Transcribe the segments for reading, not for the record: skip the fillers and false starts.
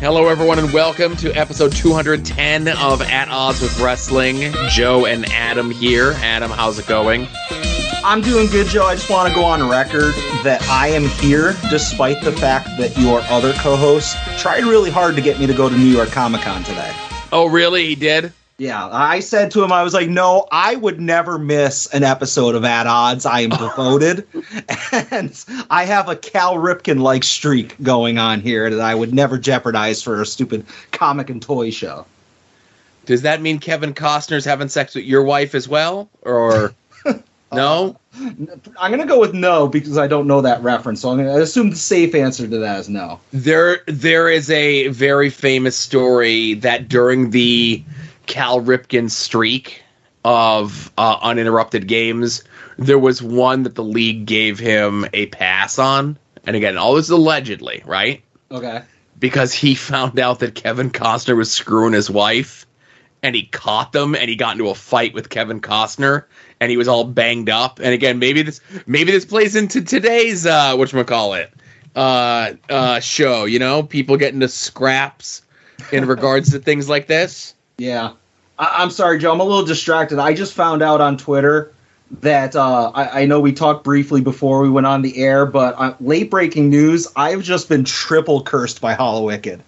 Hello, everyone, and welcome to episode 210 of At Odds with Wrestling. Joe and Adam here. Adam, how's it going? I'm doing good, Joe. I just want to go on record that I am here despite the fact that your other co-host tried really hard to get me to go to New York Comic-Con today. Oh, really? He did? Yeah, I said to him, I was like, no, I would never miss an episode of At Odds. I am devoted. And I have a Cal Ripken-like streak going on here that I would never jeopardize for a stupid comic and toy show. Does that mean Kevin Costner's having sex with your wife as well? Or no? I'm going to go with no because I don't know that reference. So I'm going to assume the safe answer to that is no. There is a very famous story that during the Cal Ripken streak of uninterrupted games, there was one that the league gave him a pass on. And again, all this is allegedly, right? Okay. Because he found out that Kevin Costner was screwing his wife, and he caught them, and he got into a fight with Kevin Costner, and he was all banged up. And again, maybe this plays into today's whatchamacallit show, you know? People get into scraps in regards to things like this. Yeah. I'm sorry, Joe. I'm a little distracted. I just found out on Twitter that I know we talked briefly before we went on the air, but late breaking news, I've just been triple cursed by Hollowicked.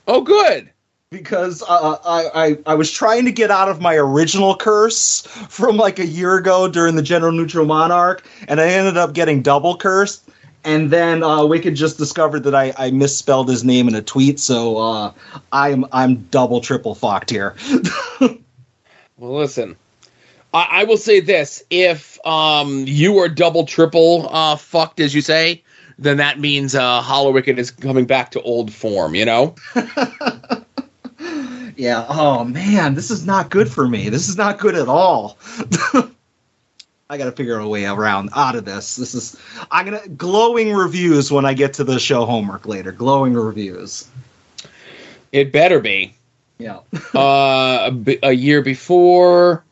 Oh, good. Because I was trying to get out of my original curse from like a year ago during the General Neutral Monarch, and I ended up getting double cursed. And then Wicked just discovered that I misspelled his name in a tweet, so I'm double triple fucked here. Well, listen, I will say this: if you are double triple fucked, as you say, then that means Hollowicked is coming back to old form. You know. Yeah. Oh man, this is not good for me. This is not good at all. I got to figure a way out of this. I'm going to glowing reviews when I get to the show homework later. Glowing reviews. It better be. Yeah. A year before.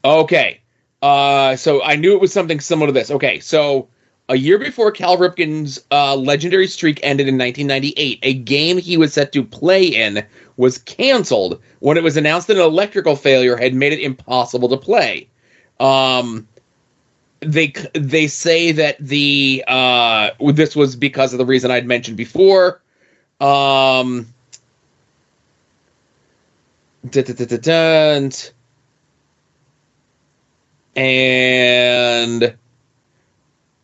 Okay. So I knew it was something similar to this. Okay. So a year before Cal Ripken's legendary streak ended in 1998, a game he was set to play in was canceled when it was announced that an electrical failure had made it impossible to play. They say that this was because of the reason I'd mentioned before. And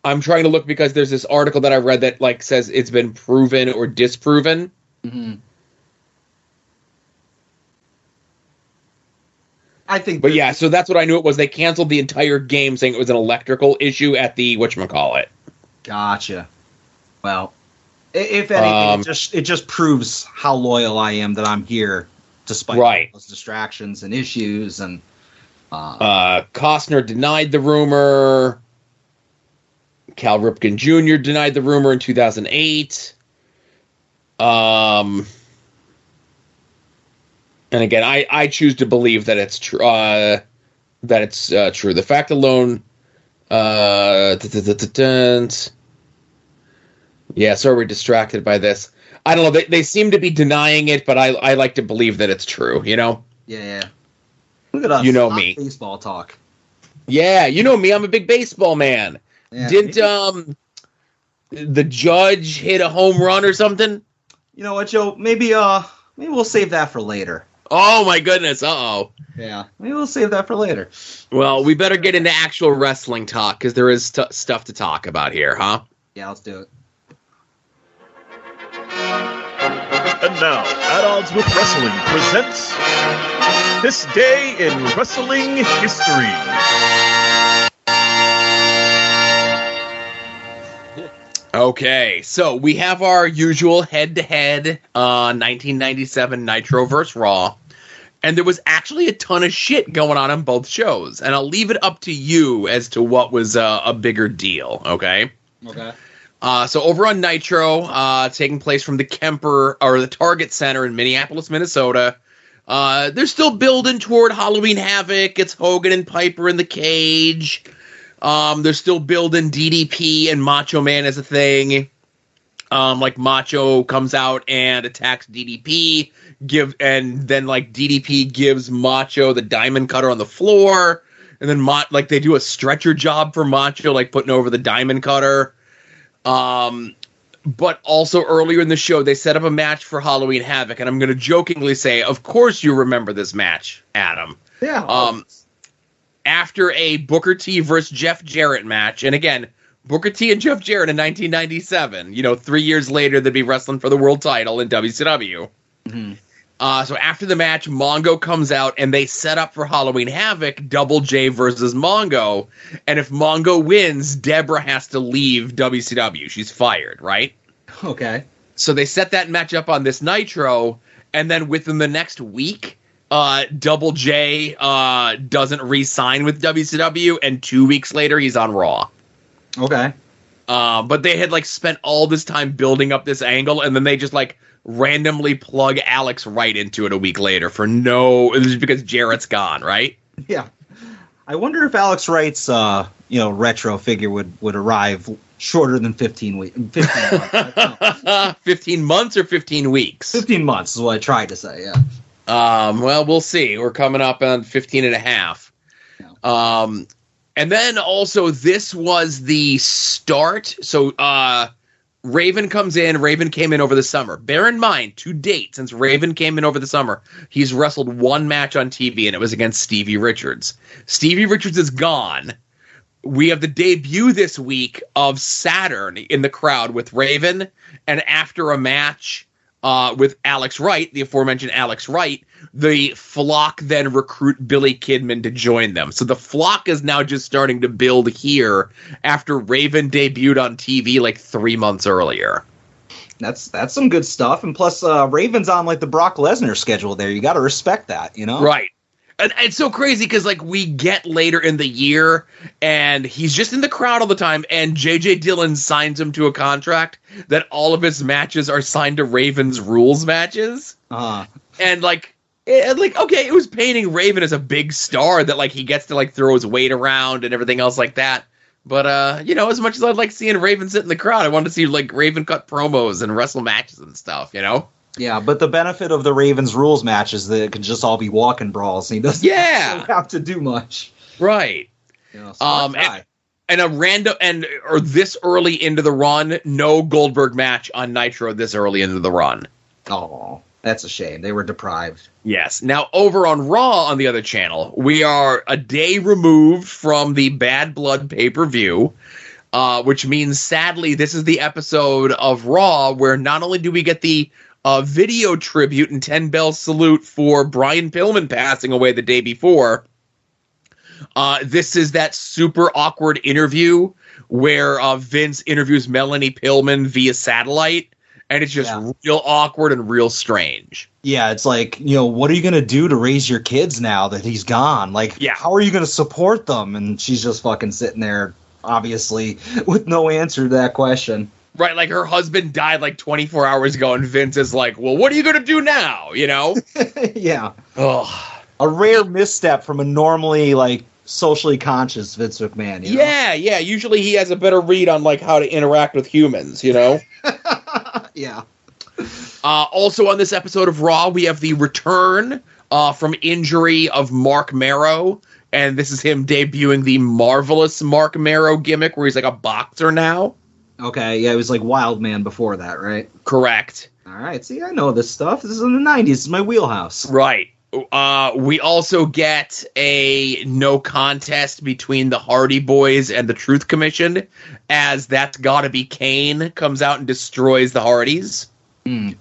I'm trying to look because there's this article that I read that like says it's been proven or disproven. Mm-hmm. I think, but yeah, so that's what I knew it was. They canceled the entire game, saying it was an electrical issue at the whatchamacallit. Gotcha. Well, if anything, it just proves how loyal I am that I'm here, despite those distractions and issues. And Costner denied the rumor. Cal Ripken Jr. denied the rumor in 2008. And again, I choose to believe that it's true. True. The fact alone. Yeah, sorry, we're distracted by this. I don't know. They seem to be denying it, but I like to believe that it's true. You know. Yeah. Look at us. You know me. Baseball talk. Yeah, you know me. I'm a big baseball man. Yeah, didn't the judge hit a home run or something? You know what, Joe? Maybe we'll save that for later. Oh, my goodness. Uh-oh. Yeah, maybe we'll save that for later. Well, we better get into actual wrestling talk, because there is stuff to talk about here, huh? Yeah, let's do it. And now, At Odds with Wrestling presents This Day in Wrestling History. Okay, so we have our usual head-to-head 1997 Nitro vs. Raw, and there was actually a ton of shit going on both shows, and I'll leave it up to you as to what was a bigger deal, okay? Okay. So over on Nitro, taking place from the the Target Center in Minneapolis, Minnesota, they're still building toward Halloween Havoc. It's Hogan and Piper in the cage. They're still building DDP and Macho Man as a thing. Like Macho comes out and attacks DDP, and then like DDP gives Macho the diamond cutter on the floor, and then like they do a stretcher job for Macho, like putting over the diamond cutter. But also earlier in the show, they set up a match for Halloween Havoc, and I'm going to jokingly say, of course you remember this match, Adam. Yeah. After a Booker T versus Jeff Jarrett match, and again, Booker T and Jeff Jarrett in 1997, 3 years later, they'd be wrestling for the world title in WCW. Mm-hmm. So after the match, Mongo comes out, and they set up for Halloween Havoc, Double J versus Mongo. And if Mongo wins, Deborah has to leave WCW. She's fired, right? Okay. So they set that match up on this Nitro, and then within the next week, Double J doesn't re-sign with WCW, and 2 weeks later, he's on Raw. Okay. But they had, like, spent all this time building up this angle, and then they just, like, randomly plug Alex Wright into it a week later it was because Jarrett's gone, right? Yeah. I wonder if Alex Wright's, retro figure would arrive shorter than 15 weeks. 15 months. 15 months or 15 weeks? 15 months is what I tried to say, yeah. Well, we'll see. We're coming up on 15 and a half. Yeah. And then also this was the start. So, Raven comes in. Raven came in over the summer. Bear in mind, to date, since Raven came in over the summer, he's wrestled one match on TV, and it was against Stevie Richards. Stevie Richards is gone. We have the debut this week of Saturn in the crowd with Raven, and after a match with Alex Wright, the aforementioned Alex Wright, the flock then recruit Billy Kidman to join them. So the flock is now just starting to build here after Raven debuted on TV like 3 months earlier. That's some good stuff. And plus, Raven's on like the Brock Lesnar schedule there. You got to respect that, Right. And it's so crazy because, like, we get later in the year, and he's just in the crowd all the time, and J.J. Dillon signs him to a contract that all of his matches are signed to Raven's rules matches. Uh-huh. And, okay, it was painting Raven as a big star that, like, he gets to, like, throw his weight around and everything else like that. But, as much as I'd like seeing Raven sit in the crowd, I wanted to see, like, Raven cut promos and wrestle matches and stuff, Yeah, but the benefit of the Ravens rules match is that it can just all be walking brawls, and he doesn't have to do much. Right. And this early into the run, no Goldberg match on Nitro this early into the run. Oh, that's a shame. They were deprived. Yes. Now, over on Raw on the other channel, we are a day removed from the Bad Blood pay-per-view, which means, sadly, this is the episode of Raw where not only do we get the video tribute and 10-bell salute for Brian Pillman passing away the day before. This is that super awkward interview where Vince interviews Melanie Pillman via satellite, and it's just real awkward and real strange. Yeah, it's like, what are you going to do to raise your kids now that he's gone? Like, how are you going to support them? And she's just fucking sitting there, obviously, with no answer to that question. Right, like her husband died like 24 hours ago, and Vince is like, well, what are you going to do now, Yeah. Ugh. A rare misstep from a normally, like, socially conscious Vince McMahon, Yeah, usually he has a better read on, like, how to interact with humans, Yeah. Also on this episode of Raw, we have the return from injury of Mark Marrow, and this is him debuting the marvelous Mark Marrow gimmick where he's like a boxer now. Okay, yeah, it was like Wild Man before that, right? Correct. All right, see, I know this stuff. This is in the 90s. This is my wheelhouse. Right. We also get a no contest between the Hardy Boys and the Truth Commission, as That's Gotta Be Kane comes out and destroys the Hardys.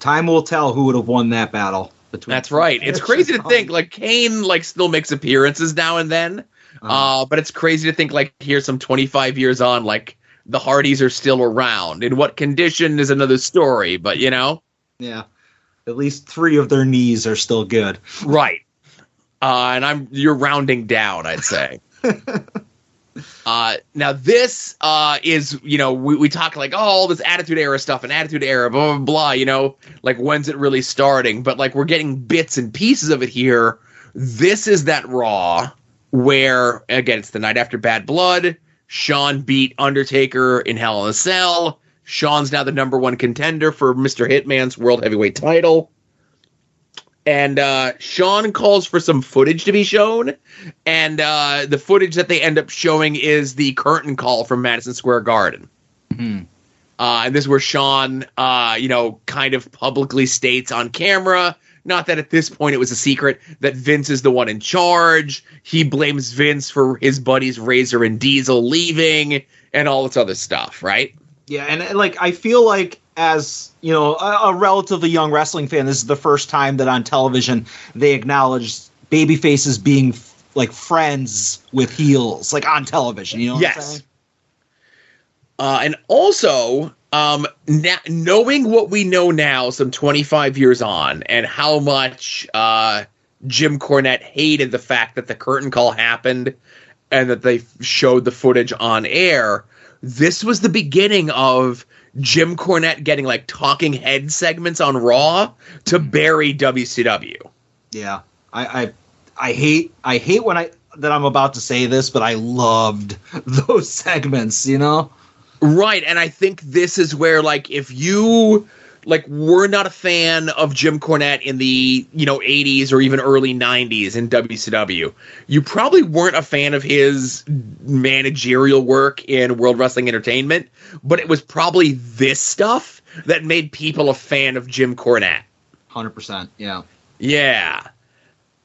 Time will tell who would have won that battle. That's right. It's crazy to think, like, Kane, like, still makes appearances now and then, but it's crazy to think, like, here some 25 years on, like, the Hardys are still around. In what condition is another story, but, Yeah. At least 3 of their knees are still good. Right. And you're rounding down, I'd say. Now this is, we talk like, all this Attitude Era stuff and Attitude Era, blah, blah, blah, like, when's it really starting? But, like, we're getting bits and pieces of it here. This is that Raw where, again, it's the night after Bad Blood. Shawn beat Undertaker in Hell in a Cell. Sean's now the number one contender for Mr. Hitman's World Heavyweight title. And Sean calls for some footage to be shown. And the footage that they end up showing is the curtain call from Madison Square Garden. Mm-hmm. And this is where Sean, kind of publicly states on camera, not that at this point it was a secret, that Vince is the one in charge. He blames Vince for his buddies Razor and Diesel leaving and all this other stuff, right? Yeah, and I feel like as, a relatively young wrestling fan, this is the first time that on television they acknowledge babyfaces being friends with heels, on television, you know what I'm saying? And also, knowing what we know now, some 25 years on, and how much Jim Cornette hated the fact that the curtain call happened and that they showed the footage on air, this was the beginning of Jim Cornette getting talking head segments on Raw to bury WCW. Yeah, I hate that I'm about to say this, but I loved those segments, Right, and I think this is where, if you, were not a fan of Jim Cornette in the, 80s or even early 90s in WCW, you probably weren't a fan of his managerial work in World Wrestling Entertainment, but it was probably this stuff that made people a fan of Jim Cornette. 100%, yeah. Yeah.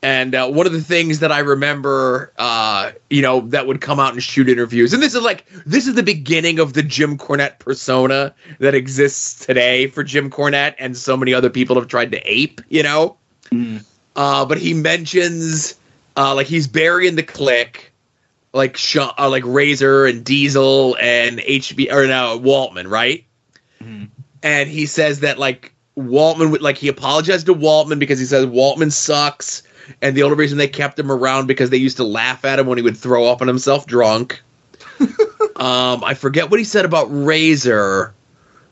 And one of the things that I remember, that would come out and shoot interviews, and this is the beginning of the Jim Cornette persona that exists today for Jim Cornette, and so many other people have tried to ape, But he mentions, he's burying the Clique, Razor and Diesel and Waltman, right? Mm-hmm. And he says that Waltman, he apologized to Waltman because he says Waltman sucks. And the only reason they kept him around because they used to laugh at him when he would throw up on himself drunk. I forget what he said about Razor,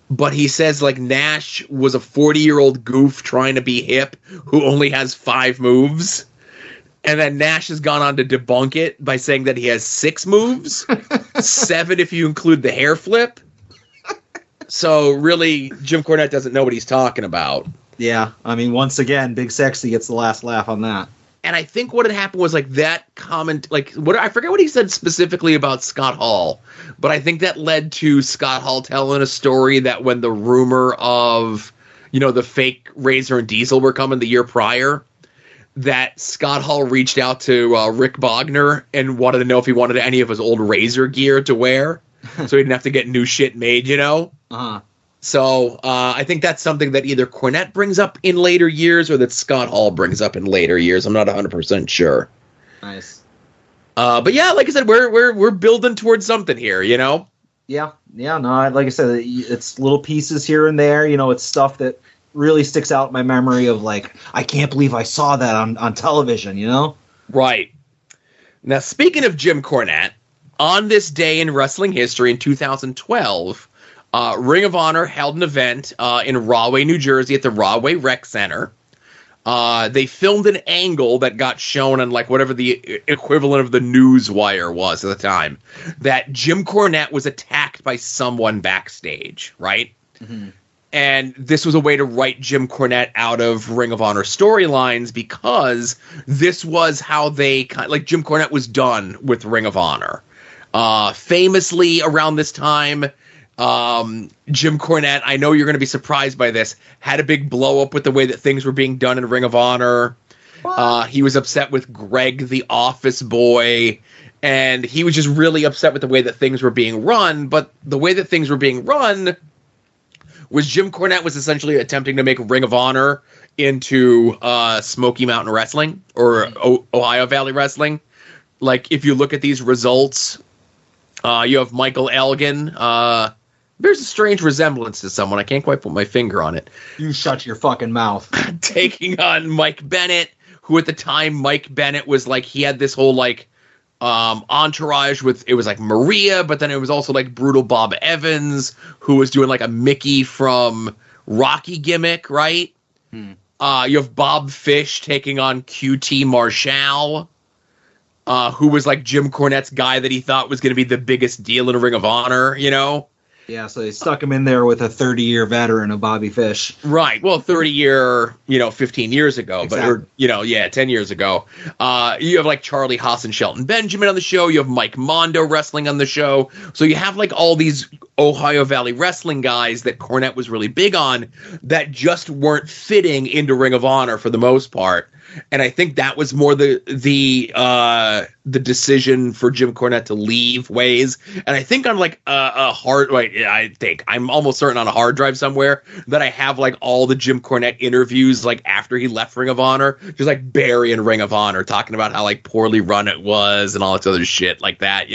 but he says Nash was a 40-year-old goof trying to be hip who only has 5 moves. And then Nash has gone on to debunk it by saying that he has 6 moves, 7 if you include the hair flip. So really, Jim Cornette doesn't know what he's talking about. Yeah, I mean, once again, Big Sexy gets the last laugh on that. And I think what had happened was that comment, I forget what he said specifically about Scott Hall, but I think that led to Scott Hall telling a story that when the rumor of, the fake Razor and Diesel were coming the year prior, that Scott Hall reached out to Rick Bogner and wanted to know if he wanted any of his old Razor gear to wear, so he didn't have to get new shit made, Uh-huh. So I think that's something that either Cornette brings up in later years or that Scott Hall brings up in later years. I'm not 100% sure. Nice. But yeah, like I said, we're building towards something here, Yeah. No, like I said, it's little pieces here and there. It's stuff that really sticks out in my memory of I can't believe I saw that on television. Right. Now, speaking of Jim Cornette, on this day in wrestling history in 2012. Ring of Honor held an event in Rahway, New Jersey at the Rahway Rec Center. They filmed an angle that got shown on whatever the equivalent of the news wire was at the time, that Jim Cornette was attacked by someone backstage, right? Mm-hmm. And this was a way to write Jim Cornette out of Ring of Honor storylines because this was how they Jim Cornette was done with Ring of Honor. Famously around this time, Jim Cornette, I know you're going to be surprised by this, had a big blow up with the way that things were being done in Ring of Honor. He was upset with Greg, the office boy, and he was just really upset with the way that things were being run. But the way that things were being run was Jim Cornette was essentially attempting to make Ring of Honor into Smoky Mountain Wrestling or Ohio Valley Wrestling. If you look at these results, you have Michael Elgin. There's a strange resemblance to someone. I can't quite put my finger on it. You shut your fucking mouth. Taking on Mike Bennett, who at the time Mike Bennett was he had this whole entourage with, it was Maria, but then it was also Brutal Bob Evans, who was doing a Mickey from Rocky gimmick, right? You have Bob Fish taking on QT Marshall, who was Jim Cornette's guy that he thought was going to be the biggest deal in Ring of Honor, Yeah, so they stuck him in there with a 30-year veteran of Bobby Fish. Right. Well, 30-year, 15 years ago, Exactly. but 10 years ago. You have like Charlie Haas and Shelton Benjamin on the show. You have Mike Mondo wrestling on the show. So you have like all these Ohio Valley wrestling guys that Cornette was really big on that just weren't fitting into Ring of Honor for the most part. And I think that was more the decision for Jim Cornette to leave Ways. And I think on like I'm almost certain on a hard drive somewhere that I have like all the Jim Cornette interviews like after he left Ring of Honor, just like burying Ring of Honor, talking about how like poorly run it was and all this other shit like that,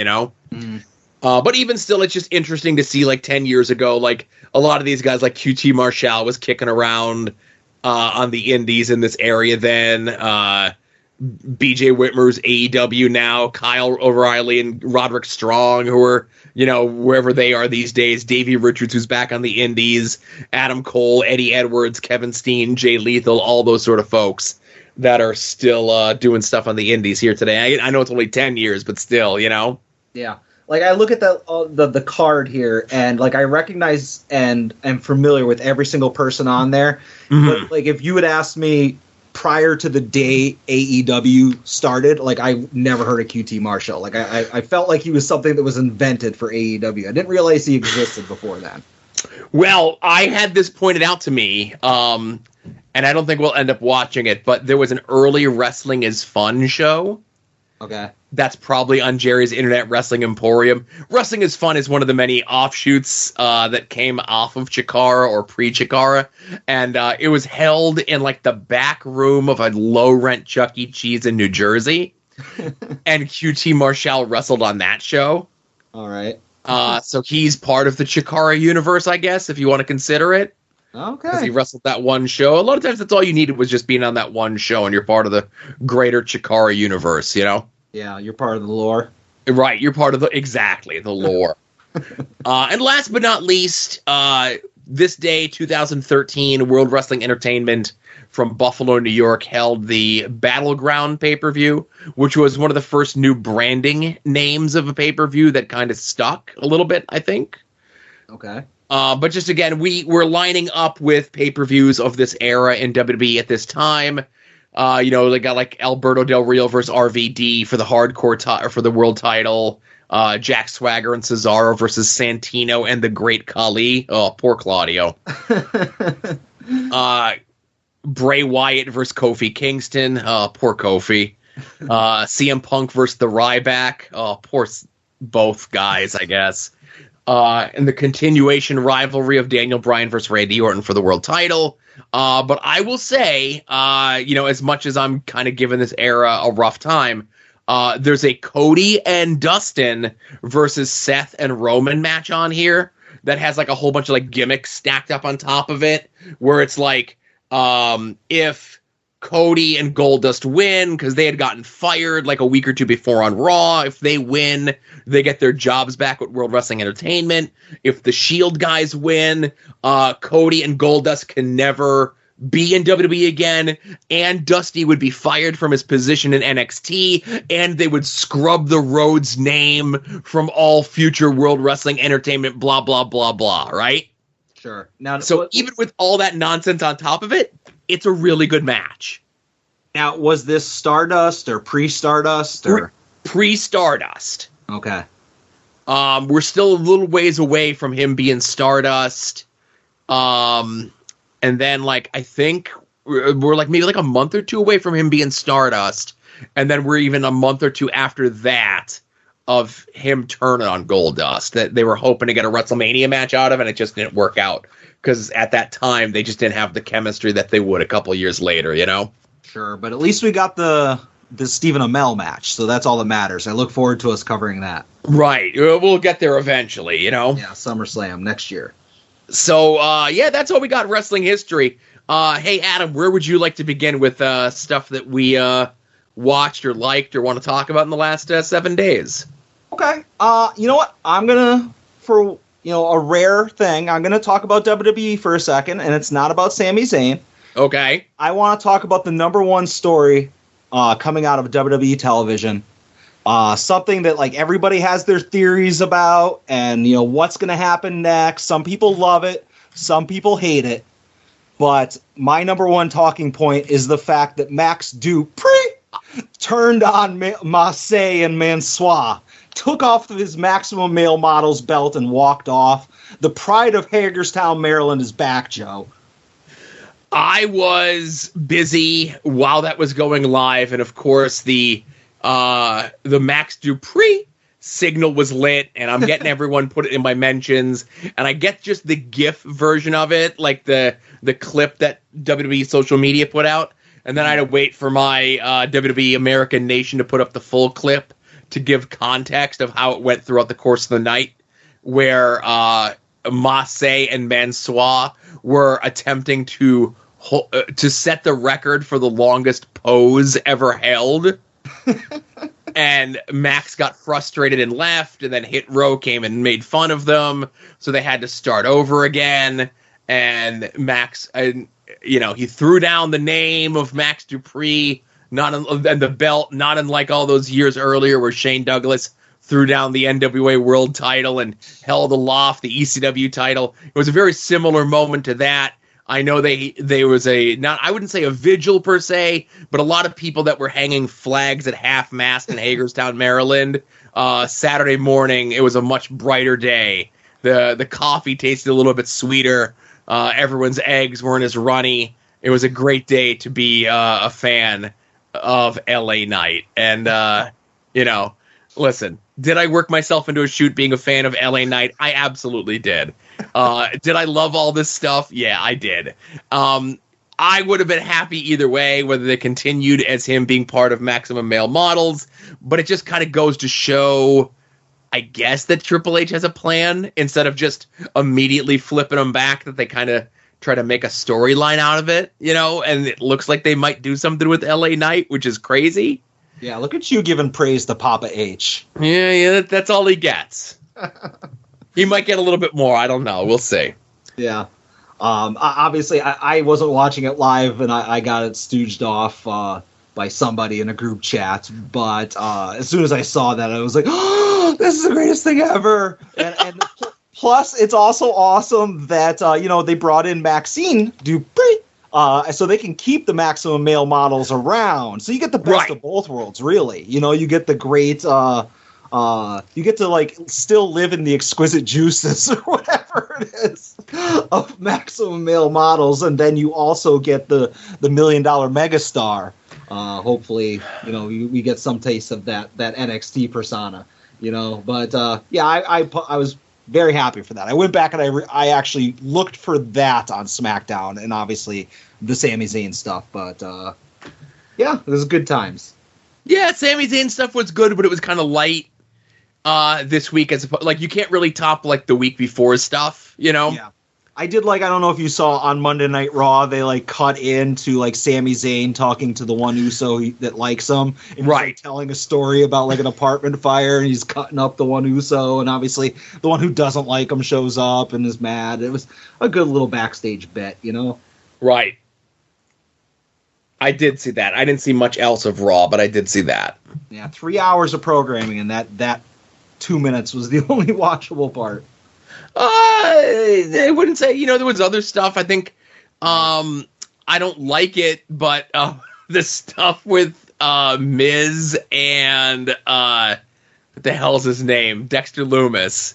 But even still, it's just interesting to see like 10 years ago, like a lot of these guys like QT Marshall was kicking around on the indies in this area then. BJ Whitmer's AEW now, Kyle O'Reilly and Roderick Strong, who are, wherever they are these days, Davey Richards, who's back on the indies, Adam Cole, Eddie Edwards, Kevin Steen, Jay Lethal, all those sort of folks that are still doing stuff on the indies here today. I know it's only 10 years, but still, Yeah. Like, I look at the card here, and, like, I recognize and am familiar with every single person on there. Mm-hmm. But, like, if you had asked me prior to the day AEW started, like, I never heard of QT Marshall. Like, I felt like he was something that was invented for AEW. I didn't realize he existed before then. Well, I had this pointed out to me, and I don't think we'll end up watching it, but there was an early Wrestling is Fun show. Okay. That's probably on Jerry's Internet Wrestling Emporium. Wrestling is Fun is one of the many offshoots that came off of Chikara or pre-Chikara. And it was held in like the back room of a low-rent Chuck E. Cheese in New Jersey. And QT Marshall wrestled on that show. All right. So he's part of the Chikara universe, I guess, if you want to consider it. Okay. Because he wrestled that one show. A lot of times that's all you needed was just being on that one show and you're part of the greater Chikara universe, Yeah, you're part of the lore. Right, you're part of the lore. And last but not least, this day, 2013, World Wrestling Entertainment from Buffalo, New York, held the Battleground pay-per-view, which was one of the first new branding names of a pay-per-view that kind of stuck a little bit, I think. Okay. But just again, we're lining up with pay-per-views of this era in WWE at this time. They got like Alberto Del Rio versus RVD for the hardcore for the world title. Jack Swagger and Cesaro versus Santino and the Great Khali. Oh, poor Claudio. Bray Wyatt versus Kofi Kingston. Oh, poor Kofi. CM Punk versus the Ryback. Oh, poor both guys, I guess. And the continuation rivalry of Daniel Bryan versus Randy Orton for the world title. But I will say, as much as I'm kind of giving this era a rough time, there's a Cody and Dustin versus Seth and Roman match on here that has like a whole bunch of like gimmicks stacked up on top of it, where it's like, if Cody and Goldust win because they had gotten fired like a week or two before on Raw. If they win, they get their jobs back with World Wrestling Entertainment. If the Shield guys win, Cody and Goldust can never be in WWE again, and Dusty would be fired from his position in NXT, and they would scrub the Rhodes name from all future World Wrestling Entertainment, blah, blah, blah, blah, right? Sure. Now, so even with all that nonsense on top of it, it's a really good match. Now, was this Stardust or pre-Stardust? Or pre-Stardust. Okay. We're still a little ways away from him being Stardust. And then, like, I think we're like maybe like a month or two away from him being Stardust. And then we're even a month or two after that of him turning on Goldust that they were hoping to get a WrestleMania match out of, and it just didn't work out. Because at that time, they just didn't have the chemistry that they would a couple of years later, Sure, but at least we got the Stephen Amell match, so that's all that matters. I look forward to us covering that. Right. We'll get there eventually, Yeah, SummerSlam next year. So, that's all we got wrestling history. Hey, Adam, where would you like to begin with stuff that we watched or liked or want to talk about in the last 7 days? Okay. You know what? I'm going to, for a rare thing, I'm going to talk about WWE for a second, and it's not about Sami Zayn. Okay. I want to talk about the number one story coming out of WWE television, Something that like everybody has their theories about, and you know what's going to happen next. Some people love it, some people hate it. But my number one talking point is the fact that Max Dupree turned on Marseille and Mansois, took off his Maximum Male Models belt and walked off. The pride of Hagerstown, Maryland is back, Joe. I was busy while that was going live, and of course the Max Dupree signal was lit, and I'm getting everyone put it in my mentions, and I get just the GIF version of it, like the clip that WWE social media put out, and then I had to wait for my WWE American Nation to put up the full clip to give context of how it went throughout the course of the night, where Marseille and Mansois were attempting to set the record for the longest pose ever held. And Max got frustrated and left, and then Hit Row came and made fun of them, so they had to start over again. And Max, he threw down the name of Max Dupree, and the belt, not unlike all those years earlier where Shane Douglas threw down the NWA World title and held aloft the ECW title. It was a very similar moment to that. I know there was I wouldn't say a vigil per se, but a lot of people that were hanging flags at half-mast in Hagerstown, Maryland. Saturday morning, it was a much brighter day. The coffee tasted a little bit sweeter. Everyone's eggs weren't as runny. It was a great day to be a fan of LA Knight. And, listen, did I work myself into a shoot being a fan of LA Knight? I absolutely did. Did I love all this stuff? Yeah, I did. I would have been happy either way, whether they continued as him being part of Maximum Male Models, but it just kind of goes to show, I guess, that Triple H has a plan instead of just immediately flipping him back, that they kind of try to make a storyline out of it, and it looks like they might do something with LA Knight, which is crazy. Yeah, look at you giving praise to Papa H. Yeah, that's all he gets. He might get a little bit more. I don't know. We'll see. Yeah. Obviously, I wasn't watching it live, and I got it stooged off by somebody in a group chat. But as soon as I saw that, I was like, oh, this is the greatest thing ever. And plus, it's also awesome that, they brought in Maxine Dupree. So they can keep the Maximum Male Models around. So you get the best of both worlds, really. You get the great... you get to like still live in the exquisite juices or whatever it is of Maximum Male Models, and then you also get the $1 million megastar. Hopefully, we get some taste of that NXT persona. But I was very happy for that. I went back and I actually looked for that on SmackDown, and obviously the Sami Zayn stuff. But it was good times. Yeah, Sami Zayn stuff was good, but it was kind of light. This week, you can't really top like the week before stuff, Yeah, I did I don't know if you saw on Monday Night Raw, they cut into like Sami Zayn talking to the one Uso that likes him, and he's, telling a story about an apartment fire, and he's cutting up the one Uso, and obviously the one who doesn't like him shows up and is mad. It was a good little backstage bit, Right. I did see that. I didn't see much else of Raw, but I did see that. Yeah, 3 hours of programming, and that 2 minutes was the only watchable part. I wouldn't say, there was other stuff. I think I don't like it, but the stuff with Miz and what the hell's his name? Dexter Lumis.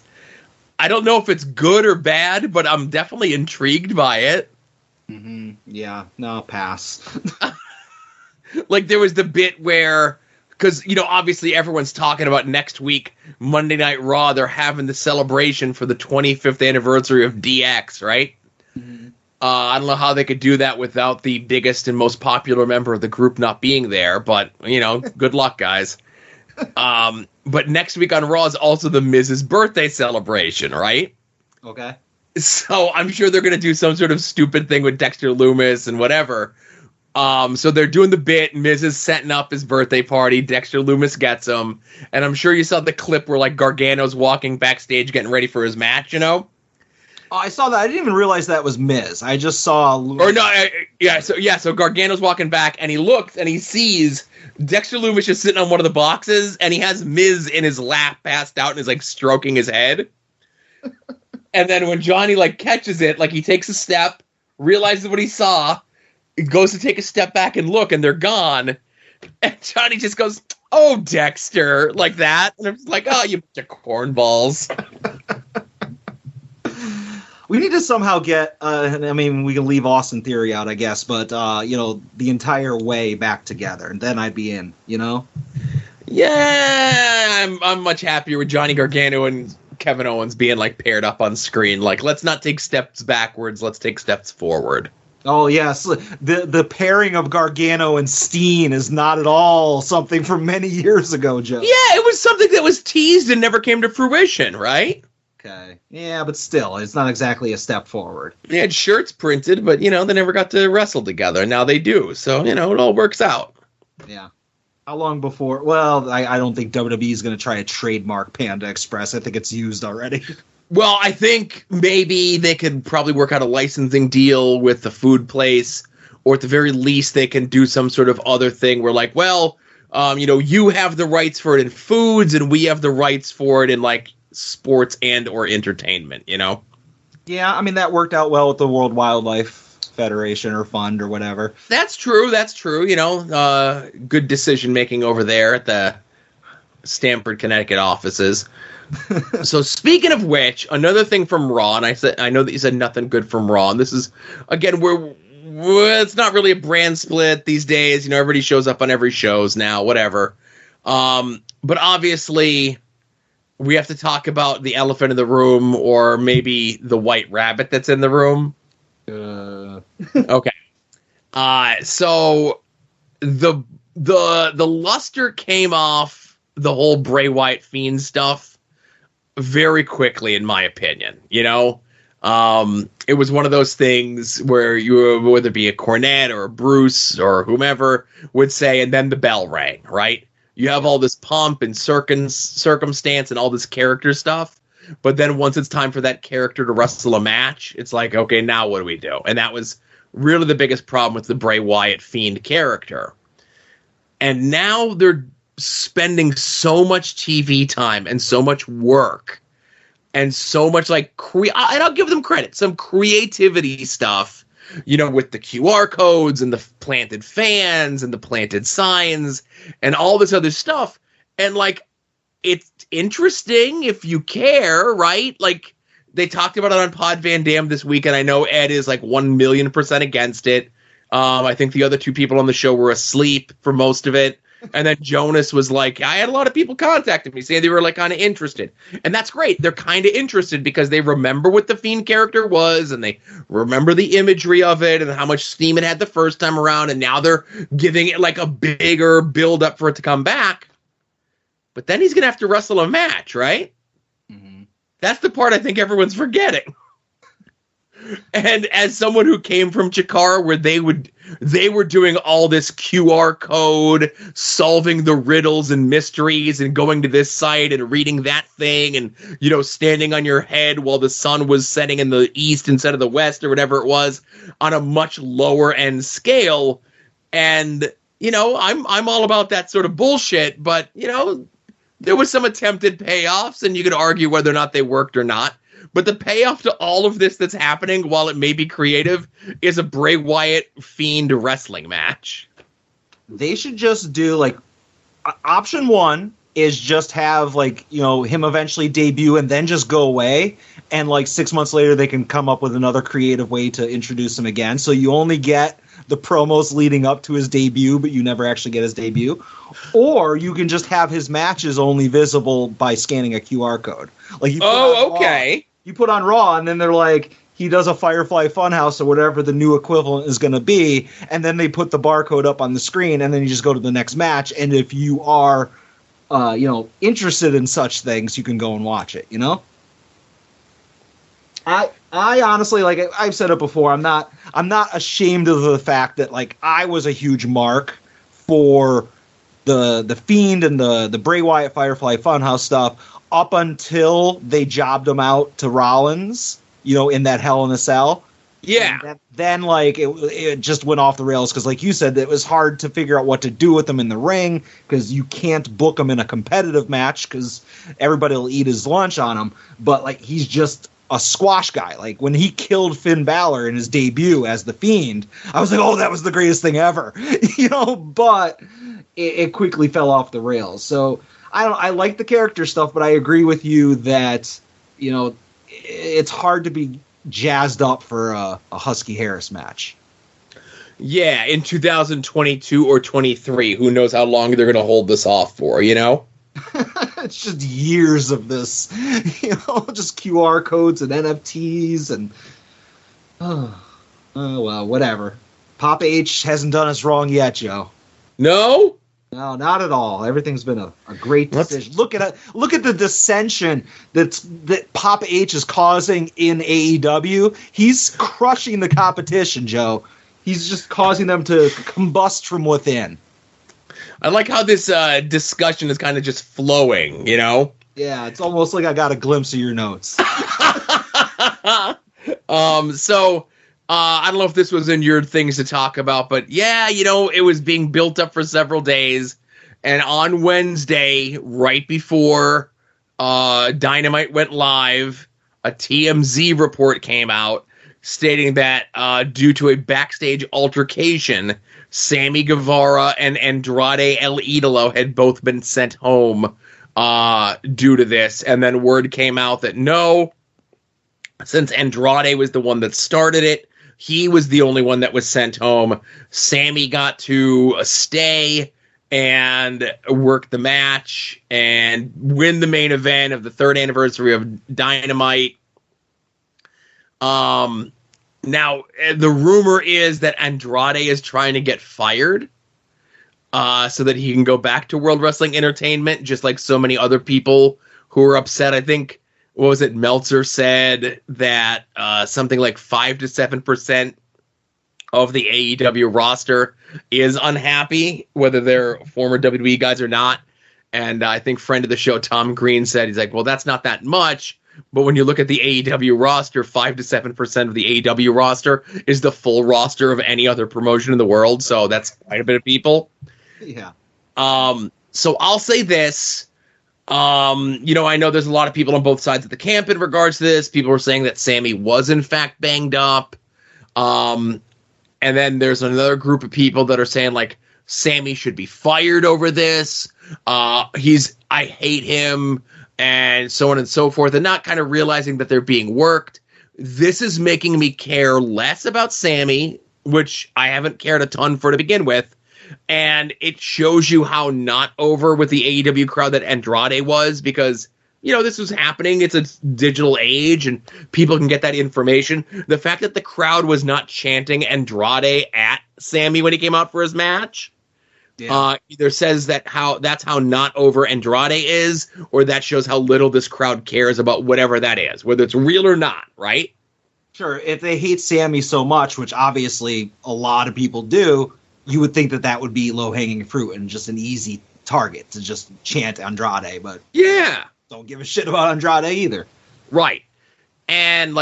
I don't know if it's good or bad, but I'm definitely intrigued by it. Mm-hmm. Yeah, no, pass. There was the bit where, because, obviously everyone's talking about next week, Monday Night Raw, they're having the celebration for the 25th anniversary of DX, right? Mm-hmm. I don't know how they could do that without the biggest and most popular member of the group not being there, but, good luck, guys. But next week on Raw is also the Miz's birthday celebration, right? Okay. So I'm sure they're going to do some sort of stupid thing with Dexter Lumis and whatever. So they're doing the bit. Miz is setting up his birthday party. Dexter Lumis gets him. And I'm sure you saw the clip where Gargano's walking backstage getting ready for his match, Oh, I saw that. I didn't even realize that was Miz. I just saw. Or no, So Gargano's walking back, and he looks, and he sees Dexter Lumis just sitting on one of the boxes, and he has Miz in his lap, passed out, and is like stroking his head. And then when Johnny like catches it, like he takes a step, realizes what he saw, goes to take a step back and look, and they're gone. And Johnny just goes, "Oh, Dexter," like that, and I'm just like, "Oh, you bunch of cornballs." We need to somehow get, I mean, we can leave Austin Theory out, I guess, but, the entire way back together, and then I'd be in, Yeah, I'm much happier with Johnny Gargano and Kevin Owens being, like, paired up on screen. Like, let's not take steps backwards, let's take steps forward. Oh, yes, the pairing of Gargano and Steen is not at all something from many years ago, Joe. Yeah, it was something that was teased and never came to fruition, right? Okay. Yeah, but still, it's not exactly a step forward. They had shirts printed, but, they never got to wrestle together. Now they do. So, it all works out. Yeah. How long before? Well, I don't think WWE is going to try to trademark Panda Express. I think it's used already. Well, I think maybe they could probably work out a licensing deal with the food place, or at the very least, they can do some sort of other thing where, like, well, you have the rights for it in foods, and we have the rights for it in, like, sports and or entertainment, Yeah, I mean, that worked out well with the World Wildlife Federation or Fund or whatever. That's true. Good decision making over there at the Stamford, Connecticut offices. So speaking of which, another thing from Raw, and I know that you said nothing good from Raw, and this is, again, it's not really a brand split these days. Everybody shows up on every shows now, whatever. But obviously, we have to talk about the elephant in the room, or maybe the white rabbit that's in the room. Okay. So the luster came off the whole Bray Wyatt Fiend stuff very quickly, in my opinion. It was one of those things where whether it be a Cornette or a Bruce or whomever would say, and then the bell rang, right? You have all this pomp and circumstance and all this character stuff, but then once it's time for that character to wrestle a match, it's like, okay, now what do we do? And that was really the biggest problem with the Bray Wyatt Fiend character. And now they're spending so much TV time and so much work and so much, like, and I'll give them credit, some creativity stuff, with the QR codes and the planted fans and the planted signs and all this other stuff. And, like, it's interesting if you care, right? Like, they talked about it on Pod Van Dam this week, and I know Ed is, like, 1,000,000% against it. I think the other two people on the show were asleep for most of it. And then Jonas was like, I had a lot of people contacting me saying they were, like, kind of interested. And that's great. They're kind of interested because they remember what the Fiend character was, and they remember the imagery of it and how much steam it had the first time around. And now they're giving it, like, a bigger build up for it to come back. But then he's going to have to wrestle a match, right? Mm-hmm. That's the part I think everyone's forgetting. And as someone who came from Chikara, where they were doing all this QR code, solving the riddles and mysteries, and going to this site and reading that thing, and standing on your head while the sun was setting in the east instead of the west, or whatever it was, on a much lower end scale. And I'm all about that sort of bullshit, but there was some attempted payoffs, and you could argue whether or not they worked or not. But the payoff to all of this that's happening, while it may be creative, is a Bray Wyatt Fiend wrestling match. They should just do, like, option one is just have, like, him eventually debut and then just go away. And, like, 6 months later, they can come up with another creative way to introduce him again. So you only get the promos leading up to his debut, but you never actually get his debut. Or you can just have his matches only visible by scanning a QR code. Like, okay. You put on Raw, and then they're like, he does a Firefly Funhouse or whatever the new equivalent is going to be, and then they put the barcode up on the screen, and then you just go to the next match. And if you are, interested in such things, you can go and watch it. I honestly, like I've said it before, I'm not ashamed of the fact that, like, I was a huge mark for the Fiend and the Bray Wyatt Firefly Funhouse stuff up until they jobbed him out to Rollins. in that Hell in a Cell. Yeah. Then, like, it just went off the rails because, like you said, it was hard to figure out what to do with them in the ring because you can't book them in a competitive match because everybody will eat his lunch on him. But, like, he's just a squash guy. Like, when he killed Finn Balor in his debut as The Fiend, I was like, oh, that was the greatest thing ever. But it quickly fell off the rails. So, I like the character stuff, but I agree with you that, it's hard to be jazzed up for a Husky Harris match. Yeah, in 2022 or 23, who knows how long they're going to hold this off for, It's just years of this, just QR codes and NFTs and oh well, whatever. Papa H hasn't done us wrong yet, Joe. No, not at all. Everything's been a great decision. Look at the dissension that Papa H is causing in AEW. He's crushing the competition, Joe. He's just causing them to combust from within. I like how this discussion is kind of just flowing, Yeah, it's almost like I got a glimpse of your notes. So I don't know if this was in your things to talk about, but yeah, it was being built up for several days. And on Wednesday, right before Dynamite went live, a TMZ report came out stating that due to a backstage altercation, Sammy Guevara and Andrade El Idolo had both been sent home due to this. And then word came out that no, since Andrade was the one that started it, he was the only one that was sent home. Sammy got to stay and work the match and win the main event of the third anniversary of Dynamite. Now, the rumor is that Andrade is trying to get fired so that he can go back to World Wrestling Entertainment, just like so many other people who are upset. I think, what was it, Meltzer said that something like 5 to 7% of the AEW roster is unhappy, whether they're former WWE guys or not. And I think friend of the show, Tom Green, said, he's like, well, that's not that much. But when you look at the AEW roster, 5 to 7% of the AEW roster is the full roster of any other promotion in the world. So that's quite a bit of people. Yeah. So I'll say this. I know there's a lot of people on both sides of the camp in regards to this. People were saying that Sammy was in fact banged up. And then there's another group of people that are saying like Sammy should be fired over this. I hate him, and so on and so forth, and not kind of realizing that they're being worked. This is making me care less about Sammy, which I haven't cared a ton for to begin with. And it shows you how not over with the AEW crowd that Andrade was, because, this was happening. It's a digital age and people can get that information. The fact that the crowd was not chanting Andrade at Sammy when he came out for his match, either says that's how not over Andrade is, or that shows how little this crowd cares about whatever that is, whether it's real or not, right? Sure. If they hate Sammy so much, which obviously a lot of people do, you would think that would be low-hanging fruit and just an easy target to just chant Andrade, but yeah, don't give a shit about Andrade either. Right. And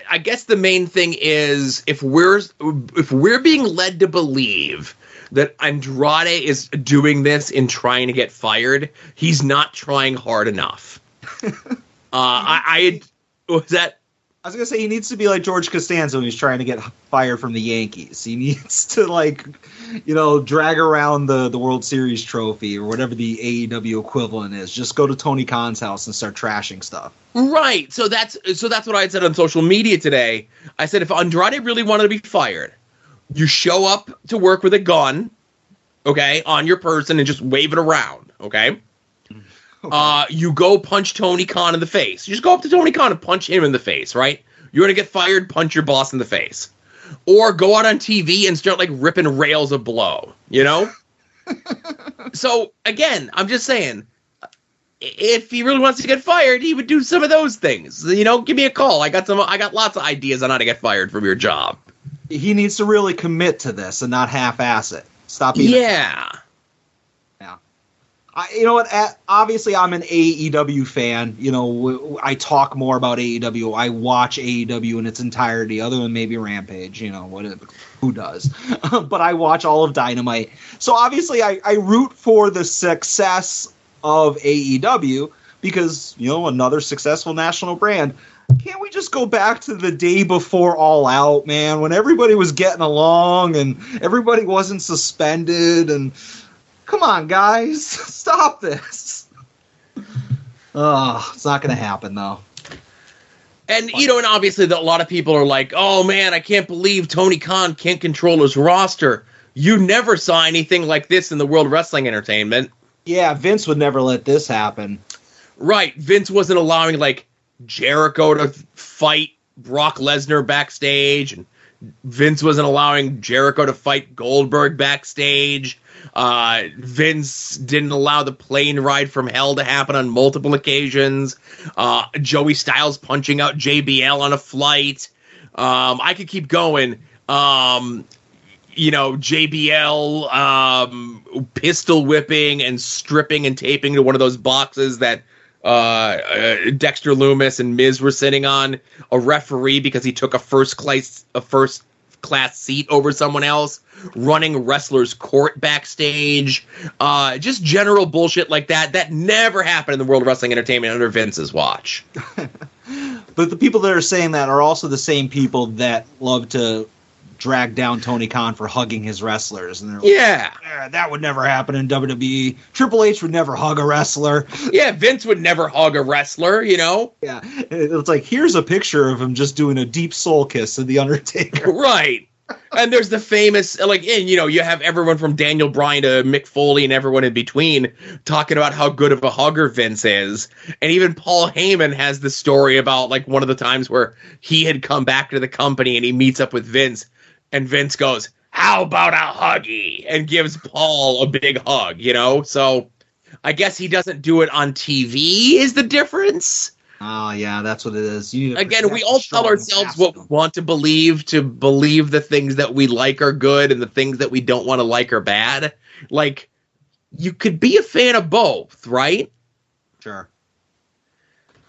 I guess the main thing is if we're being led to believe that Andrade is doing this in trying to get fired, he's not trying hard enough. I was going to say he needs to be like George Costanza when he's trying to get fired from the Yankees. He needs to, drag around the World Series trophy or whatever the AEW equivalent is. Just go to Tony Khan's house and start trashing stuff. Right. So that's what I said on social media today. I said if Andrade really wanted to be fired, you show up to work with a gun, okay, on your person and just wave it around, okay? You go punch Tony Khan in the face. You just go up to Tony Khan and punch him in the face, right? You're going to get fired, punch your boss in the face. Or go out on TV and start, ripping rails a blow, So, again, I'm just saying, if he really wants to get fired, he would do some of those things. Give me a call. I got lots of ideas on how to get fired from your job. He needs to really commit to this and not half-ass it. Stop being... Yeah. You know what? Obviously, I'm an AEW fan. You know, I talk more about AEW. I watch AEW in its entirety, other than maybe Rampage. You know, who does? But I watch all of Dynamite. So obviously, I root for the success of AEW because, you know, another successful national brand. Can't we just go back to the day before All Out, man, when everybody was getting along and everybody wasn't suspended and... Come on, guys. Stop this. It's not going to happen, though. And, you know, and obviously a lot of people are like, oh, man, I can't believe Tony Khan can't control his roster. You never saw anything like this in the World Wrestling Entertainment. Yeah, Vince would never let this happen. Right. Vince wasn't allowing, like, Jericho to fight Brock Lesnar backstage, and Vince wasn't allowing Jericho to fight Goldberg backstage. Vince didn't allow the plane ride from hell to happen on multiple occasions. Joey Styles punching out JBL on a flight. I could keep going. You know, JBL pistol whipping and stripping and taping to one of those boxes that Dexter Lumis and Miz were sitting on, a referee because he took a first class seat over someone else, running wrestlers' court backstage, just general bullshit like that never happened in the World Wrestling Entertainment under Vince's watch. But the people that are saying that are also the same people that love to drag down Tony Khan for hugging his wrestlers. And they're like, yeah, that would never happen in WWE. Triple H would never hug a wrestler. Yeah, Vince would never hug a wrestler, you know? Yeah, it's like, here's a picture of him just doing a deep soul kiss to The Undertaker. Right. And there's the famous, like, and, you know, you have everyone from Daniel Bryan to Mick Foley and everyone in between talking about how good of a hugger Vince is. And even Paul Heyman has the story about, like, one of the times where he had come back to the company and he meets up with Vince. And Vince goes, how about a huggy? And gives Paul a big hug, you know? So I guess he doesn't do it on TV is the difference. Oh, yeah, that's what it is. Again, we all tell ourselves what we want to believe the things that we like are good and the things that we don't want to like are bad. Like, you could be a fan of both, right? Sure.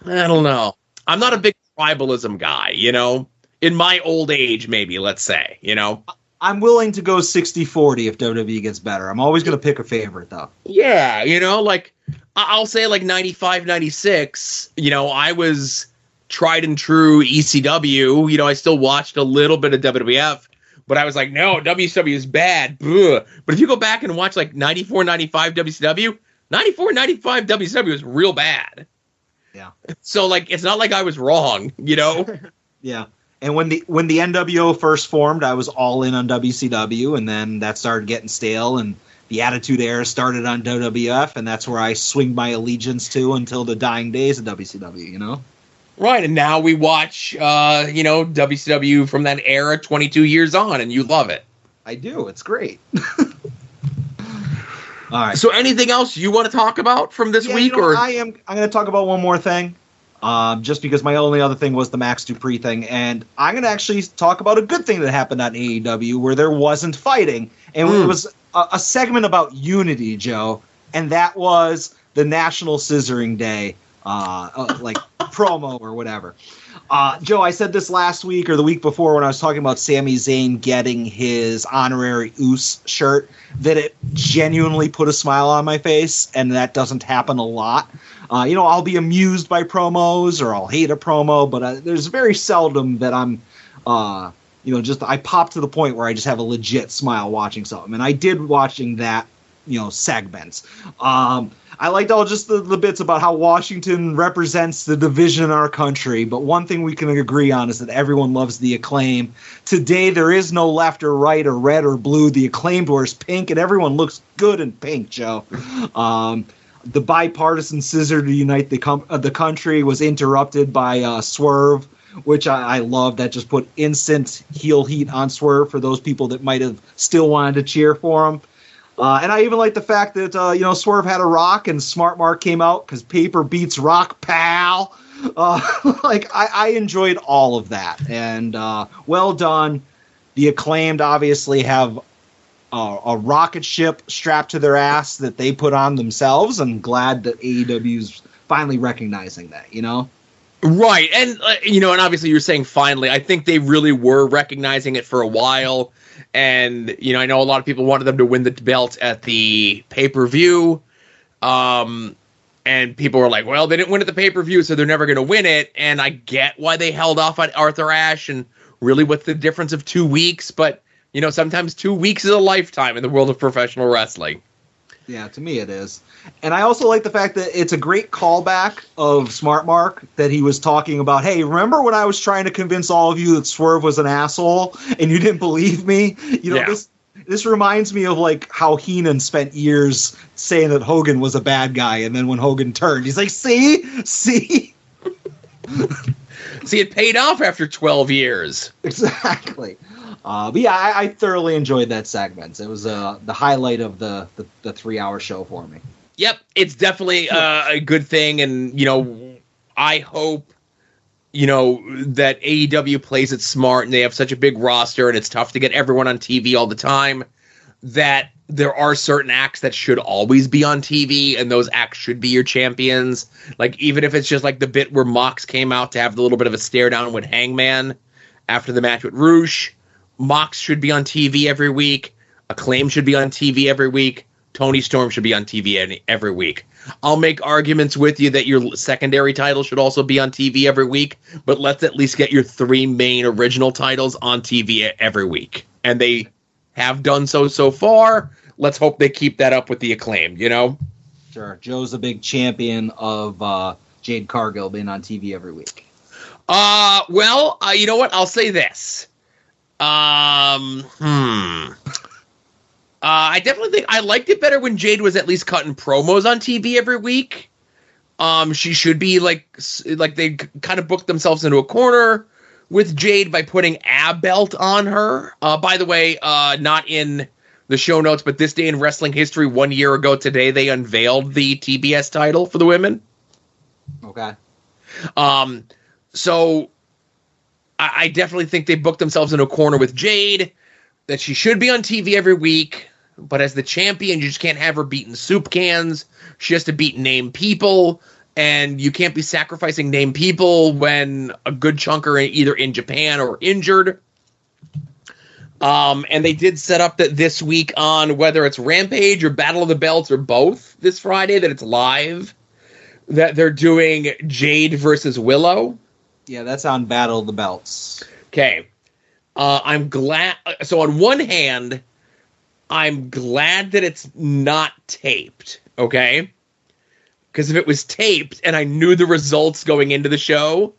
I don't know. I'm not a big tribalism guy, you know? In my old age, maybe, let's say, you know? I'm willing to go 60-40 if WWE gets better. I'm always going to pick a favorite, though. Yeah, you know, like, I'll say, like, 95, 96, you know, I was tried and true ECW. You know, I still watched a little bit of WWF, but I was like, no, WCW is bad. Ugh. But if you go back and watch, like, 94, 95 WCW, 94, 95 WCW was real bad. Yeah. So, like, it's not like I was wrong, you know? Yeah. And when the NWO first formed, I was all in on WCW, and then that started getting stale, and the Attitude Era started on WWF, and that's where I swing my allegiance to until the dying days of WCW, you know? Right, and now we watch, you know, WCW from that era 22 years on, and you love it. I do. It's great. All right. So anything else you want to talk about from this week? You know, or I'm going to talk about one more thing. Just because my only other thing was the Max Dupree thing. And I'm going to actually talk about a good thing that happened on AEW where there wasn't fighting. And it was a segment about unity, Joe. And that was the National Scissoring Day, like promo or whatever. Joe, I said this last week or the week before when I was talking about Sami Zayn getting his honorary Oos shirt, that it genuinely put a smile on my face. And that doesn't happen a lot. You know, I'll be amused by promos or I'll hate a promo, but there's very seldom that I'm, you know, just I pop to the point where I just have a legit smile watching something. And I did watching that, you know, segments. I liked all just the bits about how Washington represents the division in our country. But one thing we can agree on is that everyone loves the Acclaim. Today, there is no left or right or red or blue. The Acclaimed wears pink and everyone looks good in pink, Joe. The bipartisan scissor to unite the country was interrupted by Swerve, which I love. That just put instant heel heat on Swerve for those people that might have still wanted to cheer for him. And I even like the fact that, you know, Swerve had a rock and Smart Mark came out because paper beats rock, pal. Like, I enjoyed all of that. And well done. The Acclaimed obviously have a rocket ship strapped to their ass that they put on themselves. I'm glad that AEW's finally recognizing that, you know? Right. And, and obviously you're saying finally. I think they really were recognizing it for a while. And, I know a lot of people wanted them to win the belt at the pay-per-view. And people were like, well, they didn't win at the pay-per-view, so they're never going to win it. And I get why they held off on Arthur Ashe and really with the difference of 2 weeks. But, sometimes 2 weeks is a lifetime in the world of professional wrestling. Yeah, to me it is. And I also like the fact that it's a great callback of Smart Mark that he was talking about, hey, remember when I was trying to convince all of you that Swerve was an asshole and you didn't believe me? This reminds me of like how Heenan spent years saying that Hogan was a bad guy, and then when Hogan turned, he's like, see? See, it paid off after 12 years. Exactly. But yeah, I thoroughly enjoyed that segment. It was the highlight of the 3-hour show for me. Yep, it's definitely a good thing, and I hope that AEW plays it smart, and they have such a big roster, and it's tough to get everyone on TV all the time, that there are certain acts that should always be on TV, and those acts should be your champions. Like, even if it's just like the bit where Mox came out to have the little bit of a stare down with Hangman after the match with Roosh, Mox should be on TV every week. Acclaim should be on TV every week. Tony Storm should be on TV every week. I'll make arguments with you that your secondary title should also be on TV every week, but let's at least get your 3 main original titles on TV every week. And they have done so far. Let's hope they keep that up with the Acclaim, Sure. Joe's a big champion of Jade Cargill being on TV every week. Well, you know what? I'll say this. I definitely think I liked it better when Jade was at least cutting promos on TV every week. She should be like they kind of booked themselves into a corner with Jade by putting a belt on her. By the way, not in the show notes, but this day in wrestling history, 1 year ago today, they unveiled the TBS title for the women. Okay. So I definitely think they booked themselves into a corner with Jade, that she should be on TV every week, but as the champion, you just can't have her beating soup cans. She has to beat named people, and you can't be sacrificing named people when a good chunk are either in Japan or injured. And they did set up that this week on whether it's Rampage or Battle of the Belts or both this Friday, that it's live, that they're doing Jade versus Willow. Yeah, that's on Battle of the Belts. Okay. I'm glad. So on one hand, I'm glad that it's not taped. Okay. Because if it was taped and I knew the results going into the show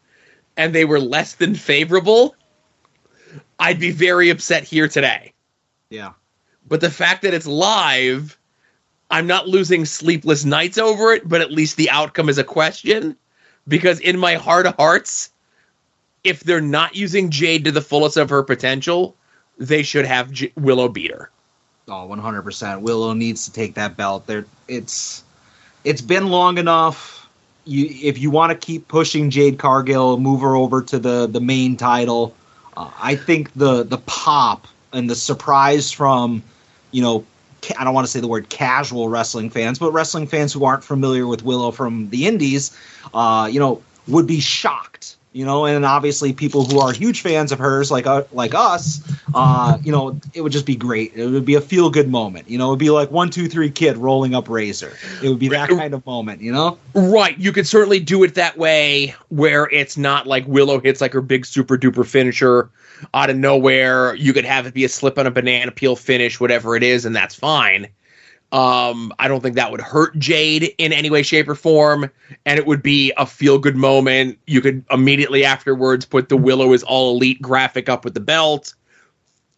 and they were less than favorable, I'd be very upset here today. Yeah. But the fact that it's live, I'm not losing sleepless nights over it, but at least the outcome is a question. Because in my heart of hearts, if they're not using Jade to the fullest of her potential, they should have Willow beat her. Oh, 100%. Willow needs to take that belt. It's been long enough. If you want to keep pushing Jade Cargill, move her over to the main title. I think the pop and the surprise from, I don't want to say the word casual wrestling fans, but wrestling fans who aren't familiar with Willow from the indies, would be shocked. And obviously people who are huge fans of hers, like us, it would just be great. It would be a feel good moment. It would be like 1, 2, 3 Kid rolling up Razor. It would be that kind of moment. Right. You could certainly do it that way, where it's not like Willow hits like her big super duper finisher out of nowhere. You could have it be a slip on a banana peel finish, whatever it is, and that's fine. I don't think that would hurt Jade in any way, shape, or form, and it would be a feel-good moment. You could immediately afterwards put the Willow is all elite graphic up with the belt,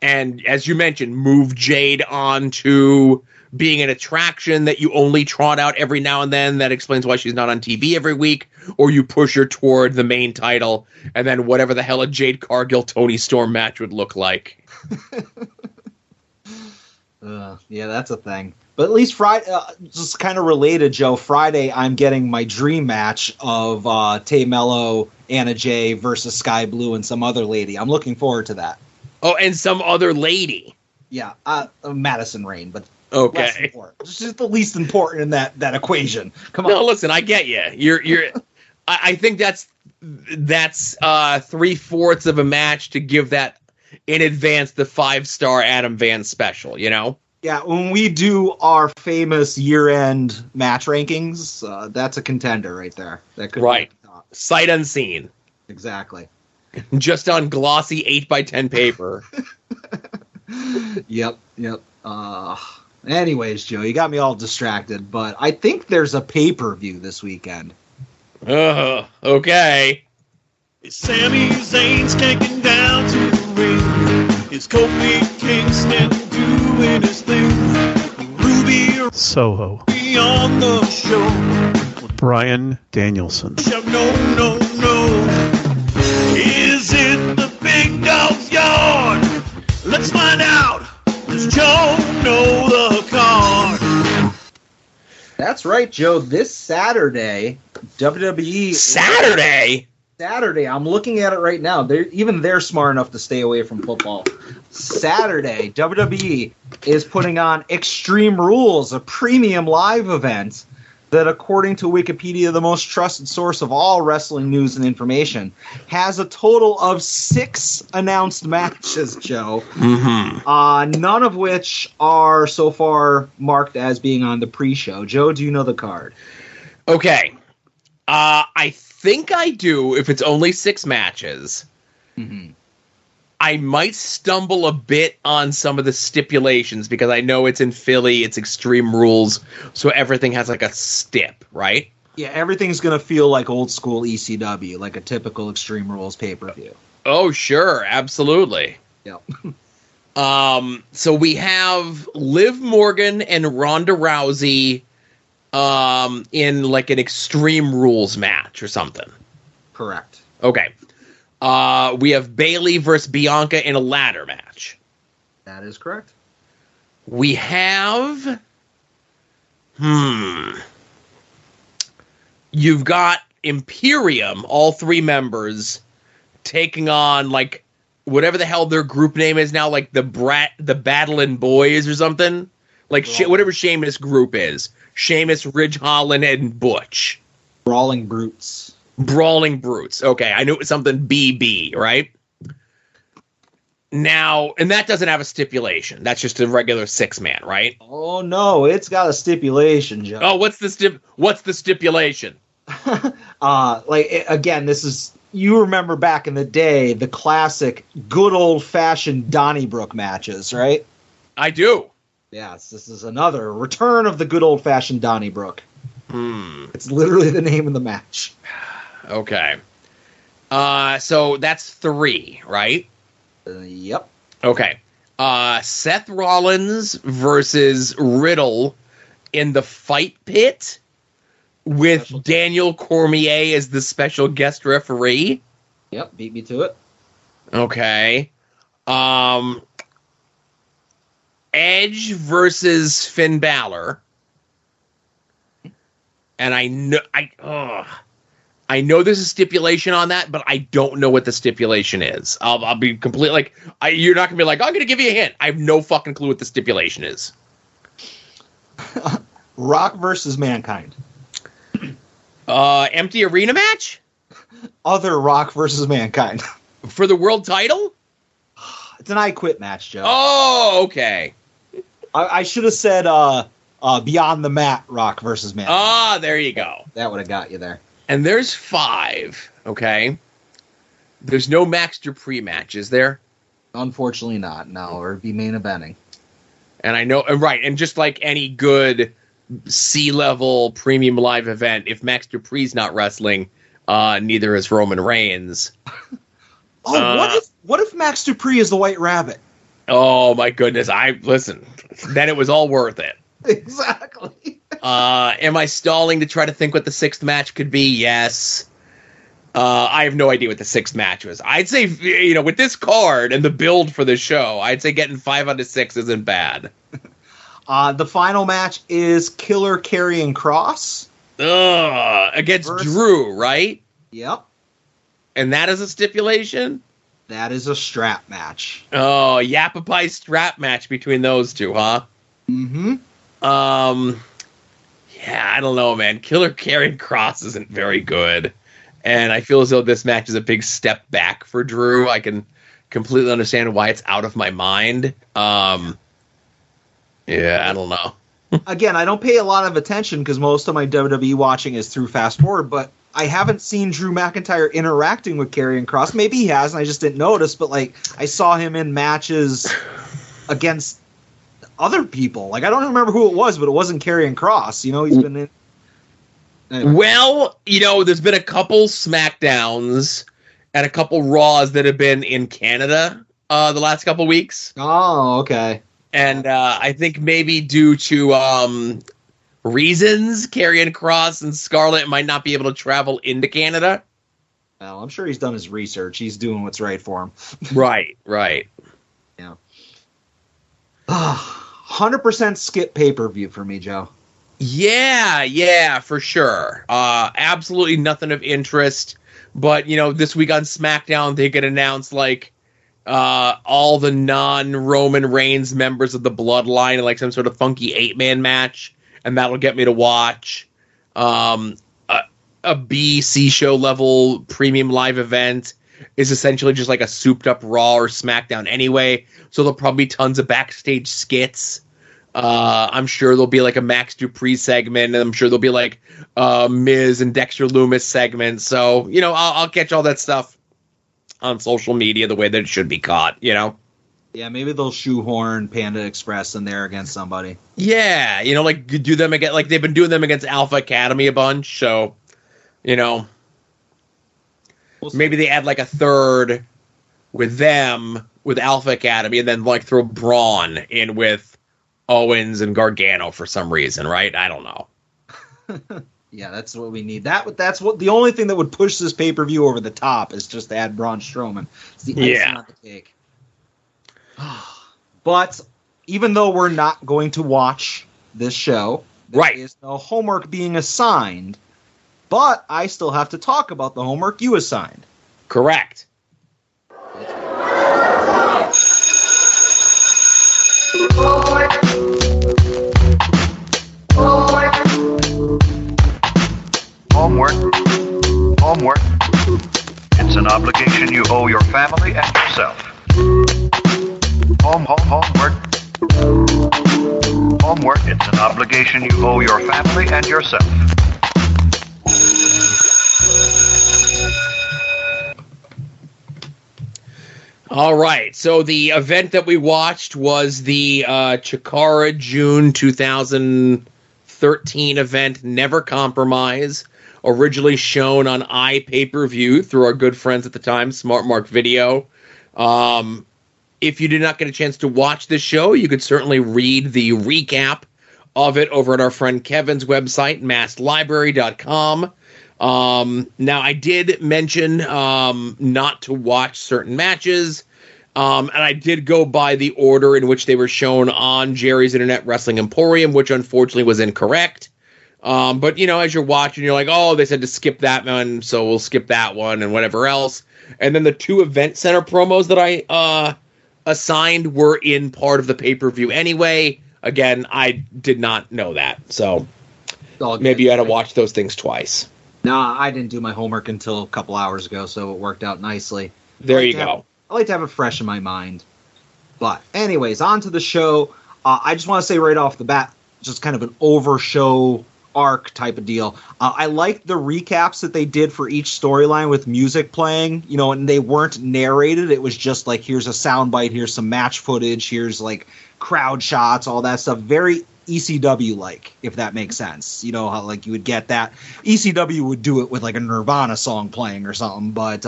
and as you mentioned, move Jade on to being an attraction that you only trot out every now and then. That explains why she's not on TV every week, or you push her toward the main title, and then whatever the hell a Jade Cargill Tony Storm match would look like. Yeah, that's a thing. But at least Friday, just kind of related, Joe. Friday, I'm getting my dream match of Tay Mello, Anna Jay versus Sky Blue and some other lady. I'm looking forward to that. Oh, and some other lady. Yeah, Madison Rain, but Okay. less important. It's just the least important in that equation. Come on. No, listen, I get you. You're. I think that's 3/4 of a match to give that in advance the 5-star Adam Vance special. You know. Yeah, when we do our famous year-end match rankings, that's a contender right there. That could Right. be at the top. Sight unseen. Exactly. Just on glossy 8x10 paper. Yep. Anyways, Joe, you got me all distracted, but I think there's a pay-per-view this weekend. Okay. Sami Zayn's taking down to the ring. It's Kofi Kingston doing his thing. Ruby Soho on the show. with Bryan Danielson. No. Is it the big dog's yard? Let's find out. Does Joe know the card? That's right, Joe. This Saturday, WWE... Saturday, I'm looking at it right now. They're smart enough to stay away from football. Saturday, WWE is putting on Extreme Rules, a premium live event that, according to Wikipedia, the most trusted source of all wrestling news and information, has a total of 6 announced matches, Joe. Mm-hmm. None of which are so far marked as being on the pre-show. Joe, do you know the card? Okay. I think I do if it's only 6 matches. Mm-hmm. I might stumble a bit on some of the stipulations because I know it's in Philly, it's Extreme Rules, so everything has like a stip, right? Yeah, everything's going to feel like old school ECW, like a typical Extreme Rules pay-per-view. Oh, sure, absolutely. Yep. So we have Liv Morgan and Ronda Rousey in like an Extreme Rules match or something. Correct. Okay. We have Bayley versus Bianca in a ladder match. That is correct. We have... You've got Imperium, all 3 members, taking on, like, whatever the hell their group name is now, like the Battling Boys or something. Like, whatever Sheamus group is. Sheamus, Ridge Holland, and Butch. Brawling Brutes. Brawling Brutes. Okay, I knew it was something BB, right? Now, and that doesn't have a stipulation. That's just a regular 6-man, right? Oh no, it's got a stipulation, Joe. Oh, what's the stipulation? Again, this is, you remember back in the day, the classic good old fashioned Donnybrook matches, right? I do. Yes, this is another return of the good old fashioned Donnybrook. It's literally the name of the match. Okay. So that's 3, right? Yep. Okay. Seth Rollins versus Riddle in the Fight Pit with Daniel Cormier as the special guest referee. Yep, beat me to it. Okay. Edge versus Finn Balor. And I know there's a stipulation on that, but I don't know what the stipulation is. I'll be completely you're not gonna be like, I'm gonna give you a hint. I have no fucking clue what the stipulation is. Rock versus Mankind. Empty arena match Other Rock versus Mankind. for the world title. It's an I Quit match, Joe. Oh, okay. I should have said Beyond the Mat Rock versus Mankind. Ah, there you go. That would have got you there. And there's 5. Okay. There's no Max Dupree match, is there? Unfortunately not, no, or it'd be main eventing. And I know, right, and just like any good C-level premium live event, if Max Dupree's not wrestling, neither is Roman Reigns. What if Max Dupree is the White Rabbit? Oh my goodness! Then it was all worth it. Exactly. Am I stalling to try to think what the 6th match could be? Yes. I have no idea what the 6th match was. I'd say, with this card and the build for the show, I'd say getting 5 out of 6 isn't bad. The final match is Killer Karrion Kross. Against Drew, right? Yep. And that is a stipulation? That is a strap match. Oh, Yapapai strap match between those two, huh? Mm-hmm. Yeah, I don't know, man. Killer Karrion Kross isn't very good. And I feel as though this match is a big step back for Drew. I can completely understand why it's out of my mind. Yeah, I don't know. Again, I don't pay a lot of attention because most of my WWE watching is through Fast Forward, but I haven't seen Drew McIntyre interacting with Karrion Kross. Maybe he has, and I just didn't notice, but like I saw him in matches against other people. Like I don't remember who it was, but it wasn't Karrion Kross. You know, he's been in. Anyway. Well, you know, there's been a couple SmackDowns and a couple Raws that have been in Canada the last couple weeks. Oh, okay. And I think maybe due to reasons, Karrion Kross and Scarlett might not be able to travel into Canada. Well, I'm sure he's done his research. He's doing what's right for him. Right. Yeah. 100% skip pay-per-view for me, Joe. Yeah, for sure. Absolutely nothing of interest. But, you know, this week on SmackDown, they could announce, like, all the non-Roman Reigns members of the Bloodline in, like, some sort of funky 8-man match. And that'll get me to watch. A B-C show level premium live event is essentially just like a souped-up Raw or SmackDown anyway. So there'll probably be tons of backstage skits. I'm sure there'll be like a Max Dupree segment, and I'm sure there'll be like Miz and Dexter Lumis segments. So, you know, I'll catch all that stuff on social media the way that it should be caught, you know? Yeah, maybe they'll shoehorn Panda Express in there against somebody. Yeah, you know, like do them again, like they've been doing them against Alpha Academy a bunch, so, you know, maybe they add like a third with them, with Alpha Academy, and then like throw Braun in with Owens and Gargano for some reason, right? I don't know. Yeah, that's what we need. That's what the only thing that would push this pay-per-view over the top is just to add Braun Strowman. It's the icing on the cake. But even though we're not going to watch this show, there is no homework being assigned. But I still have to talk about the homework you assigned. Correct. Homework. It's an obligation you owe your family and yourself. Homework. It's an obligation you owe your family and yourself. All right, so the event that we watched was the Chikara June 2013 event, Never Compromise, originally shown on iPay-Per-View through our good friends at the time, Smart Mark Video. If you did not get a chance to watch this show, you could certainly read the recap of it over at our friend Kevin's website, masslibrary.com. Now, I did mention not to watch certain matches, and I did go by the order in which they were shown on Jerry's Internet Wrestling Emporium, which unfortunately was incorrect. But, you know, as you're watching, you're like, oh, they said to skip that one, so we'll skip that one and whatever else. And then the two Event Center promos that I assigned were in part of the pay-per-view anyway. Again, I did not know that, so maybe you had to watch those things twice. No, I didn't do my homework until a couple hours ago, so it worked out nicely. There you go. I like to have it fresh in my mind. But anyways, on to the show. I just want to say right off the bat, just kind of an over-show arc type of deal. I liked the recaps that they did for each storyline with music playing, you know, and they weren't narrated. It was just like, here's a soundbite, here's some match footage, here's like crowd shots, all that stuff. Very ECW-like, if that makes sense. You know, how like you would get that. ECW would do it with like a Nirvana song playing or something, but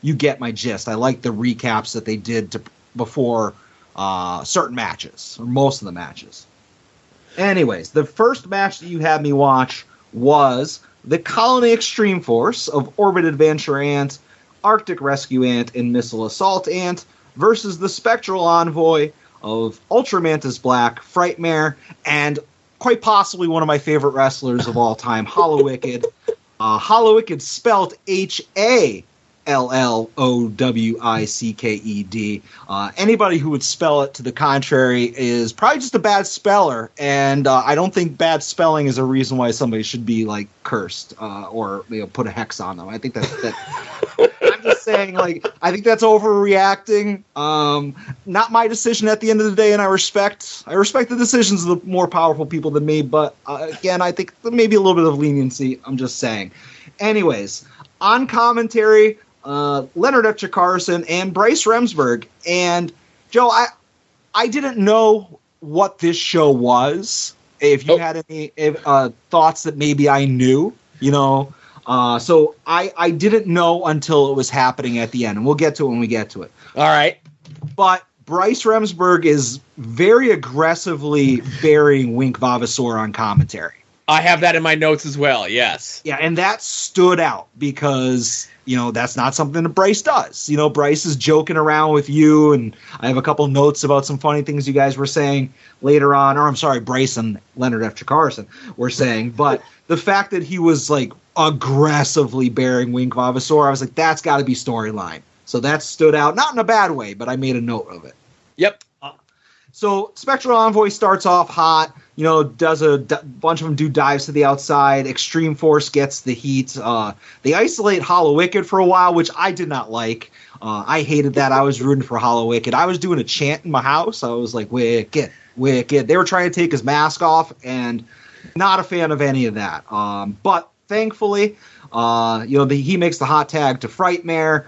you get my gist. I like the recaps that they did before certain matches, or most of the matches. Anyways, the first match that you had me watch was the Colony Extreme Force of Orbit Adventure Ant, Arctic Rescue Ant, and Missile Assault Ant versus the Spectral Envoy of Ultramantis Black, Frightmare, and quite possibly one of my favorite wrestlers of all time, Hollow Wicked. Hollow Wicked spelt H-A-L-O-W-I-C-K-E-D. L-L-O-W-I-C-K-E-D. Anybody who would spell it to the contrary is probably just a bad speller, and I don't think bad spelling is a reason why somebody should be like cursed or put a hex on them. I think that I'm just saying, like, I think that's overreacting. Not my decision at the end of the day, and I respect the decisions of the more powerful people than me. But again, I think maybe a little bit of leniency. I'm just saying. Anyways, on commentary, Leonard F. Carson and Bryce Remsburg. And Joe, I didn't know what this show was. If you had any thoughts that maybe I knew, so I didn't know until it was happening at the end, and we'll get to it when we get to it. All right. But Bryce Remsburg is very aggressively burying Wink Vavasaur on commentary. I have that in my notes as well, yes. Yeah, and that stood out because, that's not something that Bryce does. Bryce is joking around with you, and I have a couple notes about some funny things you guys were saying later on, or I'm sorry, Bryce and Leonard F. Carson were saying, but the fact that he was, like, aggressively burying Wink Vavasaur, I was like, that's got to be storyline. So that stood out, not in a bad way, but I made a note of it. Yep. So Spectral Envoy starts off hot, does a bunch of them do dives to the outside. Extreme Force gets the heat. They isolate Hollow Wicked for a while, which I did not like. I hated that. I was rooting for Hollow Wicked. I was doing a chant in my house. I was like, Wicked, Wicked. They were trying to take his mask off, and not a fan of any of that. But thankfully, he makes the hot tag to Frightmare.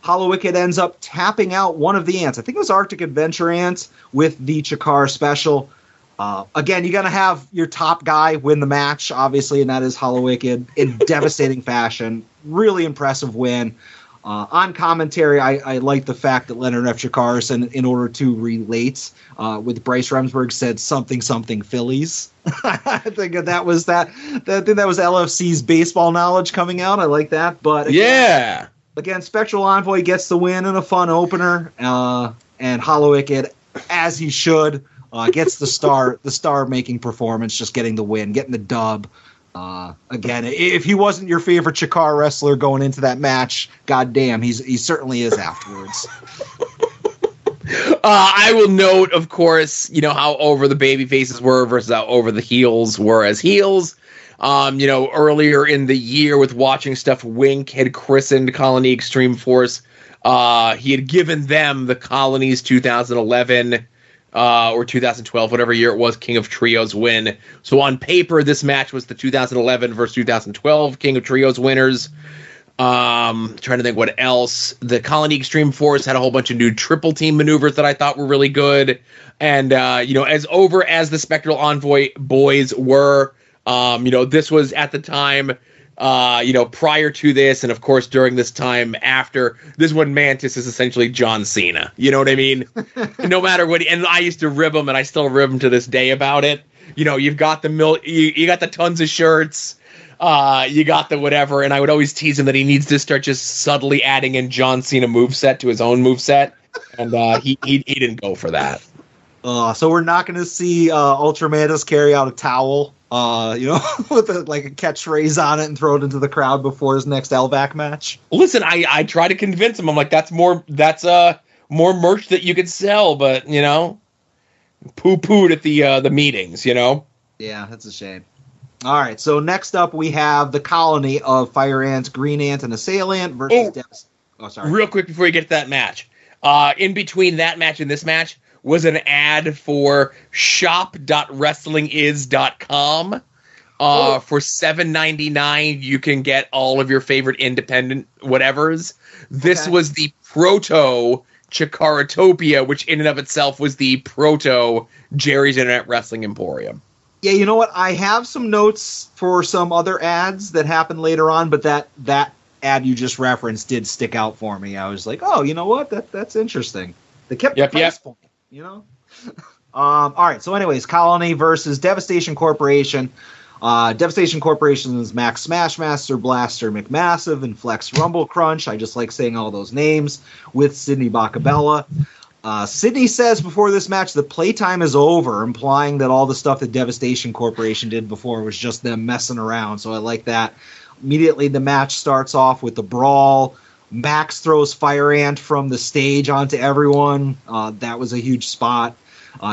Hollow Wicked ends up tapping out one of the ants. I think it was Arctic Adventure Ant with the Chikara special. Again, you're going to have your top guy win the match, obviously, and that is Hollow Wicked in devastating fashion. Really impressive win. On commentary, I like the fact that Leonard F. Carson, in order to relate with Bryce Remsburg, said something Phillies. I think that was LFC's baseball knowledge coming out. I like that. But again, Again, Spectral Envoy gets the win in a fun opener, and Hollow Wicked, as he should, gets the star-making performance, just getting the win, getting the dub. Again, if he wasn't your favorite Chikara wrestler going into that match, goddamn, he certainly is afterwards. I will note, of course, how over the baby faces were versus how over the heels were as heels. Earlier in the year with watching stuff, Wink had christened Colony Extreme Force. He had given them the Colony's 2011 or 2012, whatever year it was, King of Trios win. So on paper, this match was the 2011 versus 2012 King of Trios winners. Trying to think what else. The Colony Extreme Force had a whole bunch of new triple team maneuvers that I thought were really good. And, as over as the Spectral Envoy boys were, this was at the time, prior to this, and of course during this time after, this one Mantis is essentially John Cena. You know what I mean? No matter what, and I used to rib him, and I still rib him to this day about it. You've got you got the tons of shirts, you got the whatever, and I would always tease him that he needs to start just subtly adding in John Cena moveset to his own moveset, and he didn't go for that. So we're not going to see Ultra Mantis carry out a towel, with a catchphrase on it and throw it into the crowd before his next LVAC match. Listen, I try to convince him. I'm like, that's more merch that you could sell, but poo-pooed at the meetings. Yeah, that's a shame. All right, so next up we have the Colony of Fire Ants, Green Ant, and Assailant versus sorry. Real quick before you get to that match, in between that match and this match was an ad for shop.wrestlingiz.com. For $7.99, you can get all of your favorite independent whatevers. This was the proto Chikaratopia, which in and of itself was the proto Jerry's Internet Wrestling Emporium. Yeah, you know what? I have some notes for some other ads that happened later on, but that ad you just referenced did stick out for me. I was like, oh, you know what? That's interesting. They kept the price point. All right. So, anyways, Colony versus Devastation Corporation. Devastation Corporation is Max Smashmaster, Blaster McMassive, and Flex Rumble Crunch. I just like saying all those names with Sydney Bacabella. Sydney says before this match the playtime is over, implying that all the stuff that Devastation Corporation did before was just them messing around. So I like that. Immediately, the match starts off with the brawl. Max throws Fire Ant from the stage onto everyone. That was a huge spot.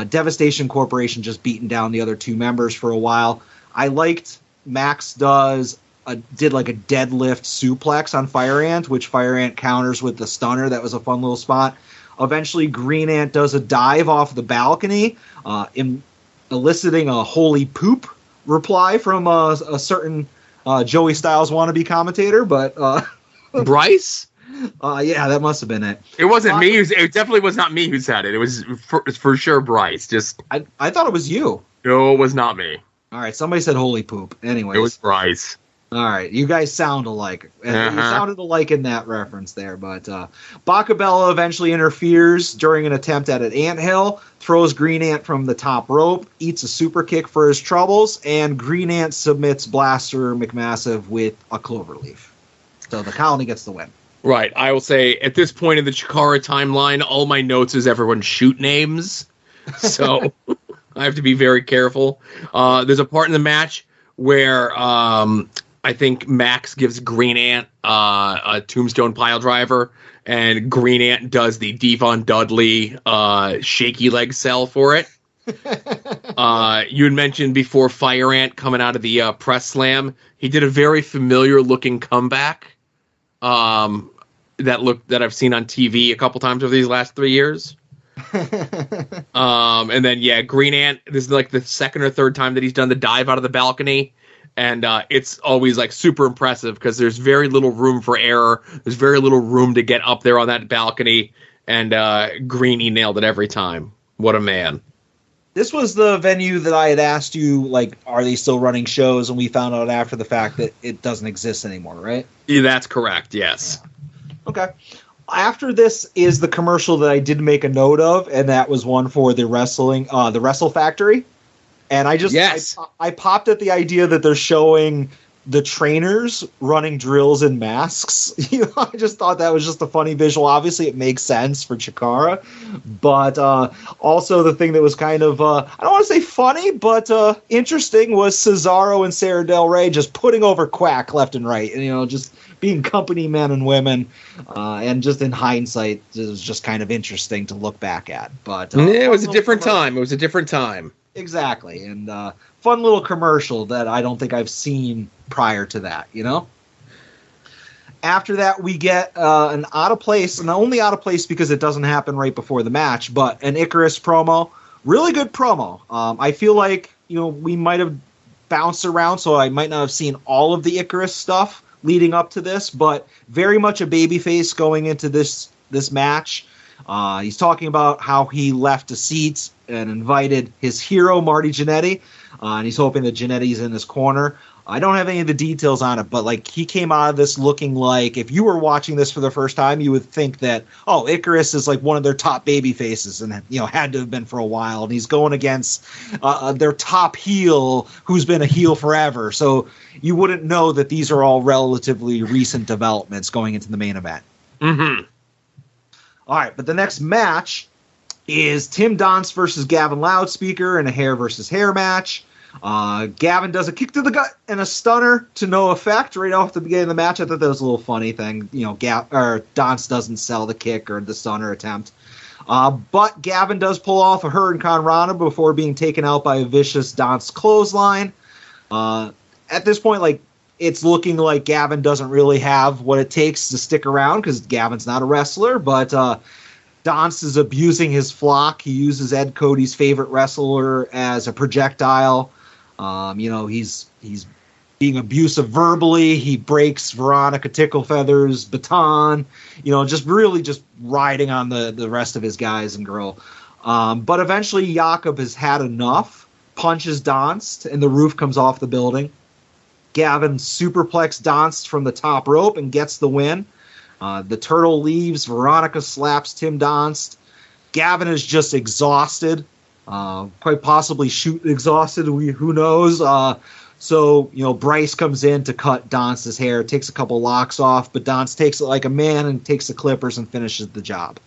Devastation Corporation just beating down the other two members for a while. I liked Max did like a deadlift suplex on Fire Ant, which Fire Ant counters with the stunner. That was a fun little spot. Eventually, Green Ant does a dive off the balcony, eliciting a holy poop reply from a certain Joey Styles wannabe commentator. But Bryce? yeah, that must have been it. It wasn't me. It definitely was not me who said it. It was for sure Bryce. I thought it was you. No, it was not me. All right, somebody said holy poop. Anyways. It was Bryce. All right, you guys sound alike. You sounded alike in that reference there, but Bacabella eventually interferes during an attempt at an anthill, throws Green Ant from the top rope, eats a super kick for his troubles, and Green Ant submits Blaster McMassive with a cloverleaf. So the Colony gets the win. Right. I will say, at this point in the Chikara timeline, all my notes is everyone shoot names. So I have to be very careful. There's a part in the match where I think Max gives Green Ant a tombstone pile driver, and Green Ant does the Devon Dudley shaky leg sell for it. You had mentioned before Fire Ant coming out of the press slam. He did a very familiar looking comeback that I've seen on TV a couple times over these last 3 years. And then, yeah, Green Ant, this is like the second or third time that he's done the dive out of the balcony. And it's always like super impressive because there's very little room for error. There's very little room to get up there on that balcony. And Greeny nailed it every time. What a man. This was the venue that I had asked you, like, are they still running shows? And we found out after the fact that it doesn't exist anymore, right? Yeah, that's correct, yes. Yeah. Okay. After this is the commercial that I did make a note of, and that was one for the the Wrestle Factory. And I popped at the idea that they're showing the trainers running drills in masks. I just thought that was just a funny visual. Obviously, it makes sense for Chikara, but also the thing that was kind of I don't want to say funny, but interesting was Cesaro and Sarah Del Rey just putting over Quack left and right, and just being company men and women, and just in hindsight, it was just kind of interesting to look back at. But it was a different time. It was a different time. Exactly, and fun little commercial that I don't think I've seen prior to that, After that, we get an out of place, and only out of place because it doesn't happen right before the match, but an Icarus promo. Really good promo. I feel like, we might have bounced around, so I might not have seen all of the Icarus stuff leading up to this, but very much a babyface going into this match. He's talking about how he left a seat and invited his hero, Marty Jannetty, and he's hoping that Jannetty's in his corner. I don't have any of the details on it, but he came out of this looking like, if you were watching this for the first time, you would think that, Icarus is like one of their top baby faces and, had to have been for a while. And he's going against their top heel who's been a heel forever. So you wouldn't know that these are all relatively recent developments going into the main event. Mm-hmm. All right, but the next match is Tim Donst versus Gavin Loudspeaker in a hair versus hair match. Gavin does a kick to the gut and a stunner to no effect right off the beginning of the match. I thought that was a little funny thing. Donst doesn't sell the kick or the stunner attempt. But Gavin does pull off a Hurricane Rana before being taken out by a vicious Donst clothesline. At this point, it's looking like Gavin doesn't really have what it takes to stick around because Gavin's not a wrestler, but Donst is abusing his flock. He uses Ed Cody's favorite wrestler as a projectile. He's being abusive verbally. He breaks Veronica Ticklefeather's baton. Just riding on the rest of his guys and girl. But eventually Jakob has had enough, punches Donst, and the roof comes off the building. Gavin superplexes Donst from the top rope and gets the win. The turtle leaves. Veronica slaps Tim Donst. Gavin is just exhausted, quite possibly exhausted. Who knows? So Bryce comes in to cut Donst's hair, takes a couple locks off, but Donst takes it like a man and takes the clippers and finishes the job.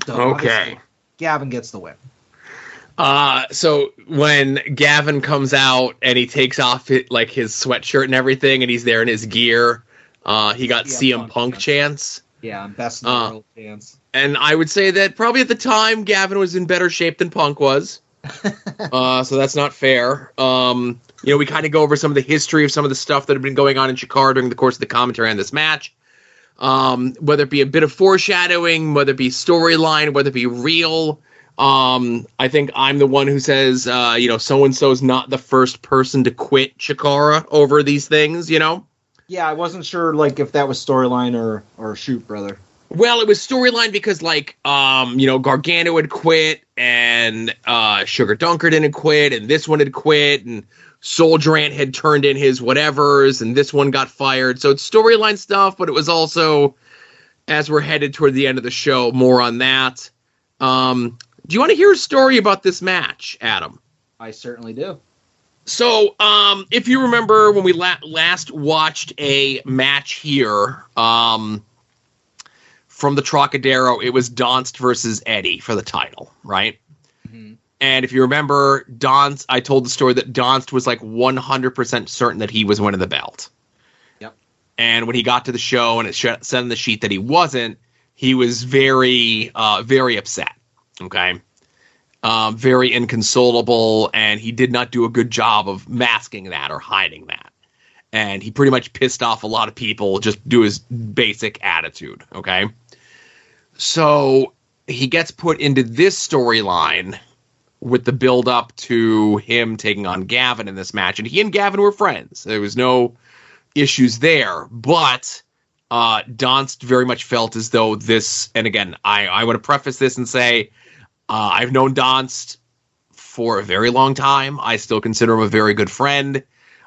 So okay. Gavin gets the win. So when Gavin comes out and he takes off his sweatshirt and everything, and he's there in his gear, He got CM Punk chance. Yeah, best in the world chance. And I would say that probably at the time, Gavin was in better shape than Punk was. So that's not fair. We kind of go over some of the history of some of the stuff that had been going on in Chikara during the course of the commentary on this match. Whether it be a bit of foreshadowing, whether it be storyline, whether it be real. I think I'm the one who says, so-and-so's not the first person to quit Chikara over these things, Yeah, I wasn't sure, if that was storyline or shoot, brother. Well, it was storyline because, Gargano had quit, and Sugar Dunkerton had quit, and this one had quit, and Soldier Ant had turned in his whatevers, and this one got fired. So it's storyline stuff, but it was also, as we're headed toward the end of the show, more on that. Do you want to hear a story about this match, Adam? I certainly do. So, if you remember when we last watched a match here, from the Trocadero, it was Donst versus Eddie for the title, right? Mm-hmm. And if you remember, I told the story that Donst was 100% certain that he was winning the belt. Yep. And when he got to the show and it said on the sheet that he wasn't, he was very, very upset. Okay. Very inconsolable, and he did not do a good job of masking that or hiding that. And he pretty much pissed off a lot of people just do his basic attitude. Okay. So he gets put into this storyline with the build up to him taking on Gavin in this match. And he and Gavin were friends. There was no issues there, but Donst very much felt as though this, and again, I want to preface this and say, I've known Donst for a very long time. I still consider him a very good friend.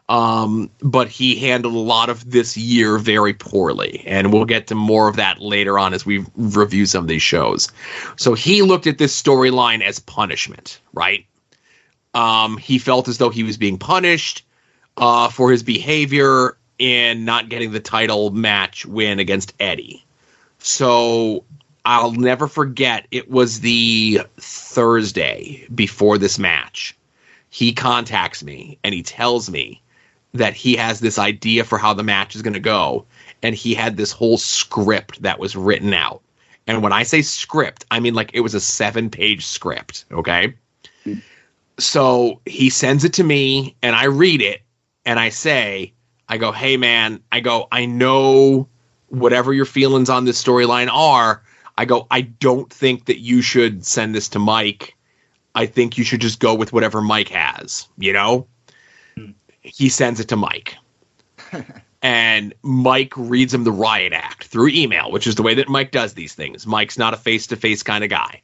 But he handled a lot of this year very poorly. And we'll get to more of that later on as we review some of these shows. So he looked at this storyline as punishment, right? He felt as though he was being punished for his behavior in not getting the title match win against Eddie. So I'll never forget, it was the Thursday before this match. He contacts me and he tells me that he has this idea for how the match is going to go. And he had this whole script that was written out. And when I say script, I mean it was a 7-page script. Okay. So he sends it to me and I read it and I go, hey man, I know whatever your feelings on this storyline are. I don't think that you should send this to Mike. I think you should just go with whatever Mike has, He sends it to Mike. And Mike reads him the riot act through email, which is the way that Mike does these things. Mike's not a face-to-face kind of guy.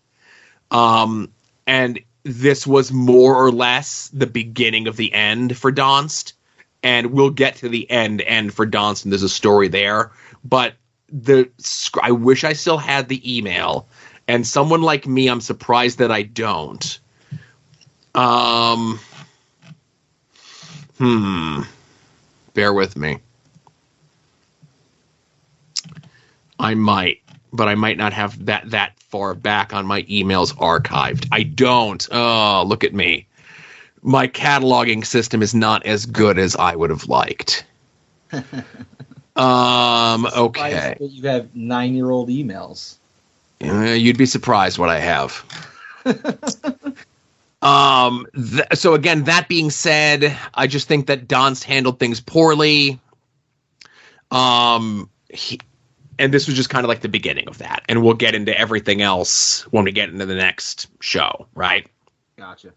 And this was more or less the beginning of the end for Donst. And we'll get to the end for Donst, and there's a story there. But I wish I still had the email. And someone like me, I'm surprised that I don't. Bear with me. I might, but I might not have that far back on my emails archived. I don't. Oh, look at me. My cataloging system is not as good as I would have liked. Okay. You have 9-year-old emails. You'd be surprised what I have. So again, that being said, I just think that Donst handled things poorly. And this was just kind of like the beginning of that. And we'll get into everything else when we get into the next show, right? Gotcha.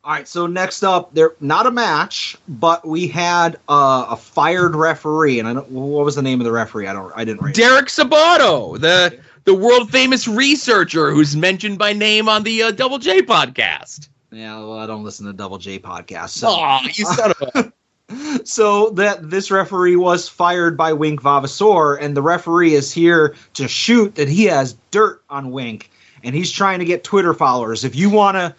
All right, so next up, not a match, but we had a fired referee, and what was the name of the referee? I didn't write. Derek Sabato, the world famous researcher who's mentioned by name on the Double J podcast. Yeah, well, I don't listen to Double J podcasts. So. Aw, you son of a. So this referee was fired by Wink Vavasaur, and the referee is here to shoot that he has dirt on Wink, and he's trying to get Twitter followers. If you wanna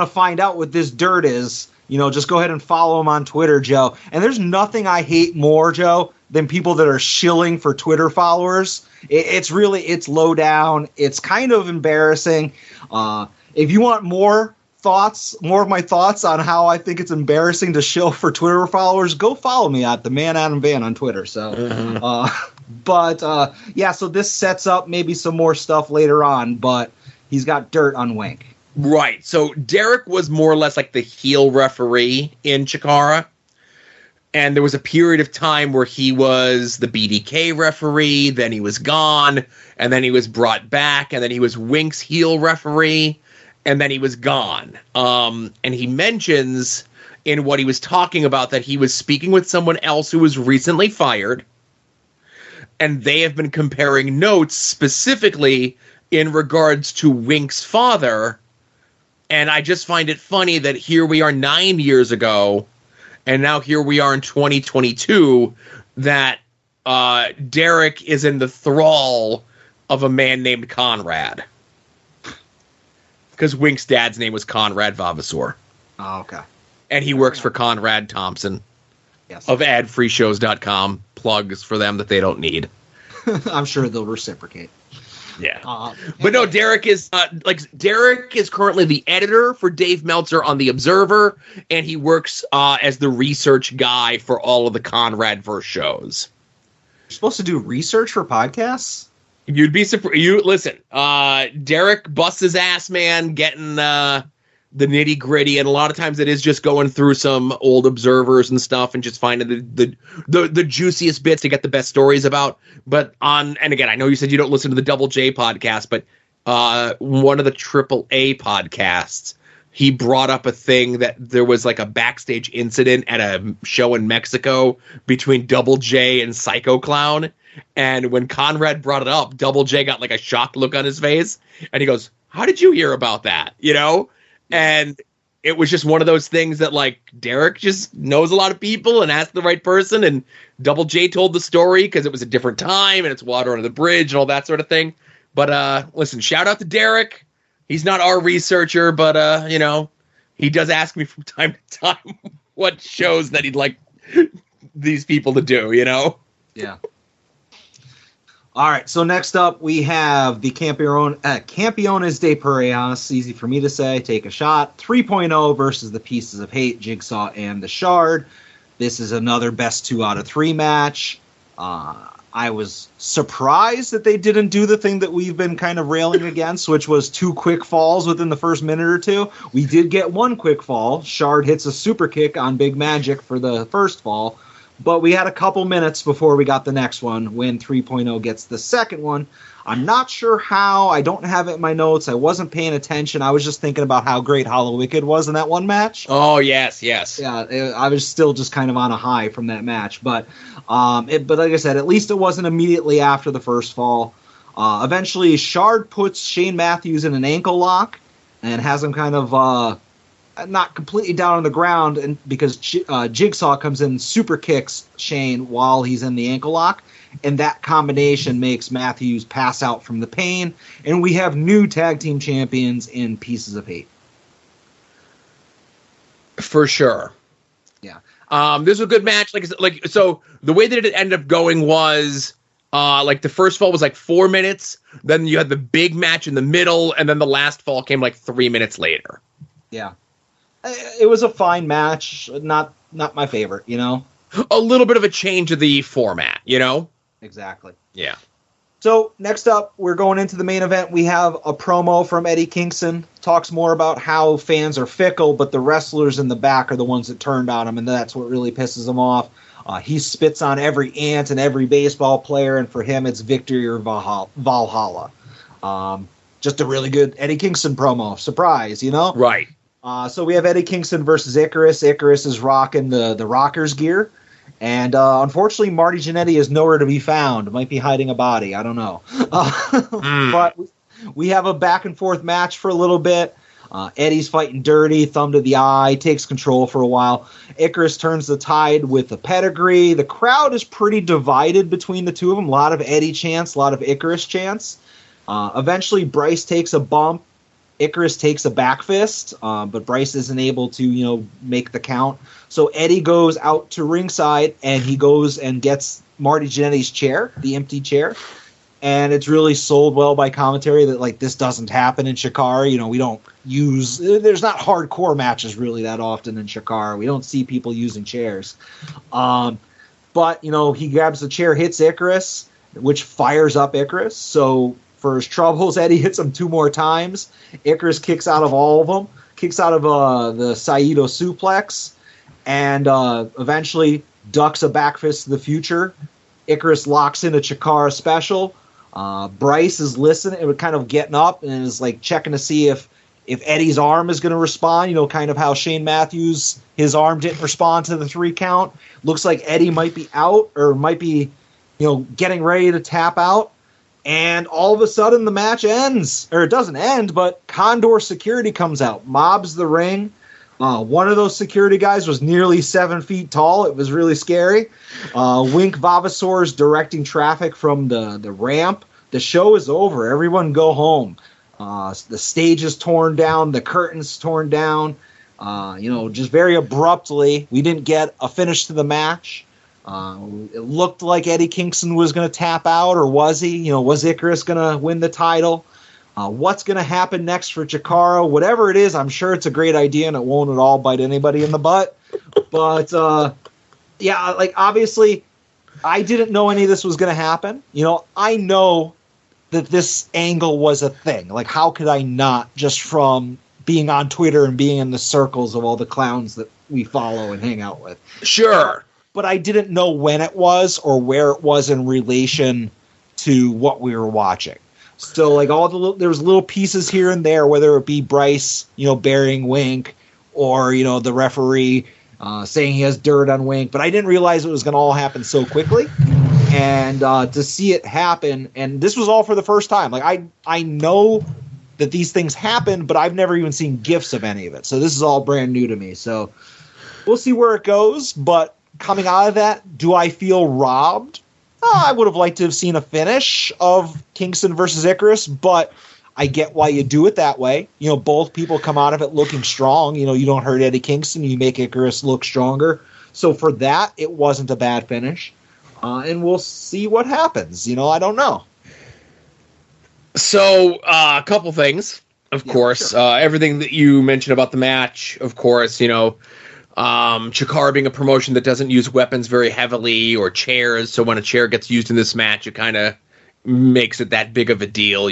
find out what this dirt is, just go ahead and follow him on Twitter, Joe. And there's nothing I hate more, Joe, than people that are shilling for Twitter followers. It's low down. It's kind of embarrassing. If you want more more of my thoughts on how I think it's embarrassing to shill for Twitter followers, go follow me at the Man Adam Van on Twitter. So, so this sets up maybe some more stuff later on, but he's got dirt on Wink. Right. So Derek was more or less like the heel referee in Chikara. And there was a period of time where he was the BDK referee, then he was gone, and then he was brought back, and then he was Wink's heel referee, and then he was gone. And he mentions in what he was talking about that he was speaking with someone else who was recently fired, and they have been comparing notes specifically in regards to Wink's father. And I just find it funny that here we are 9 years ago, and now here we are in 2022, that Derek is in the thrall of a man named Conrad. Because Wink's dad's name was Conrad Vavasour. Oh, okay. And he works for Conrad Thompson of adfreeshows.com. Plugs for them that they don't need. I'm sure they'll reciprocate. Yeah. But no, Derek is currently the editor for Dave Meltzer on The Observer, and he works as the research guy for all of the Conradverse shows. You're supposed to do research for podcasts? You'd be surprised. Listen, Derek busts his ass, man, getting the nitty gritty, and a lot of times it is just going through some old observers and stuff and just finding the juiciest bits to get the best stories about. But and again, I know you said you don't listen to the Double J podcast, but one of the Triple A podcasts, he brought up a thing that there was like a backstage incident at a show in Mexico between Double J and Psycho Clown. And when Conrad brought it up, Double J got like a shocked look on his face, and he goes, "How did you hear about that?" You know? And it was just one of those things that, like, Derek just knows a lot of people and asked the right person, and Double J told the story because it was a different time and it's water under the bridge and all that sort of thing. But listen, shout out to Derek. He's not our researcher, but he does ask me from time to time what shows that he'd like these people to do, you know? Yeah. All right, so next up we have the Campeones de Parias, easy for me to say, take a shot, 3.0 versus the Pieces of Hate, Jigsaw and the Shard. This is another best 2 out of 3 match. I was surprised that they didn't do the thing that we've been kind of railing against, which was 2 quick falls within the first minute or two. We did get 1 quick fall. Shard hits a super kick on Big Magic for the first fall. But we had a couple minutes before we got the next one when 3.0 gets the second one. I'm not sure how. I don't have it in my notes. I wasn't paying attention. I was just thinking about how great Hollow Wicked was in that one match. Oh, yes. Yeah, I was still just kind of on a high from that match. But like I said, at least it wasn't immediately after the first fall. Eventually, Shard puts Shane Matthews in an ankle lock and has him kind of... not completely down on the ground, and because Jigsaw comes in, super kicks Shane while he's in the ankle lock, and that combination makes Matthews pass out from the pain, and we have new tag team champions in Pieces of Hate. For sure. Yeah. This was a good match. So the way that it ended up going was the first fall was like 4 minutes, then you had the big match in the middle, and then the last fall came like 3 minutes later. Yeah. It was a fine match, not my favorite, you know? A little bit of a change of the format, you know? Exactly. Yeah. So, next up, we're going into the main event. We have a promo from Eddie Kingston. Talks more about how fans are fickle, but the wrestlers in the back are the ones that turned on him, and that's what really pisses him off. He spits on every ant and every baseball player, and for him, it's victory or Valhalla. Just a really good Eddie Kingston promo. Surprise, you know? Right. So we have Eddie Kingston versus Icarus. Icarus is rocking the Rockers gear. And unfortunately, Marty Jannetty is nowhere to be found. Might be hiding a body. I don't know. But we have a back-and-forth match for a little bit. Eddie's fighting dirty, thumb to the eye, takes control for a while. Icarus turns the tide with a pedigree. The crowd is pretty divided between the two of them. A lot of Eddie chants, a lot of Icarus chants. Eventually, Bryce takes a bump. Icarus takes a back fist, but Bryce isn't able to, make the count. So Eddie goes out to ringside, and he goes and gets Marty Jannetty's chair, the empty chair. and it's really sold well by commentary that like this doesn't happen in Chikara. We don't there's not hardcore matches really that often in Chikara. We don't see people using chairs. But he grabs the chair, hits Icarus, which fires up Icarus. So for his troubles, Eddie hits him 2 more times. Icarus kicks out of all of them, kicks out of the Saito suplex, and eventually ducks a back fist to the future. Icarus locks in a Chikara special. Bryce is listening and kind of getting up and is like checking to see if Eddie's arm is going to respond, kind of how Shane Matthews, his arm didn't respond to the 3 count. Looks like Eddie might be out or might be, getting ready to tap out. And all of a sudden the match ends. Or it doesn't end, but Condor security comes out, mobs the ring. One of those security guys was nearly 7 feet tall. It was really scary. Wink Vavasaur's directing traffic from the ramp. The show is over. Everyone go home. The stage is torn down. The curtain's torn down. Just very abruptly. We didn't get a finish to the match. It looked like Eddie Kingston was going to tap out, or was he? Was Icarus going to win the title? What's going to happen next for Chikara? Whatever it is, I'm sure it's a great idea, and it won't at all bite anybody in the butt. But, obviously, I didn't know any of this was going to happen. I know that this angle was a thing. Like, how could I not, just from being on Twitter and being in the circles of all the clowns that we follow and hang out with? Sure. But I didn't know when it was or where it was in relation to what we were watching. So, like, there was little pieces here and there, whether it be Bryce, burying Wink, or, the referee saying he has dirt on Wink. But I didn't realize it was going to all happen so quickly. And to see it happen, and this was all for the first time. Like, I know that these things happen, but I've never even seen GIFs of any of it. So this is all brand new to me. So we'll see where it goes. But coming out of that, do I feel robbed? I would have liked to have seen a finish of Kingston versus Icarus, but I get why you do it that way. Both people come out of it looking strong. You don't hurt Eddie Kingston, you make Icarus look stronger. So for that, it wasn't a bad finish. And we'll see what happens. I don't know. So, a couple things, of course. Sure. Everything that you mentioned about the match, of course, Chikara being a promotion that doesn't use weapons very heavily or chairs, so when a chair gets used in this match, it kind of makes it that big of a deal,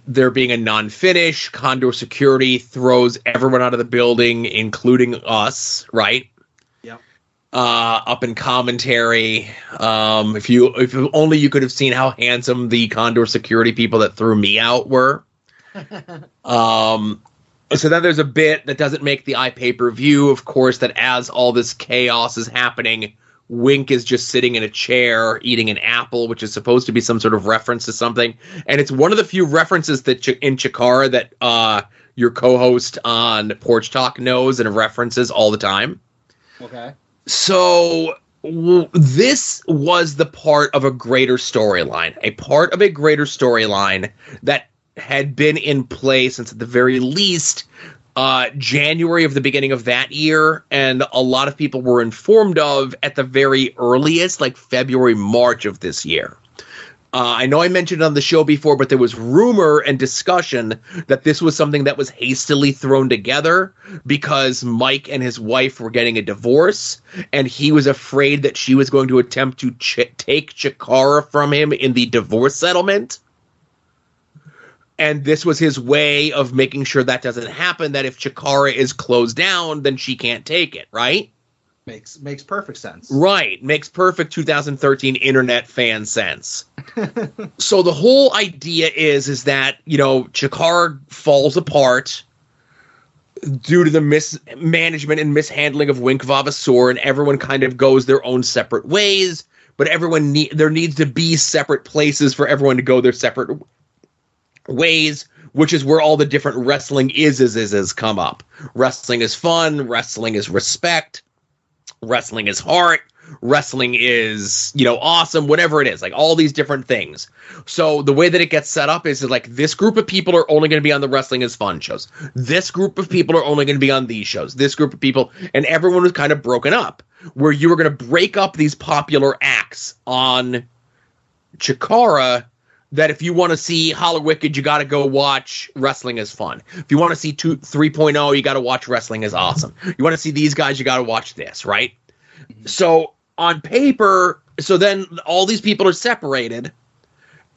There being a non-finish, Condor security throws everyone out of the building, including us, right? Yep. Up in commentary. If only you could have seen how handsome the Condor security people that threw me out were. So then there's a bit that doesn't make the pay-per-view, of course, that as all this chaos is happening, Wink is just sitting in a chair eating an apple, which is supposed to be some sort of reference to something. And it's one of the few references that in Chikara that your co-host on Porch Talk knows and references all the time. Okay. So this was the part of a greater storyline, that had been in play since at the very least January of the beginning of that year, and a lot of people were informed of at the very earliest, like February, March of this year. I know I mentioned it on the show before, but there was rumor and discussion that this was something that was hastily thrown together because Mike and his wife were getting a divorce, and he was afraid that she was going to attempt to take Chikara from him in the divorce settlement. And this was his way of making sure that doesn't happen, that if Chikara is closed down, then she can't take it, right? Makes perfect sense. Right. Makes perfect 2013 internet fan sense. So the whole idea is that, Chikara falls apart due to the mismanagement and mishandling of Wink Vavasaur, and everyone kind of goes their own separate ways, but there needs to be separate places for everyone to go their separate ways, which is where all the different wrestling is come up. Wrestling is fun, wrestling is respect, wrestling is heart, wrestling is, awesome, whatever it is, like all these different things. So the way that it gets set up is like this group of people are only going to be on the Wrestling is Fun shows. This group of people are only going to be on these shows. This group of people, and everyone was kind of broken up, where you were going to break up these popular acts on Chikara that if you want to see Hollow-Wicked, you got to go watch Wrestling is Fun. If you want to see 3.0, you got to watch Wrestling is Awesome. You want to see these guys, you got to watch this, right? So on paper, so then all these people are separated.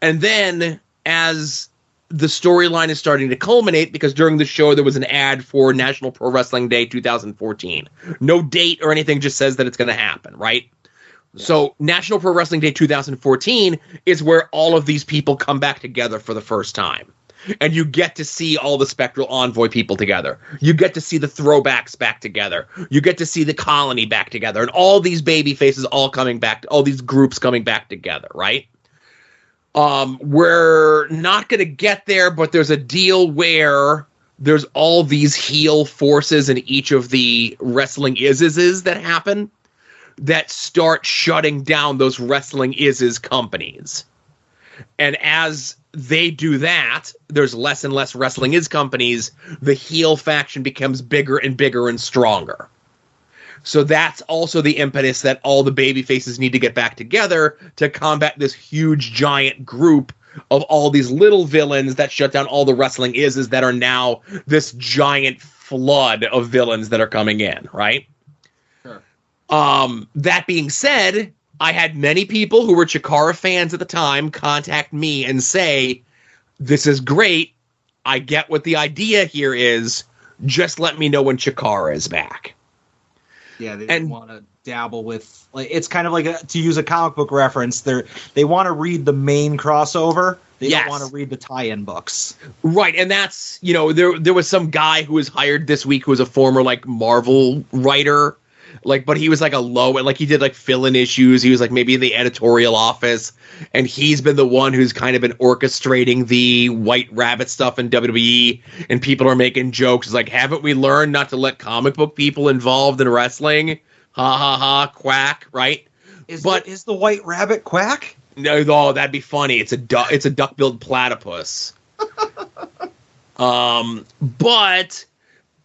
And then as the storyline is starting to culminate, because during the show there was an ad for National Pro Wrestling Day 2014. No date or anything, just says that it's going to happen, right? Yeah. So National Pro Wrestling Day 2014 is where all of these people come back together for the first time. And you get to see all the Spectral Envoy people together. You get to see the Throwbacks back together. You get to see the Colony back together. And all these baby faces all coming back, all these groups coming back together, right? We're not going to get there, but there's a deal where there's all these heel forces in each of the wrestling is that happen that start shutting down those wrestling is companies. And as they do that, there's less and less wrestling is companies. The heel faction becomes bigger and bigger and stronger. So that's also the impetus that all the baby faces need to get back together to combat this huge giant group of all these little villains that shut down all the wrestling is that are now this giant flood of villains that are coming in, right? Sure. That being said, I had many people who were Chikara fans at the time contact me and say, this is great. I get what the idea here is. Just let me know when Chikara is back. Yeah, they want to dabble with, like, it's kind of like to use a comic book reference. They want to read the main crossover. They don't want to read the tie-in books. Right, and that's, you know, there was some guy who was hired this week who was a former like Marvel writer, like, but he was like a low, and like he did like fill-in issues. He was like maybe in the editorial office, and he's been the one who's kind of been orchestrating the White Rabbit stuff in WWE, and people are making jokes like, haven't we learned not to let comic book people involved in wrestling? Ha ha ha, quack, right? Is the White Rabbit quack? No, that'd be funny. It's a duck-billed platypus. But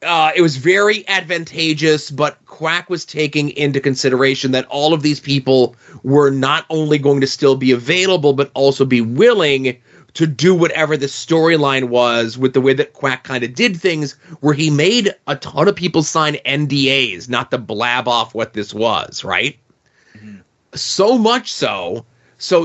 it was very advantageous, but Quack was taking into consideration that all of these people were not only going to still be available, but also be willing to do whatever the storyline was with the way that Quack kind of did things, where he made a ton of people sign NDAs not to blab off what this was, right? Mm-hmm. So much so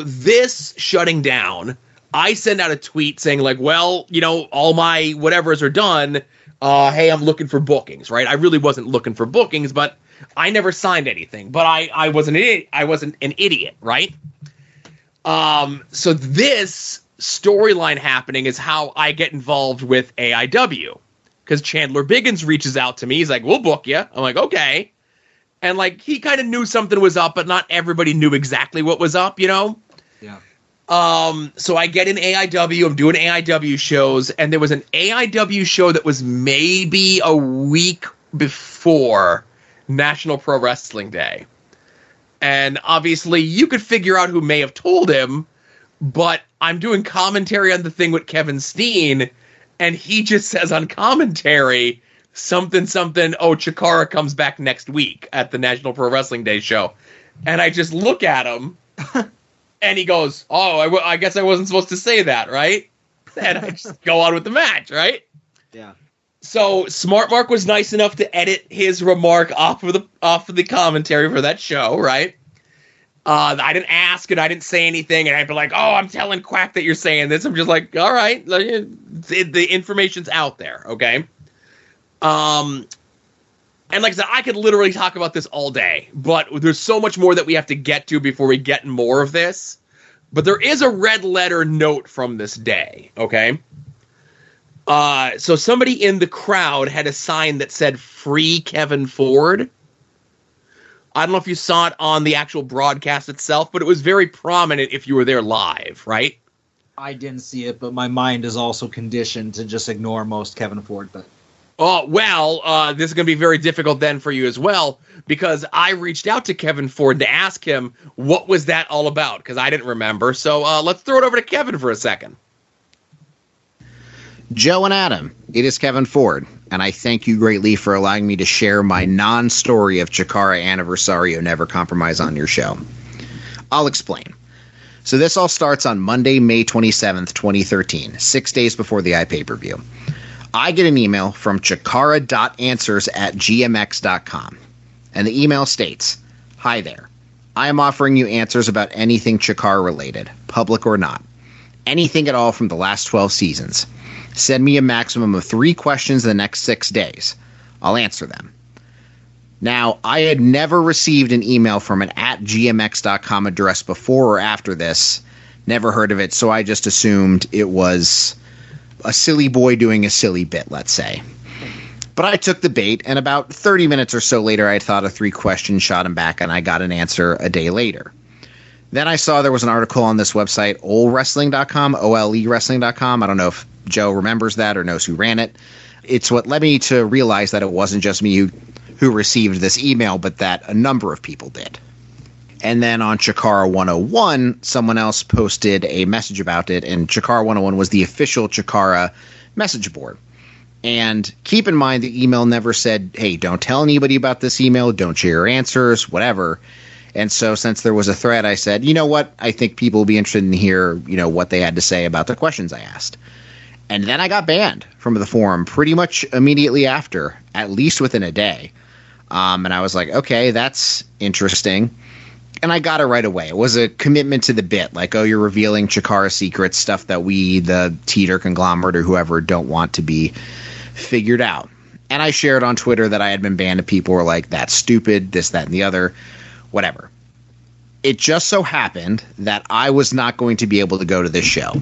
this shutting down, I send out a tweet saying like, well, you know, all my whatevers are done. Hey, I'm looking for bookings, right? I really wasn't looking for bookings, but I never signed anything. But I wasn't an idiot, right? So this storyline happening is how I get involved with AIW, because Chandler Biggins reaches out to me. He's like, "We'll book you." I'm like, "Okay," and like he kind of knew something was up, but not everybody knew exactly what was up, you know? Yeah. So I get in AIW, I'm doing AIW shows, and there was an AIW show that was maybe a week before National Pro Wrestling Day. And obviously you could figure out who may have told him, but I'm doing commentary on the thing with Kevin Steen, and he just says on commentary, something, oh, Chikara comes back next week at the National Pro Wrestling Day show. And I just look at him, and he goes, oh, I guess I wasn't supposed to say that, right? And I just go on with the match, right? Yeah. So Smart Mark was nice enough to edit his remark off of the commentary for that show, right? I didn't ask and I didn't say anything, and I'd be like, oh, I'm telling Quack that you're saying this. I'm just like, all right, the information's out there, okay? And like I said, I could literally talk about this all day, but there's so much more that we have to get to before we get more of this. But there is a red letter note from this day, okay? So somebody in the crowd had a sign that said, "Free Kevin Ford." I don't know if you saw it on the actual broadcast itself, but it was very prominent if you were there live, right? I didn't see it, but my mind is also conditioned to just ignore most Kevin Ford, but... Oh, well, this is going to be very difficult then for you as well, because I reached out to Kevin Ford to ask him what was that all about, because I didn't remember. So let's throw it over to Kevin for a second. Joe and Adam, it is Kevin Ford, and I thank you greatly for allowing me to share my non-story of Chikara Anniversario Never Compromise on your show. I'll explain. So this all starts on Monday, May 27th, 2013, 6 days before the iPay-per-view. I get an email from chikara.answers@gmx.com. And the email states, "Hi there. I am offering you answers about anything Chikara related, public or not. Anything at all from the last 12 seasons. Send me a maximum of 3 questions in the next 6 days. I'll answer them." Now, I had never received an email from an @gmx.com address before or after this. Never heard of it, so I just assumed it was a silly boy doing a silly bit, let's say. But I took the bait, and about 30 minutes or so later, I thought of 3 questions, shot him back, and I got an answer a day later. Then I saw there was an article on this website, olewrestling.com, OLEwrestling.com. I don't know if Joe remembers that or knows who ran it. It's what led me to realize that it wasn't just me who received this email, but that a number of people did. And then on Chikara 101, someone else posted a message about it, and Chikara 101 was the official Chikara message board. And keep in mind, the email never said, hey, don't tell anybody about this email, don't share your answers, whatever. And so since there was a thread, I said, you know what? I think people will be interested in hear, what they had to say about the questions I asked. And then I got banned from the forum pretty much immediately after, at least within a day. And I was like, okay, that's interesting. And I got it right away. It was a commitment to the bit, like, oh, you're revealing Chikara secrets, stuff that we, the Teeter conglomerate or whoever, don't want to be figured out. And I shared on Twitter that I had been banned, and people were like, that's stupid, this, that, and the other, whatever. It just so happened that I was not going to be able to go to this show,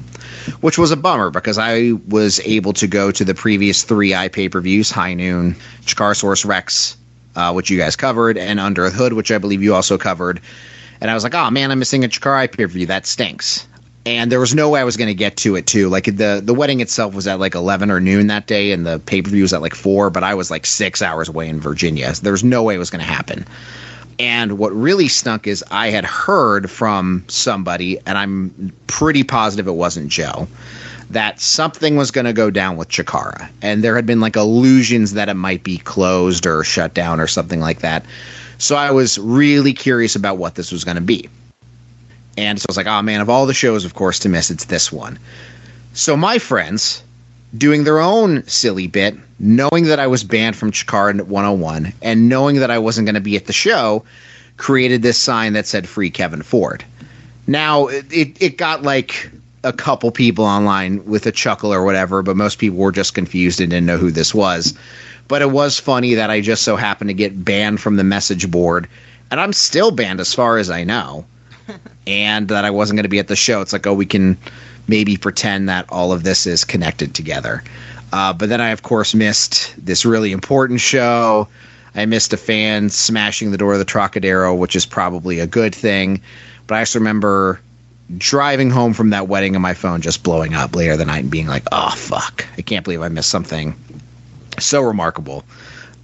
which was a bummer because I was able to go to the previous 3 iPay-per-views, High Noon, Chikarasaurus Rex, which you guys covered, and Under the Hood, which I believe you also covered. And I was like, oh, man, I'm missing a Chikara pay-per-view. That stinks. And there was no way I was going to get to it, too. Like, the wedding itself was at, 11 or noon that day, and the pay-per-view was at, 4, but I was, 6 hours away in Virginia. So there was no way it was going to happen. And what really stunk is I had heard from somebody, and I'm pretty positive it wasn't Joe, that something was going to go down with Chikara. And there had been, allusions that it might be closed or shut down or something like that. So I was really curious about what this was going to be. And so I was like, oh, man, of all the shows, of course, to miss, it's this one. So my friends, doing their own silly bit, knowing that I was banned from Chikara 101, and knowing that I wasn't going to be at the show, created this sign that said Free Kevin Ford. Now, it got, a couple people online with a chuckle or whatever, but most people were just confused and didn't know who this was. But it was funny that I just so happened to get banned from the message board, and I'm still banned as far as I know. And that I wasn't going to be at the show. It's like, oh, we can maybe pretend that all of this is connected together. But then I, of course, missed this really important show. I missed a fan smashing the door of the Trocadero, which is probably a good thing. But I also remember driving home from that wedding and my phone just blowing up later that night and being like, oh, fuck. I can't believe I missed something so remarkable.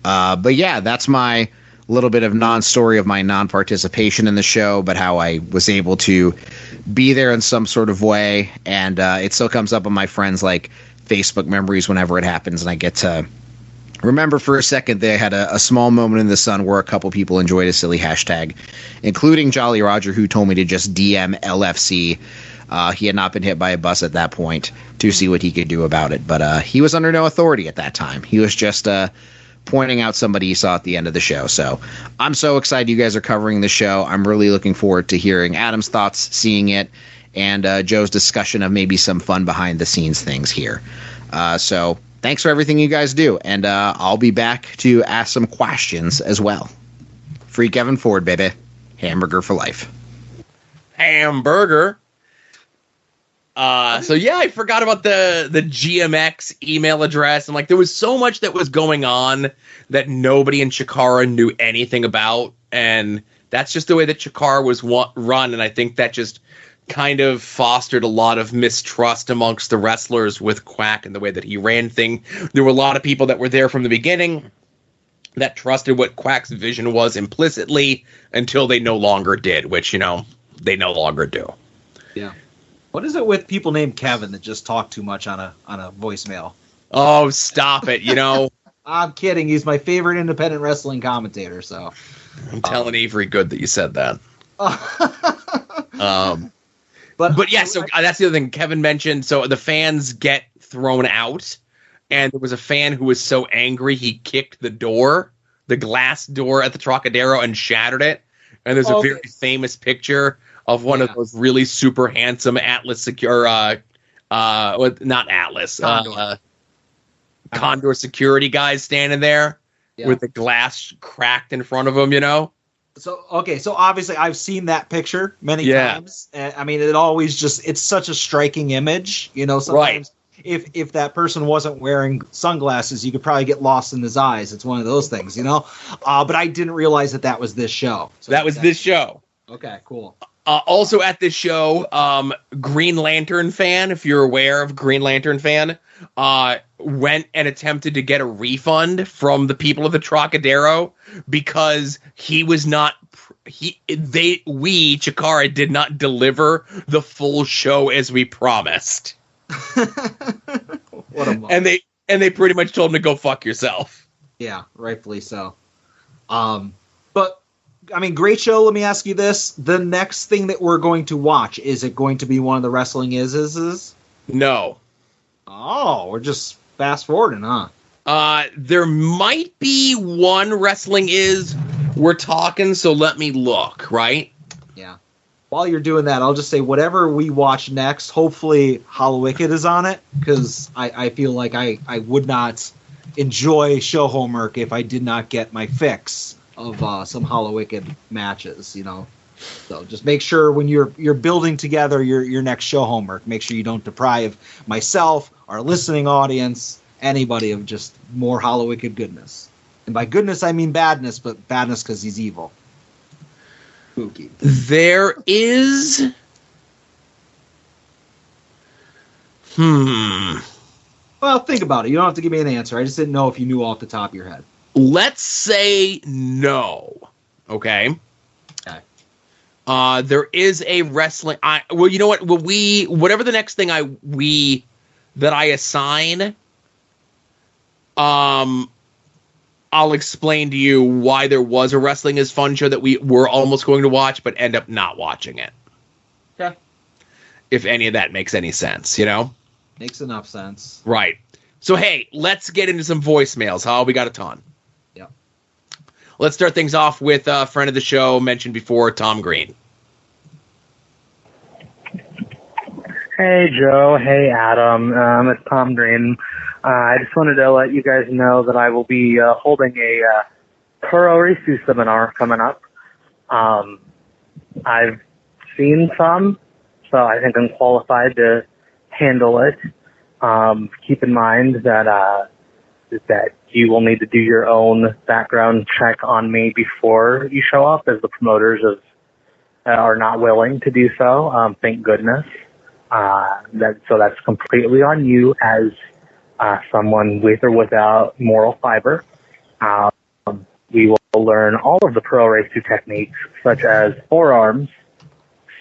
But yeah, that's my little bit of non-story of my non-participation in the show, but how I was able to be there in some sort of way. And it still comes up on my friends' Facebook memories whenever it happens, and I get to remember for a second they had a small moment in the sun where a couple people enjoyed a silly hashtag, including Jolly Roger, who told me to just DM LFC. He had not been hit by a bus at that point to see what he could do about it, but he was under no authority at that time. He was just pointing out somebody he saw at the end of the show. So I'm so excited you guys are covering the show. I'm really looking forward to hearing Adam's thoughts, seeing it, and Joe's discussion of maybe some fun behind-the-scenes things here. So thanks for everything you guys do, and I'll be back to ask some questions as well. Free Kevin Ford, baby. Hamburger for life. Hamburger. So yeah, I forgot about the GMX email address, and there was so much that was going on that nobody in Chikara knew anything about, and that's just the way that Chikara was run, and I think that just kind of fostered a lot of mistrust amongst the wrestlers with Quack and the way that he ran things. There were a lot of people that were there from the beginning that trusted what Quack's vision was implicitly until they no longer did, which, they no longer do. Yeah. What is it with people named Kevin that just talk too much on a voicemail? Oh, stop it, I'm kidding. He's my favorite independent wrestling commentator, so. I'm telling Avery Good that you said that. But yeah, so that's the other thing Kevin mentioned. So the fans get thrown out, and there was a fan who was so angry he kicked the glass door at the Trocadero, and shattered it. And there's a very famous picture of one of those really super handsome Atlas not Atlas, Condor security guys standing there with the glass cracked in front of them, So obviously I've seen that picture many times. And I mean, it's such a striking image, sometimes if that person wasn't wearing sunglasses, you could probably get lost in his eyes. It's one of those things, but I didn't realize that was this show. So that was this show. Okay, cool. Also at this show, Green Lantern fan, if you're aware of Green Lantern fan, went and attempted to get a refund from the people of the Trocadero because he was not. Chikara did not deliver the full show as we promised. What a moment. And they pretty much told him to go fuck yourself. Yeah, rightfully so. But I mean, great show. Let me ask you this: the next thing that we're going to watch, is it going to be one of the wrestling is? No. Oh, we're just fast forwarding, huh? There might be one wrestling we're talking, so let me look, right? Yeah. While you're doing that, I'll just say whatever we watch next, hopefully Hollow Wicked is on it, because I feel like I would not enjoy show homework if I did not get my fix of some Hollow Wicked matches, So just make sure when you're building together your next show homework, make sure you don't deprive myself, our listening audience, anybody of just more Hollow Wicked goodness. And by goodness, I mean badness, but badness because he's evil. Spooky. There is... Well, think about it. You don't have to give me an answer. I just didn't know if you knew off the top of your head. Let's say no. Okay. There is a wrestling. Well, you know what? Whatever the next thing that I assign, I'll explain to you why there was a Wrestling is Fun show that we were almost going to watch, but end up not watching it. Okay. If any of that makes any sense, Makes enough sense. Right. So, hey, let's get into some voicemails, huh? We got a ton. Yeah. Let's start things off with a friend of the show mentioned before, Tom Green. Hey, Joe. Hey, Adam. It's Tom Green. I just wanted to let you guys know that I will be holding a Pro Risu seminar coming up. I've seen some, so I think I'm qualified to handle it. Keep in mind that you will need to do your own background check on me before you show up, as the promoters are not willing to do so. Thank goodness. So that's completely on you as someone with or without moral fiber. We will learn all of the Pro Risu techniques, such as forearms,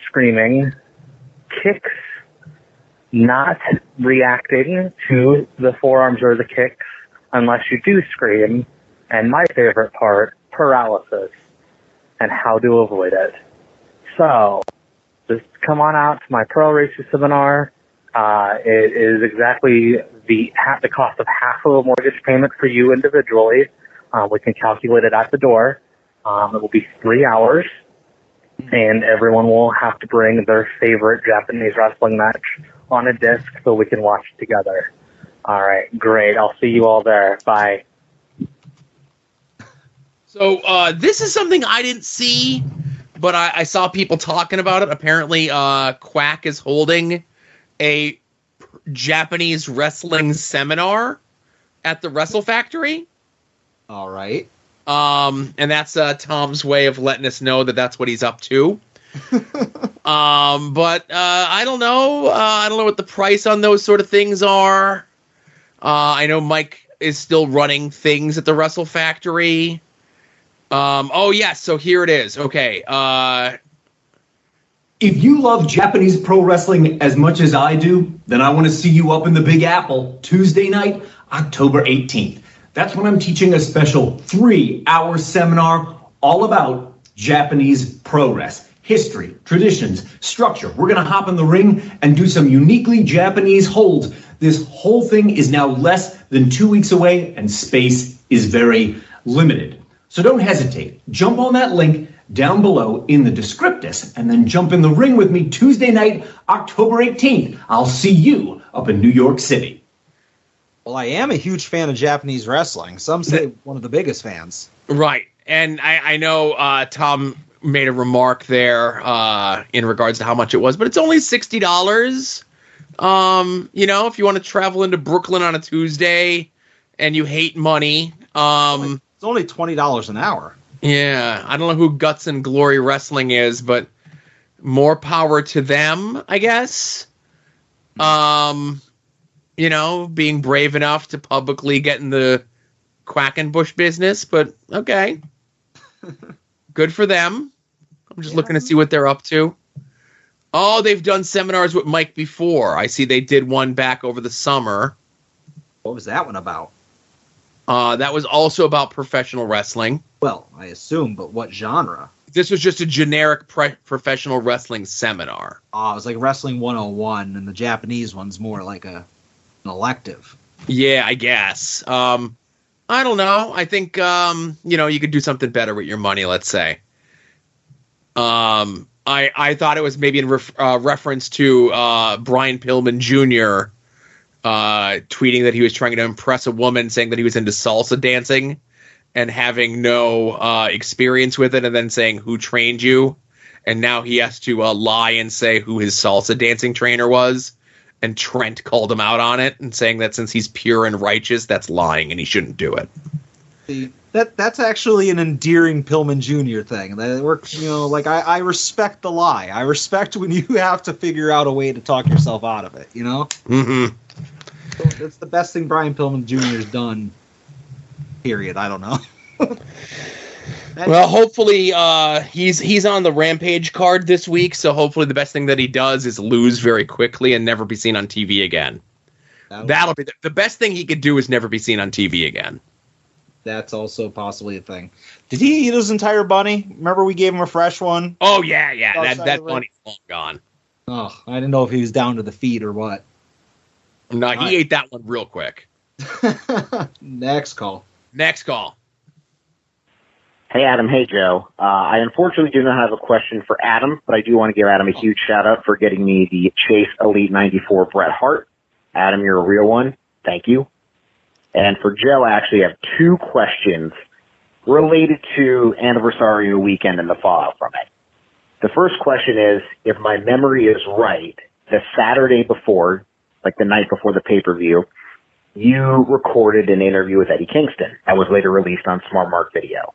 screaming, kicks, not reacting to the forearms or the kicks unless you do scream, and my favorite part, paralysis, and how to avoid it. So, just come on out to my Pro Risu seminar. It is exactly the cost of half of a mortgage payment for you individually. We can calculate it at the door. It will be 3 hours, and everyone will have to bring their favorite Japanese wrestling match on a disc so we can watch it together. All right, great. I'll see you all there. Bye. So this is something I didn't see, but I saw people talking about it. Apparently, Quack is holding a Japanese wrestling seminar at the Wrestle Factory. All right. And that's Tom's way of letting us know that that's what he's up to. But I don't know. I don't know what the price on those sort of things are. I know Mike is still running things at the Wrestle Factory. Oh, yes. So here it is. Okay. If you love Japanese pro wrestling as much as I do, then I want to see you up in the Big Apple Tuesday night, October 18th. That's when I'm teaching a special 3-hour seminar all about Japanese pro wrestling. history, traditions, structure. We're going to hop in the ring and do some uniquely Japanese holds. This whole thing is now less than 2 weeks away, and space is very limited. So don't hesitate. Jump on that link down below in the descriptus and then jump in the ring with me Tuesday night, October 18th. I'll see you up in New York City. Well, I am a huge fan of Japanese wrestling. Some say one of the biggest fans. Right. And I know Tom made a remark there in regards to how much it was, but it's only $60. If you want to travel into Brooklyn on a Tuesday and you hate money. It's only $20 an hour. Yeah, I don't know who Guts and Glory Wrestling is, but more power to them, I guess. Being brave enough to publicly get in the Quackenbush business, but okay. Good for them. I'm just looking to see what they're up to. Oh, they've done seminars with Mike before. I see they did one back over the summer. What was that one about? That was also about professional wrestling. Well, I assume, but what genre? This was just a generic professional wrestling seminar. Oh, it was like Wrestling 101, and the Japanese one's more like an elective. Yeah, I guess. I don't know. I think, you could do something better with your money, let's say. I thought it was maybe in reference to Brian Pillman Jr., tweeting that he was trying to impress a woman, saying that he was into salsa dancing and having no experience with it, and then saying, who trained you? And now he has to lie and say who his salsa dancing trainer was. And Trent called him out on it and saying that since he's pure and righteous, that's lying and he shouldn't do it. See, that's actually an endearing Pillman Jr. thing. That works, I respect the lie. I respect when you have to figure out a way to talk yourself out of it, Mm-hmm. So that's the best thing Brian Pillman Jr. has done, period. I don't know. Well, hopefully he's on the Rampage card this week, so hopefully the best thing that he does is lose very quickly and never be seen on TV again. That'll be the best thing he could do is never be seen on TV again. That's also possibly a thing. Did he eat his entire bunny? Remember we gave him a fresh one? Oh, yeah. That bunny's long gone. Oh, I didn't know if he was down to the feet or what. No, he ate that one real quick. Next call. Hey, Adam. Hey, Joe. I unfortunately do not have a question for Adam, but I do want to give Adam a huge shout-out for getting me the Chase Elite 94 Bret Hart. Adam, you're a real one. Thank you. And for Joe, I actually have two questions related to Anniversario weekend and the fallout from it. The first question is, if my memory is right, the Saturday before, like the night before the pay-per-view, you recorded an interview with Eddie Kingston that was later released on Smart Mark Video.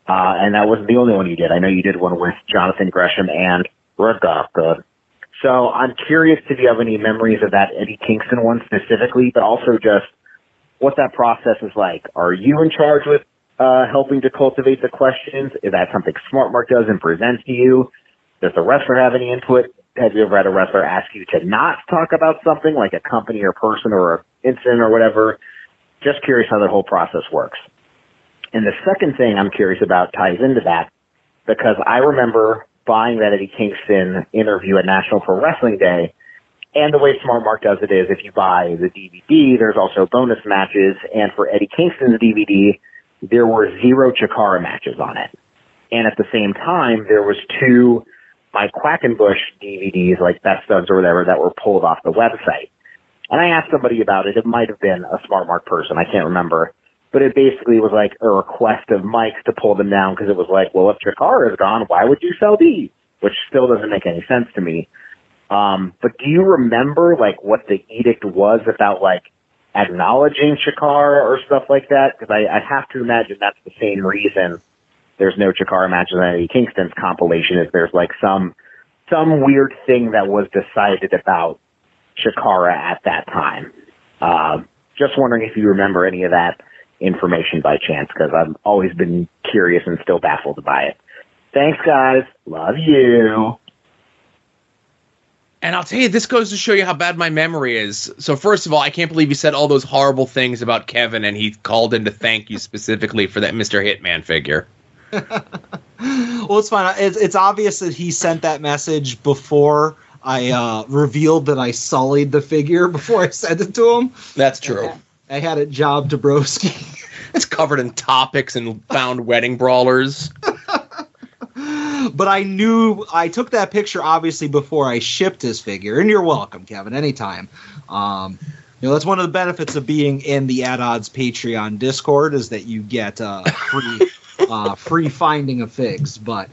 And that wasn't the only one you did. I know you did one with Jonathan Gresham and Rebecca. So I'm curious if you have any memories of that Eddie Kingston one specifically, but also just what that process is like. Are you in charge with helping to cultivate the questions? Is that something Smart Mark does and presents to you? Does the wrestler have any input? Have you ever had a wrestler ask you to not talk about something like a company or person or an incident or whatever? Just curious how the whole process works. And the second thing I'm curious about ties into that, because I remember buying that Eddie Kingston interview at National Pro Wrestling Day, and the way Smart Mark does it is if you buy the DVD, there's also bonus matches, and for Eddie Kingston's DVD, there were 0 Chikara matches on it. And at the same time, there was 2 Mike Quackenbush DVDs, like Best Studs or whatever, that were pulled off the website. And I asked somebody about it. It might have been a Smart Mark person. I can't remember. But it basically was like a request of Mike's to pull them down because it was like, well, if Chikara is gone, why would you sell these? Which still doesn't make any sense to me. But do you remember, like, what the edict was about, like, acknowledging Chikara or stuff like that? Because I have to imagine that's the same reason there's no Chikara matches on Eddie Kingston's compilation, is there's, like, some weird thing that was decided about Chikara at that time. Just wondering if you remember any of that information by chance, because I've always been curious and still baffled by it. Thanks, guys. Love you. And I'll tell you, this goes to show you how bad my memory is. So first of all, I can't believe you said all those horrible things about Kevin, and he called in to thank you specifically for that Mr. Hitman figure. Well, it's fine. It's obvious that he sent that message before I revealed that I sullied the figure before I sent it to him. That's true. I had it job Dabrowski. It's covered in topics and found wedding brawlers. But I knew I took that picture obviously before I shipped his figure, and you're welcome, Kevin, anytime. That's one of the benefits of being in the At Odds Patreon Discord is that you get free finding of figs. But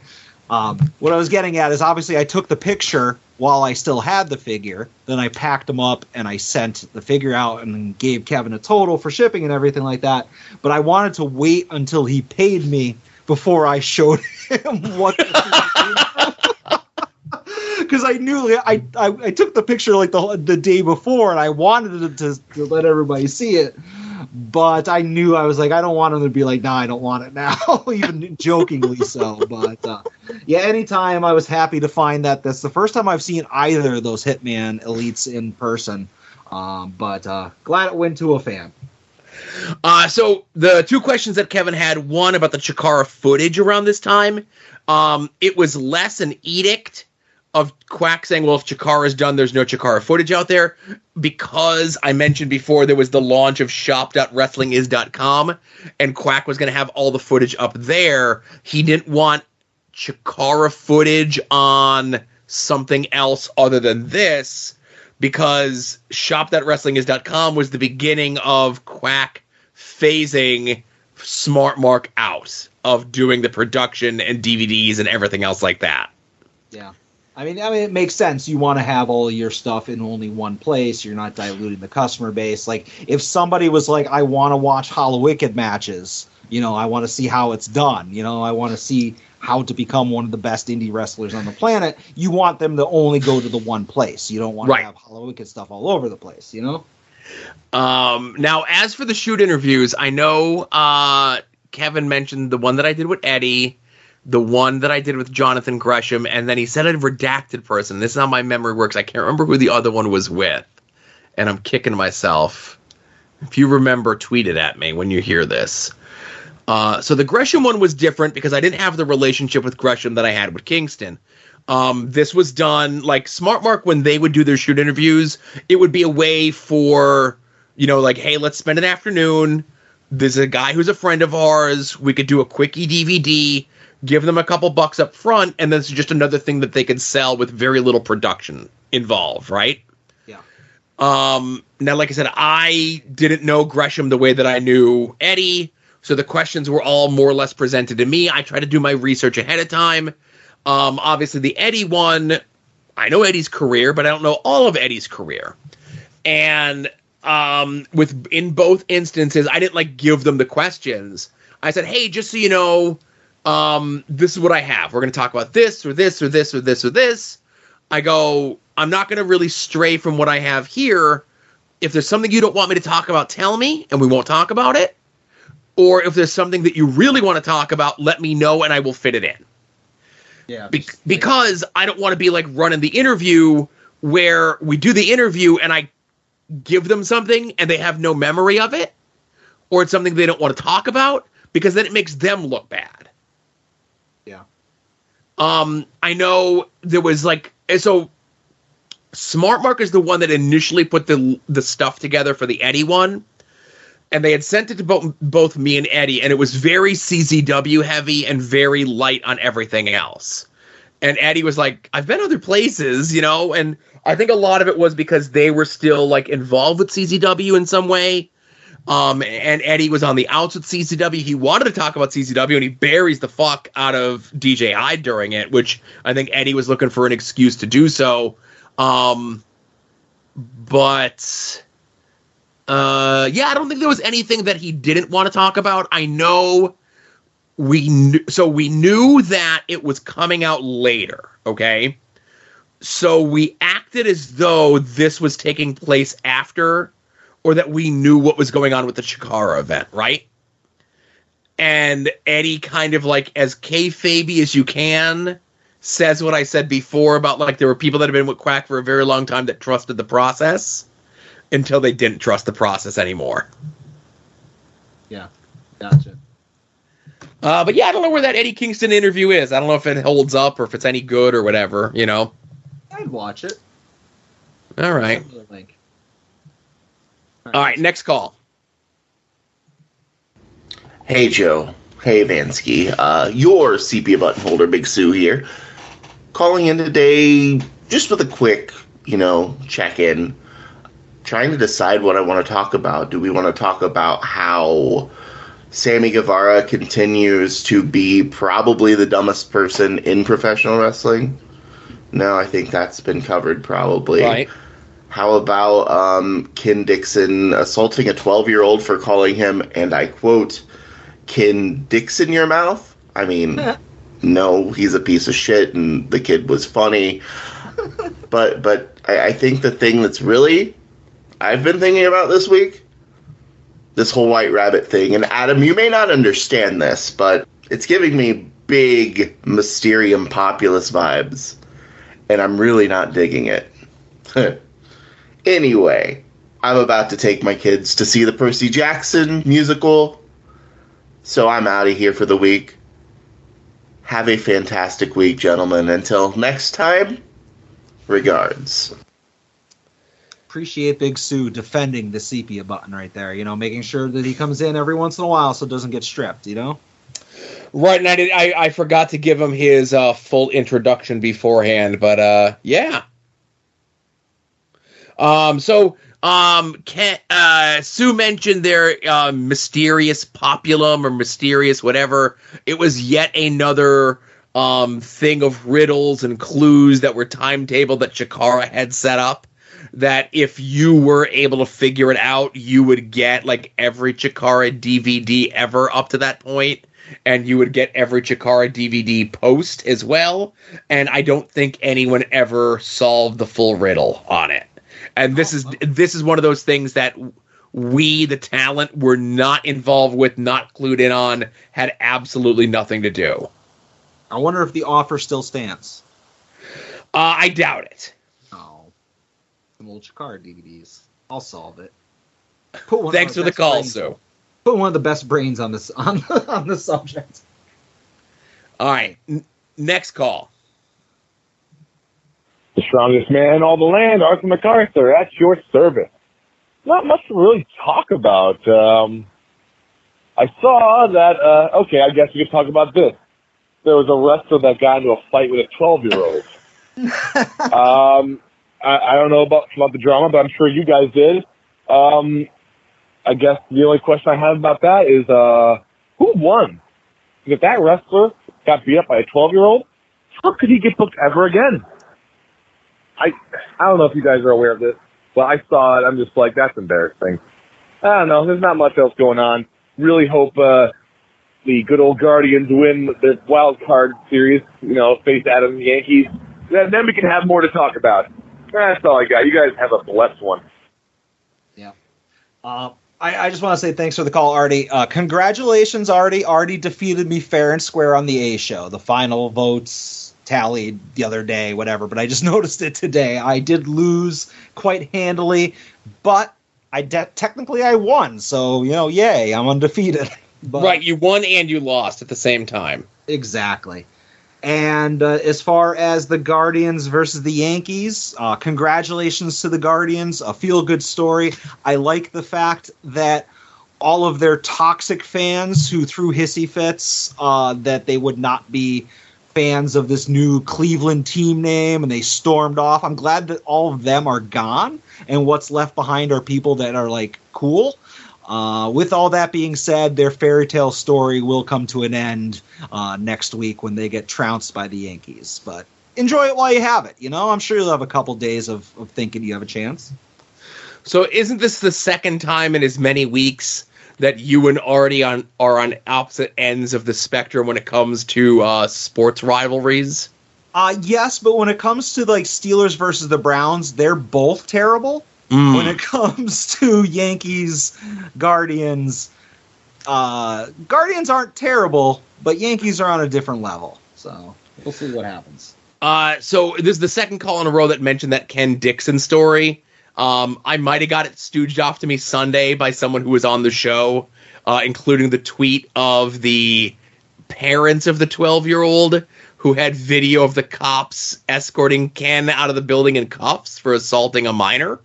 what I was getting at is obviously I took the picture while I still had the figure. Then I packed them up and I sent the figure out and gave Kevin a total for shipping and everything like that. But I wanted to wait until he paid me before I showed him what because I knew I took the picture like the day before and I wanted to let everybody see it, but I knew I was like I don't want him to be like I don't want it now even jokingly so. But anytime I was happy to find that's the first time I've seen either of those Hitman Elites in person, but glad it went to a fan. So the two questions that Kevin had, one about the Chikara footage around this time. It was less an edict of Quack saying, well, if Chikara's done, there's no Chikara footage out there, because I mentioned before there was the launch of shop.wrestlingism.com, and Quack was going to have all the footage up there. He didn't want Chikara footage on something else other than this, because shop.wrestlingism.com was the beginning of Quack phasing Smart Mark out of doing the production and DVDs and everything else like that. Yeah. I mean, it makes sense. You want to have all of your stuff in only one place. You're not diluting the customer base. Like, if somebody was like, I want to watch Hollow Wicked matches, I want to see how it's done. I want to see how to become one of the best indie wrestlers on the planet. You want them to only go to the one place. You don't want to have Hollow Wicked stuff all over the place, Now, as for the shoot interviews, I know Kevin mentioned the one that I did with Eddie, the one that I did with Jonathan Gresham, and then he said a redacted person. This is how my memory works. I can't remember who the other one was with, and I'm kicking myself. If you remember, tweet it at me when you hear this. So the Gresham one was different because I didn't have the relationship with Gresham that I had with Kingston. This was done like Smart Mark when they would do their shoot interviews. It would be a way for, like, hey, let's spend an afternoon. There's a guy who's a friend of ours. We could do a quickie DVD, give them a couple bucks up front, and then it's just another thing that they could sell with very little production involved, right? Yeah. Now, like I said, I didn't know Gresham the way that I knew Eddie, so the questions were all more or less presented to me. I tried to do my research ahead of time. Obviously, the Eddie one, I know Eddie's career, but I don't know all of Eddie's career. And in both instances, I didn't give them the questions. I said, hey, just so you know, this is what I have. We're going to talk about this or this or this or this or this. I go, I'm not going to really stray from what I have here. If there's something you don't want me to talk about, tell me, and we won't talk about it. Or if there's something that you really want to talk about, let me know, and I will fit it in. Yeah. Because I don't want to be running the interview where we do the interview and I give them something and they have no memory of it, or it's something they don't want to talk about, because then it makes them look bad. Yeah. I know there was so Smart Mark is the one that initially put the stuff together for the Eddie one, and they had sent it to both me and Eddie, and it was very CZW heavy and very light on everything else. And Eddie was like, I've been other places, and I think a lot of it was because they were still involved with CZW in some way. And Eddie was on the outs with CZW. He wanted to talk about CZW, and he buries the fuck out of DJ Hyde during it, which I think Eddie was looking for an excuse to do so. But I don't think there was anything that he didn't want to talk about. I know we knew that it was coming out later, okay? So we acted as though this was taking place after, or that we knew what was going on with the Chikara event, right? And Eddie kind of as kayfabe as you can says what I said before about there were people that have been with Quack for a very long time that trusted the process until they didn't trust the process anymore. Yeah, gotcha. But yeah, I don't know where that Eddie Kingston interview is. I don't know if it holds up or if it's any good or whatever, you know. I'd watch it. All right. All right, next call. Hey, Joe. Hey, Vansky. Your sepia button holder, Big Sue here. Calling in today just with a quick, check-in. Trying to decide what I want to talk about. Do we want to talk about how Sammy Guevara continues to be probably the dumbest person in professional wrestling? No, I think that's been covered probably. Right. How about Ken Dixon assaulting a 12-year-old for calling him, and I quote, "Ken Dixon your mouth"? I mean, no, he's a piece of shit, and the kid was funny. But I think the thing that's really I've been thinking about this week, this whole White Rabbit thing, and Adam, you may not understand this, but it's giving me big Mysterium Populous vibes, and I'm really not digging it. Anyway, I'm about to take my kids to see the Percy Jackson musical, so I'm out of here for the week. Have a fantastic week, gentlemen. Until next time, regards. Appreciate Big Sue defending the sepia button right there, making sure that he comes in every once in a while so it doesn't get stripped, Right, and I forgot to give him his full introduction beforehand, but yeah. Sue mentioned their mysterious populum or mysterious whatever. It was yet another thing of riddles and clues that were timetabled that Chikara had set up. That if you were able to figure it out, you would get like every Chikara DVD ever up to that point, and you would get every Chikara DVD post as well. And I don't think anyone ever solved the full riddle on it. And this is one of those things that we, the talent, were not involved with, not clued in on, had absolutely nothing to do. I wonder if the offer still stands. I doubt it. Some old Chikara DVDs. I'll solve it. Thanks for the call, Sue. Put one of the best brains on this on the subject. All right, next call. The strongest man in all the land, Arthur MacArthur, at your service. Not much to really talk about. I saw that, I guess we could talk about this. There was a wrestler that got into a fight with a 12-year-old. I don't know about the drama, but I'm sure you guys did. I guess the only question I have about that is, who won? If that wrestler got beat up by a 12-year-old, how could he get booked ever again? I don't know if you guys are aware of this, but I saw it. I'm just like, that's embarrassing. I don't know. There's not much else going on. Really hope the good old Guardians win the wild card series, face Adam and the Yankees. Then we can have more to talk about. That's all I got. You guys have a blessed one. Yeah. I just want to say thanks for the call, Artie. Congratulations, Artie. Artie defeated me fair and square on the A show. The final votes tallied the other day, whatever, but I just noticed it today. I did lose quite handily, but technically I won. So, yay, I'm undefeated. But, right, you won and you lost at the same time. Exactly. And as far as the Guardians versus the Yankees, congratulations to the Guardians. A feel-good story. I like the fact that all of their toxic fans who threw hissy fits that they would not be fans of this new Cleveland team name, and they stormed off. I'm glad that all of them are gone, and what's left behind are people that are, cool. With all that being said, their fairy tale story will come to an end next week when they get trounced by the Yankees. But enjoy it while you have it. I'm sure you'll have a couple days of thinking you have a chance. So isn't this the second time in as many weeks that you and Artie are on opposite ends of the spectrum when it comes to sports rivalries? Yes, but when it comes to Steelers versus the Browns, they're both terrible. When it comes to Yankees, Guardians, Guardians aren't terrible, but Yankees are on a different level. So we'll see what happens. So this is the second call in a row that mentioned that Ken Dixon story. I might have got it stooged off to me Sunday by someone who was on the show, including the tweet of the parents of the 12-year-old who had video of the cops escorting Ken out of the building in cuffs for assaulting a minor.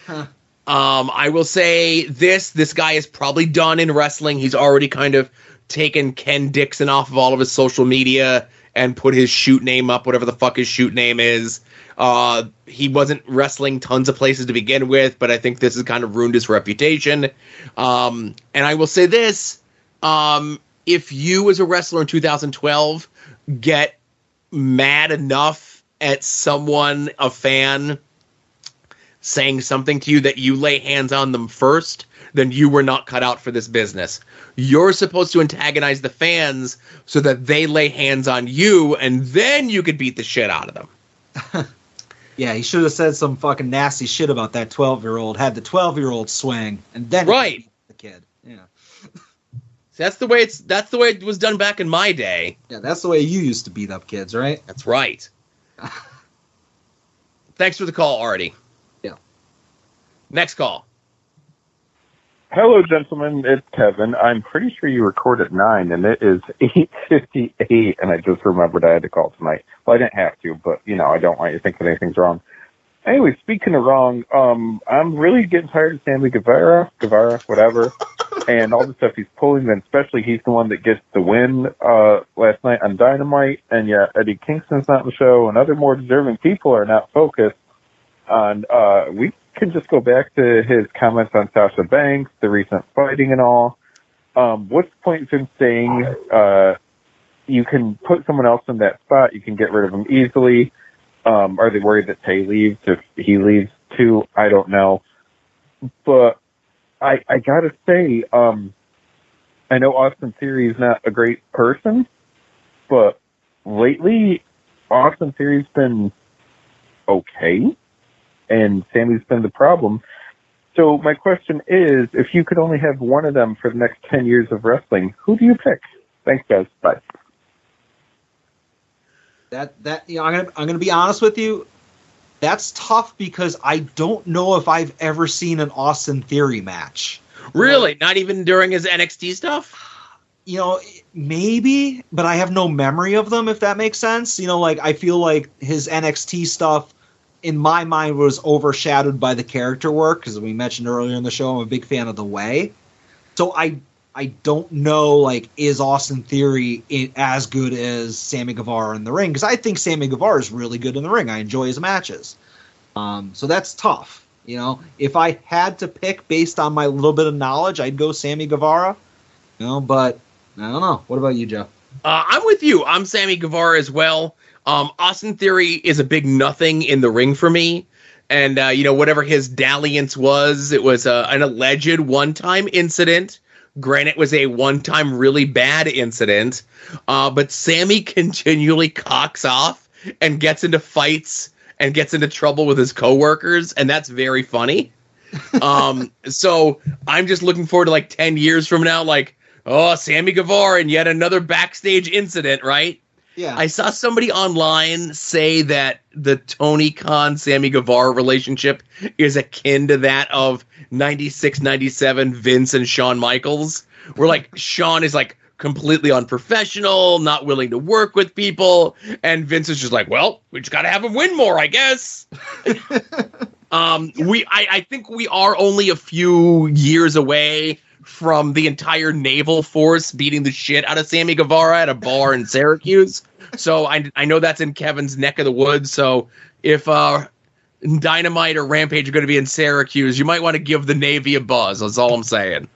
Huh. I will say this guy is probably done in wrestling. He's already kind of taken Ken Dixon off of all of his social media and put his shoot name up, whatever the fuck his shoot name is. He wasn't wrestling tons of places to begin with, but I think this has kind of ruined his reputation. And I will say this, if you as a wrestler in 2012 get mad enough at someone, a fan, saying something to you that you lay hands on them first, then you were not cut out for this business. You're supposed to antagonize the fans so that they lay hands on you, and then you could beat the shit out of them. Yeah, he should have said some fucking nasty shit about that 12-year-old, had the 12-year-old swing, and then right. The kid. Yeah. That's the way it was done back in my day. Yeah, that's the way you used to beat up kids, right? That's right. Thanks for the call, Artie. Yeah. Next call. Hello, gentlemen. It's Kevin. I'm pretty sure you record at 9, and it is 8:58, and I just remembered I had to call tonight. Well, I didn't have to, but, I don't want you to think that anything's wrong. Anyway, speaking of wrong, I'm really getting tired of Sammy Guevara, whatever, and all the stuff he's pulling, and especially he's the one that gets the win last night on Dynamite, and yet Eddie Kingston's not in the show, and other more deserving people are not focused on, we can just go back to his comments on Sasha Banks, the recent fighting and all. What's the point of him saying you can put someone else in that spot, you can get rid of him easily? Are they worried that Tay leaves if he leaves too? I don't know. But I gotta say, I know Austin Theory is not a great person, but lately Austin Theory's been okay. And Sammy's been the problem. So my question is, if you could only have one of them for the next 10 years of wrestling, who do you pick? Thanks, guys. Bye. I'm gonna be honest with you. That's tough because I don't know if I've ever seen an Austin Theory match. Really? Not even during his NXT stuff? Maybe, but I have no memory of them, if that makes sense. I feel like his NXT stuff in my mind was overshadowed by the character work, because we mentioned earlier in the show, I'm a big fan of The Way. So I don't know, is Austin Theory as good as Sammy Guevara in the ring? Because I think Sammy Guevara is really good in the ring. I enjoy his matches. So that's tough. If I had to pick based on my little bit of knowledge, I'd go Sammy Guevara. But I don't know. What about you, Joe? I'm with you. I'm Sammy Guevara as well. Austin Theory is a big nothing in the ring for me. And, whatever his dalliance was, it was an alleged one-time incident. Granted, it was a one-time really bad incident. But Sammy continually cocks off and gets into fights and gets into trouble with his coworkers, and that's very funny. So I'm just looking forward to 10 years from now, Sammy Guevara and yet another backstage incident, right? Yeah. I saw somebody online say that the Tony Khan Sammy Guevara relationship is akin to that of 96-97 Vince and Shawn Michaels, where Shawn is completely unprofessional, not willing to work with people, and Vince is just well, we just got to have him win more, I guess. I think we are only a few years away from the entire naval force beating the shit out of Sammy Guevara at a bar in Syracuse. So I know that's in Kevin's neck of the woods. So if Dynamite or Rampage are going to be in Syracuse, you might want to give the Navy a buzz. That's all I'm saying.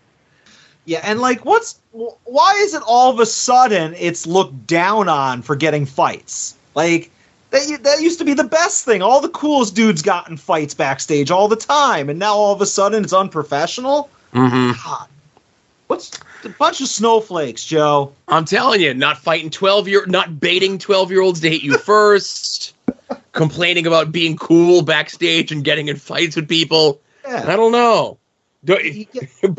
Yeah, and why is it all of a sudden it's looked down on for getting fights? That used to be the best thing. All the coolest dudes got in fights backstage all the time, and now all of a sudden it's unprofessional? Mm-hmm. God. What's a bunch of snowflakes, Joe? I'm telling you, not baiting 12-year-olds to hit you first, complaining about being cool backstage and getting in fights with people. Yeah. I don't know.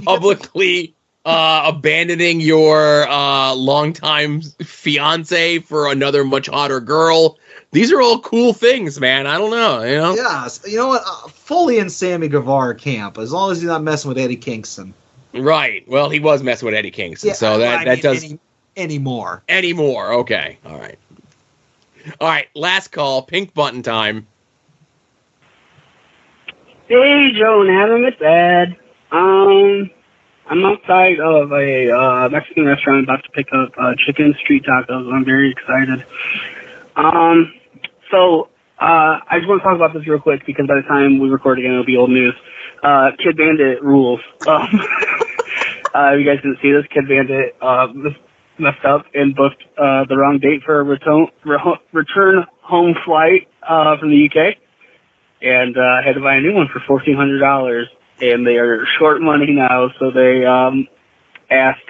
Publicly abandoning your longtime fiance for another much hotter girl. These are all cool things, man. I don't know. Yeah. You know what? Fully in Sammy Guevara camp, as long as he's not messing with Eddie Kingston. Right. Well, he was messing with Eddie Kingston, so that does. anymore. Okay. All right. Last call. Pink button time. Hey, Joe and Adam, it's Ed. I'm outside of a Mexican restaurant about to pick up chicken street tacos. I'm very excited. So I just want to talk about this real quick because by the time we record again, it'll be old news. Kid Bandit rules. You guys didn't see this. Kid Bandit messed up and booked the wrong date for a return home flight from the UK. And had to buy a new one for $1,400, and they are short money now. So they asked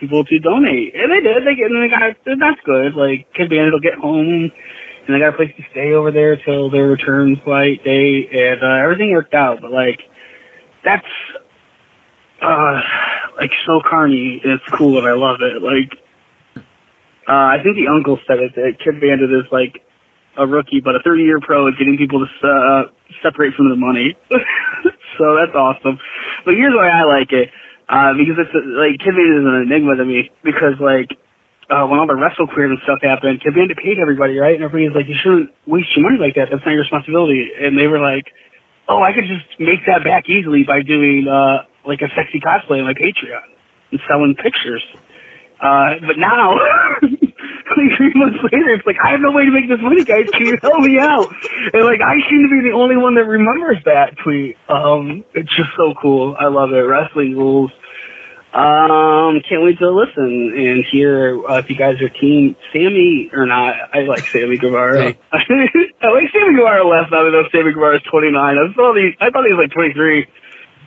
people to donate, and they did. That's good. Like Kid Bandit will get home, and they got a place to stay over there till their return flight day, and everything worked out. But like that's like so carny. It's cool, and I love it. Like I think the uncle said it that Kid Bandit is like a rookie, but a 30-year pro at getting people to separate from the money. So that's awesome. But here's why I like it. Because it's like Kid Bandit is an enigma to me. Because like when all the wrestle queers and stuff happened, Kid Bandit paid everybody, right? And everybody's like, you shouldn't waste your money like that. That's not your responsibility. And they were like, oh, I could just make that back easily by doing like a sexy cosplay on my Patreon and selling pictures. But now, like 3 months later, it's like, I have no way to make this money, guys. Can you help me out? And like, I seem to be the only one that remembers that tweet. It's just so cool. I love it. Wrestling rules. Can't wait to listen and hear if you guys are team Sammy or not. I like Sammy Guevara. I like Sammy Guevara less now that Sammy Guevara is 29. I thought he was like 23.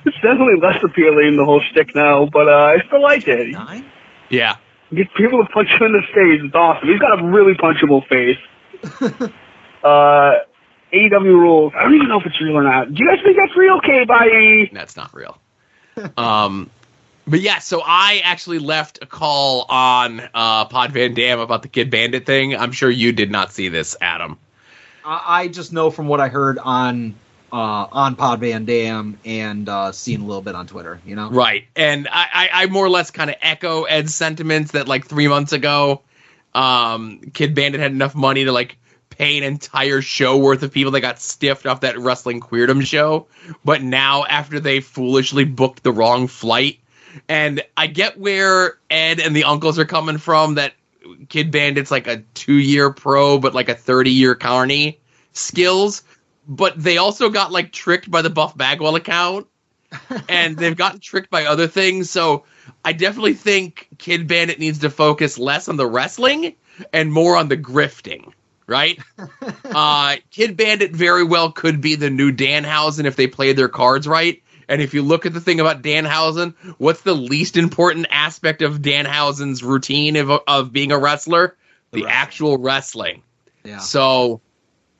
It's definitely less appealing, the whole shtick now, but I still like it. Yeah. Get people to punch him in the face. It's awesome. He's got a really punchable face. AEW rules. I don't even know if it's real or not. Do you guys think that's real? Okay, bye. That's not real. But yeah, so I actually left a call on Pod Van Dam about the Kid Bandit thing. I'm sure you did not see this, Adam. I just know from what I heard on Pod Van Dam and seen a little bit on Twitter, you know? Right. And I more or less kind of echo Ed's sentiments that like 3 months ago, Kid Bandit had enough money to like pay an entire show worth of people that got stiffed off that Wrestling Queerdom show. But now after they foolishly booked the wrong flight, and I get where Ed and the uncles are coming from, that Kid Bandit's like a 2-year pro, but like a 30-year carny skills. But they also got like tricked by the Buff Bagwell account, and they've gotten tricked by other things. So I definitely think Kid Bandit needs to focus less on the wrestling and more on the grifting, right? Kid Bandit very well could be the new Danhausen if they play their cards right. And if you look at the thing about Danhausen, what's the least important aspect of Danhausen's routine of being a wrestler? The actual wrestling. Yeah. So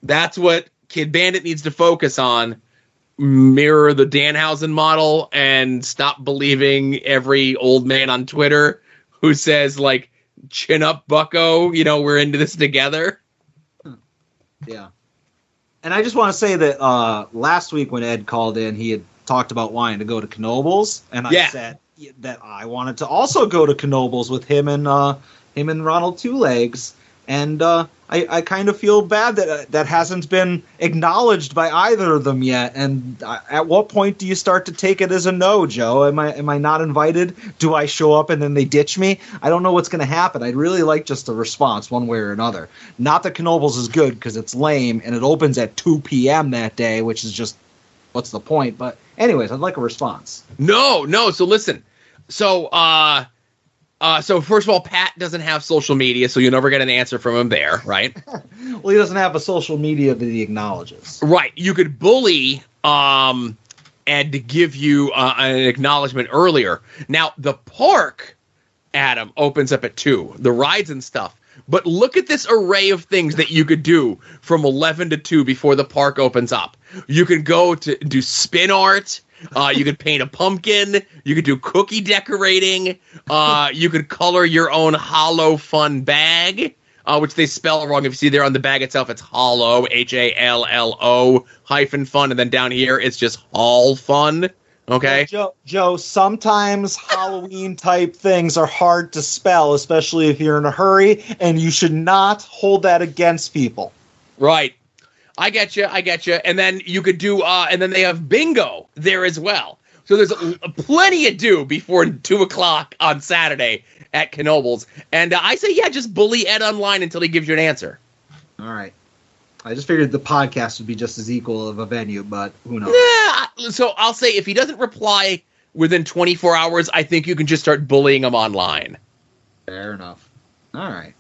that's what Kid Bandit needs to focus on. Mirror the Danhausen model and stop believing every old man on Twitter who says, like, chin up, bucko, you know, we're into this together. Yeah. And I just want to say that last week when Ed called in, he had talked about wanting to go to Knoebels, and I said that I wanted to also go to Knoebels with him and Ronald Two Legs, and I kind of feel bad that that hasn't been acknowledged by either of them yet. And at what point do you start to take it as a no, Joe? Am I not invited? Do I show up and then they ditch me? I don't know what's going to happen. I'd really like just a response one way or another. Not that Knoebels is good because it's lame and it opens at 2 p.m. that day, which is just what's the point? But anyways, I'd like a response. No. So listen. So first of all, Pat doesn't have social media, so you'll never get an answer from him there, right? Well, he doesn't have a social media that he acknowledges. Right. You could bully Ed to give you an acknowledgement earlier. Now, the park, Adam, opens up at 2. The rides and stuff. But look at this array of things that you could do from 11 to 2 before the park opens up. You can go to do spin art. You could paint a pumpkin. You could do cookie decorating. You could color your own hollow fun bag, which they spell wrong. If you see there on the bag itself, it's hollow, HALLO -fun. And then down here, it's just all fun. Okay. Joe, sometimes Halloween type things are hard to spell, especially if you're in a hurry, and you should not hold that against people. Right. I get you. And then you could do, and then they have bingo there as well. So there's plenty to do before 2 o'clock on Saturday at Knoebels. And I say, yeah, just bully Ed online until he gives you an answer. All right. I just figured the podcast would be just as equal of a venue, but who knows? Yeah. So I'll say if he doesn't reply within 24 hours, I think you can just start bullying him online. Fair enough. All right.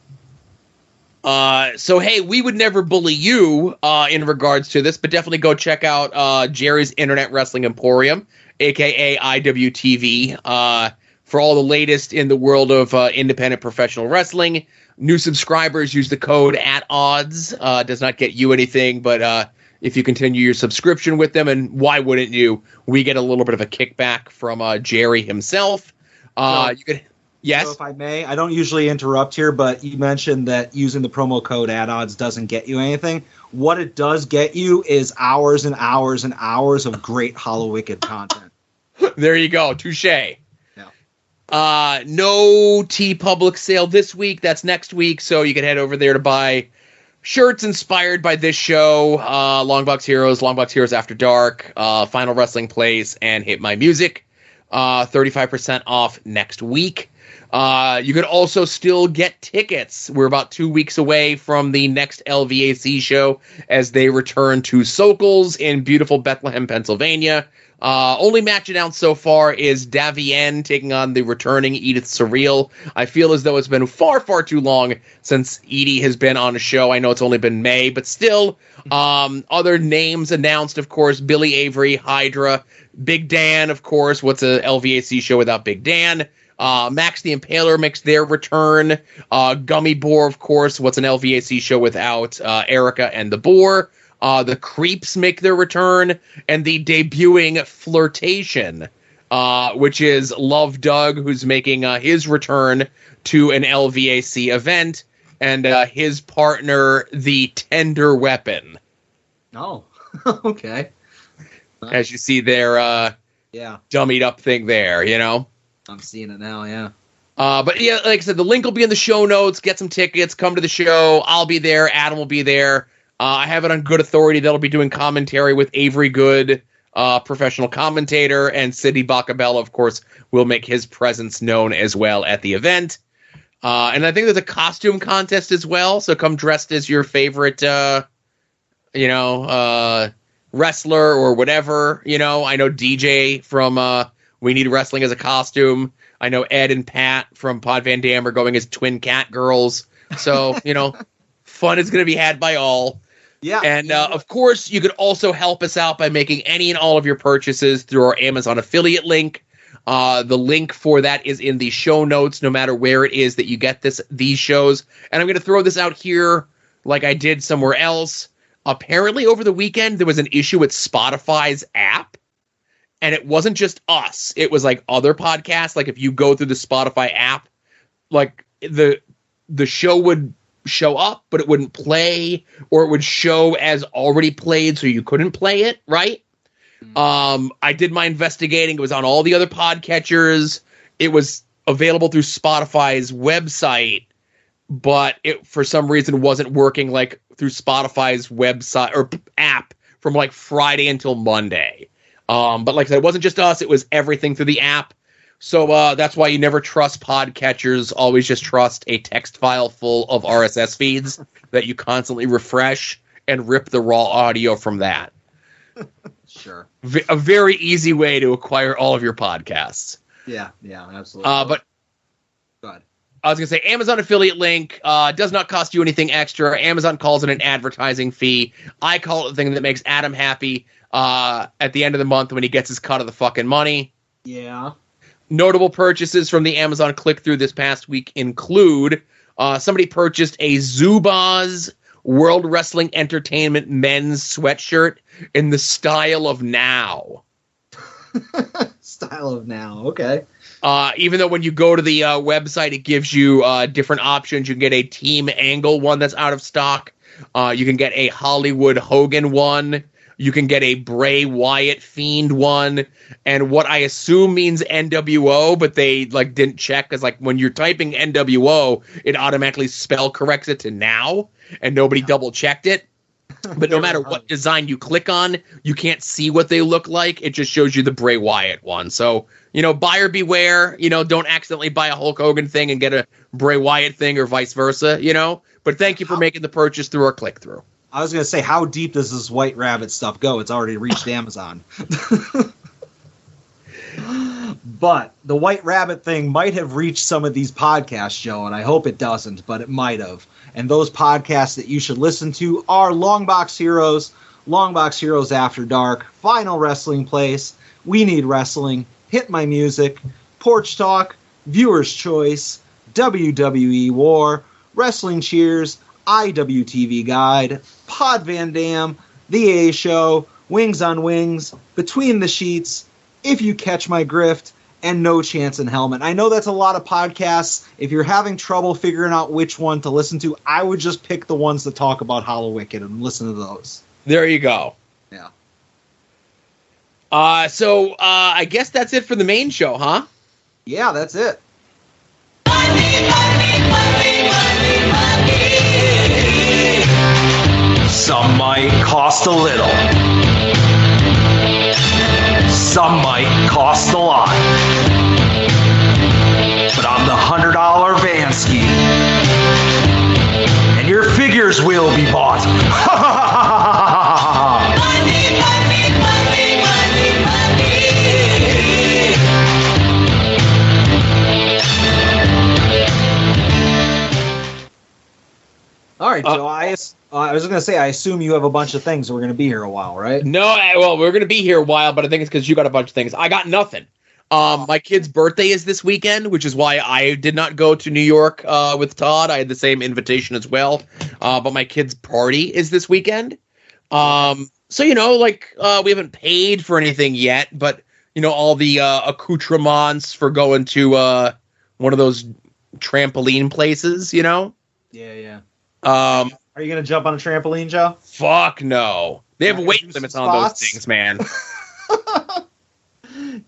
So, hey, we would never bully you in regards to this, but definitely go check out Jerry's Internet Wrestling Emporium, a.k.a. IWTV, for all the latest in the world of independent professional wrestling. New subscribers use the code @odds. Does not get you anything, but if you continue your subscription with them, and why wouldn't you, we get a little bit of a kickback from Jerry himself. You could... Yes. So if I may, I don't usually interrupt here, but you mentioned that using the promo code @odds doesn't get you anything. What it does get you is hours and hours and hours of great Hollow Wicked content. There you go. Touche. Yeah. No TeePublic sale this week. That's next week. So you can head over there to buy shirts inspired by this show. Longbox Heroes, Longbox Heroes After Dark, Final Wrestling Place, and Hit My Music. 35% off next week. You could also still get tickets. We're about 2 weeks away from the next LVAC show as they return to Sokol's in beautiful Bethlehem, Pennsylvania. Only match announced so far is Davienne taking on the returning Edith Surreal. I feel as though it's been far, far too long since Edie has been on a show. I know it's only been May, but still. Other names announced, of course, Billy Avery, Hydra, Big Dan, of course. What's a LVAC show without Big Dan? Max the Impaler makes their return. Gummy Boar, of course. What's an LVAC show without Erica and the Boar? The Creeps make their return. And the debuting Flirtation, which is Love Doug, who's making his return to an LVAC event. And his partner, the Tender Weapon. Oh, okay. As you see their dummied up thing there, you know? I'm seeing it now, yeah. But yeah, like I said, the link will be in the show notes. Get some tickets. Come to the show. I'll be there. Adam will be there. I have it on good authority. They'll be doing commentary with Avery Good, professional commentator, and Sidney Bacabella, of course, will make his presence known as well at the event. And I think there's a costume contest as well. So come dressed as your favorite, wrestler or whatever. You know, I know DJ from We Need Wrestling as a costume. I know Ed and Pat from Pod Van Dam are going as twin cat girls. So, fun is going to be had by all. Yeah. And, of course, you could also help us out by making any and all of your purchases through our Amazon affiliate link. The link for that is in the show notes, no matter where it is that you get these shows. And I'm going to throw this out here like I did somewhere else. Apparently, over the weekend, there was an issue with Spotify's app. And it wasn't just us. It was like other podcasts. Like if you go through the Spotify app, like the show would show up, but it wouldn't play, or it would show as already played, so you couldn't play it, right? I did my investigating. It was on all the other podcatchers. It was available through Spotify's website, but it for some reason wasn't working like through Spotify's website or app from like Friday until Monday. But like I said, it wasn't just us. It was everything through the app. So that's why you never trust podcatchers. Always just trust a text file full of RSS feeds that you constantly refresh and rip the raw audio from that. Sure. A very easy way to acquire all of your podcasts. Yeah, absolutely. But go ahead. I was going to say Amazon affiliate link does not cost you anything extra. Amazon calls it an advertising fee. I call it the thing that makes Adam happy at the end of the month when he gets his cut of the fucking money. Yeah. Notable purchases from the Amazon click-through this past week include somebody purchased a Zubaz World Wrestling Entertainment men's sweatshirt in the style of Now. Style of Now, okay. Even though when you go to the website, it gives you different options. You can get a Team Angle one that's out of stock. You can get a Hollywood Hogan one. You can get a Bray Wyatt Fiend one, and what I assume means NWO, but they like didn't check, because like when you're typing NWO, it automatically spell corrects it to now, and nobody double checked it. But no matter what design you click on, you can't see what they look like. It just shows you the Bray Wyatt one. So, buyer beware. Don't accidentally buy a Hulk Hogan thing and get a Bray Wyatt thing, or vice versa, But thank you for making the purchase through our click-through. I was going to say, how deep does this White Rabbit stuff go? It's already reached Amazon. But the White Rabbit thing might have reached some of these podcasts, Joe, and I hope it doesn't, but it might have. And those podcasts that you should listen to are Longbox Heroes, Longbox Heroes After Dark, Final Wrestling Place, We Need Wrestling, Hit My Music, Porch Talk, Viewer's Choice, WWE War, Wrestling Cheers, IWTV Guide, Pod Van Dam, The A Show, Wings on Wings, Between the Sheets, If You Catch My Grift, and No Chance in Helmet. I know that's a lot of podcasts. If you're having trouble figuring out which one to listen to, I would just pick the ones that talk about Hollow Wicked and listen to those. There you go. Yeah. So I guess that's it for the main show, huh? Yeah, that's it. Some might cost a little. Some might cost a lot. But I'm the $100 Vansky. And your figures will be bought. All right, Joe. I was going to say, I assume you have a bunch of things. So we're going to be here a while, right? No, well, we're going to be here a while, but I think it's because you got a bunch of things. I got nothing. My kid's birthday is this weekend, which is why I did not go to New York with Todd. I had the same invitation as well. But my kid's party is this weekend. So, we haven't paid for anything yet, but, all the accoutrements for going to one of those trampoline places, Yeah. Are you going to jump on a trampoline, Joe? Fuck no. They have weight limits on those things, man.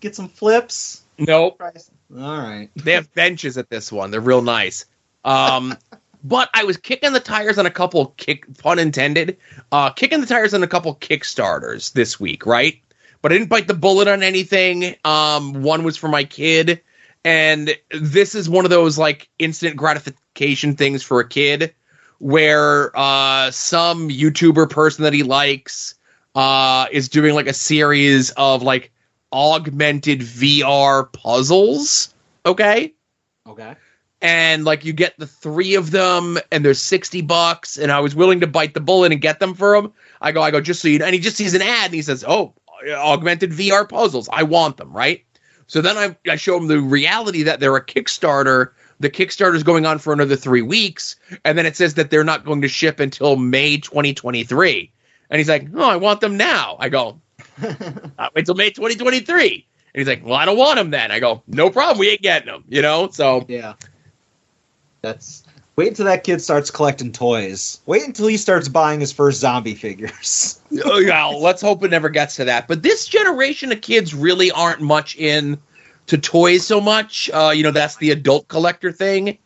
Get some flips? Nope. All right. They have benches at this one. They're real nice. But I was kicking the tires on a couple pun intended, kicking the tires on a couple Kickstarters this week, right? But I didn't bite the bullet on anything. One was for my kid, and this is one of those like instant gratification things for a kid where some YouTuber person that he likes is doing like a series of like augmented VR puzzles. Okay. And like you get the 3 of them and they're $60 and I was willing to bite the bullet and get them for him. I go, just so you know, and he just sees an ad and he says, oh, augmented VR puzzles. I want them. Right. So then I show him the reality that they're a Kickstarter. The Kickstarter is going on for another 3 weeks. And then it says that they're not going to ship until May 2023. And he's like, oh, I want them now. I go, wait till May 2023. And he's like, well, I don't want them then. I go, no problem. We ain't getting them, So yeah, wait until that kid starts collecting toys. Wait until he starts buying his first zombie figures. Oh, yeah, let's hope it never gets to that. But this generation of kids really aren't much in to toys so much. That's the adult collector thing.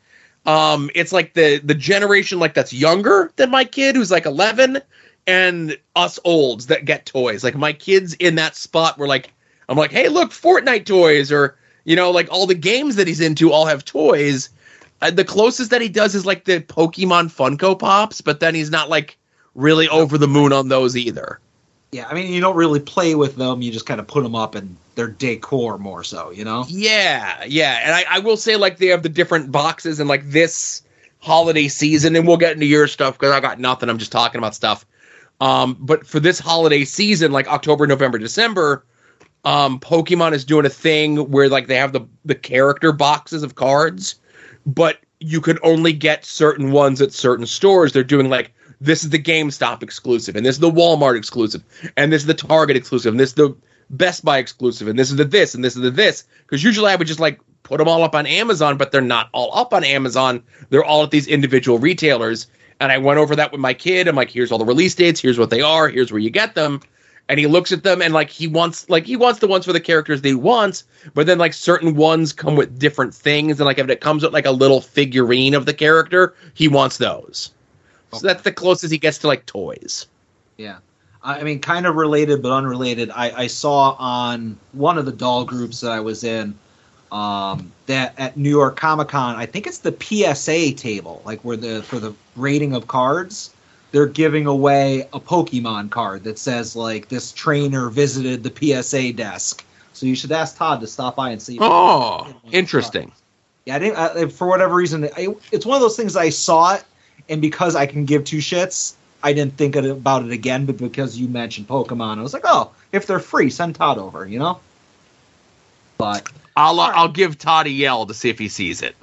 It's like the generation like that's younger than my kid who's like 11 and us olds that get toys. Like my kid's in that spot where like, I'm like, hey, look, Fortnite toys or, like all the games that he's into all have toys. The closest that he does is like the Pokemon Funko Pops, but then he's not like really over the moon on those either. Yeah, I mean, you don't really play with them. You just kind of put them up and they're decor more so, Yeah. And I will say like they have the different boxes and like this holiday season, and we'll get into your stuff because I got nothing. I'm just talking about stuff. But for this holiday season, like October, November, December, Pokemon is doing a thing where like they have the character boxes of cards, but you could only get certain ones at certain stores. They're doing like, this is the GameStop exclusive, and this is the Walmart exclusive, and this is the Target exclusive, and this is the Best Buy exclusive, and this is the this, and this is the this. Because usually I would just like put them all up on Amazon, but they're not all up on Amazon. They're all at these individual retailers. And I went over that with my kid. I'm like, here's all the release dates. Here's what they are. Here's where you get them. and he looks at them and like he wants the ones for the characters that he wants, but then like certain ones come with different things, and like if it comes with like a little figurine of the character, he wants those. So that's the closest he gets to like toys. Yeah. I mean, kind of related but unrelated. I saw on one of the doll groups that I was in that at New York Comic Con, I think it's the PSA table, like for the rating of cards, they're giving away a Pokemon card that says like this trainer visited the PSA desk. So you should ask Todd to stop by and see. Oh, interesting. Yeah, I didn't. For whatever reason, it's one of those things. I saw it, and because I can give two shits, I didn't think about it again. But because you mentioned Pokemon, I was like, oh, if they're free, send Todd over. You know. But I'll give Todd a yell to see if he sees it.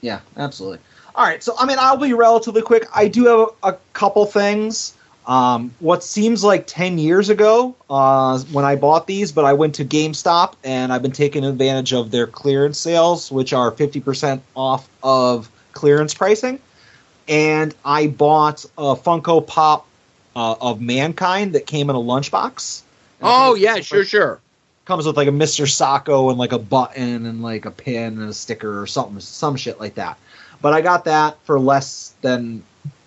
Yeah, absolutely. All right, so I mean, I'll be relatively quick. I do have a couple things. What seems like 10 years ago when I bought these, but I went to GameStop and I've been taking advantage of their clearance sales, which are 50% off of clearance pricing. And I bought a Funko Pop of Mankind that came in a lunchbox. Oh, yeah, sure. Comes with like a Mr. Sacco and like a button and like a pin and a sticker or something, some shit like that. But I got that for less than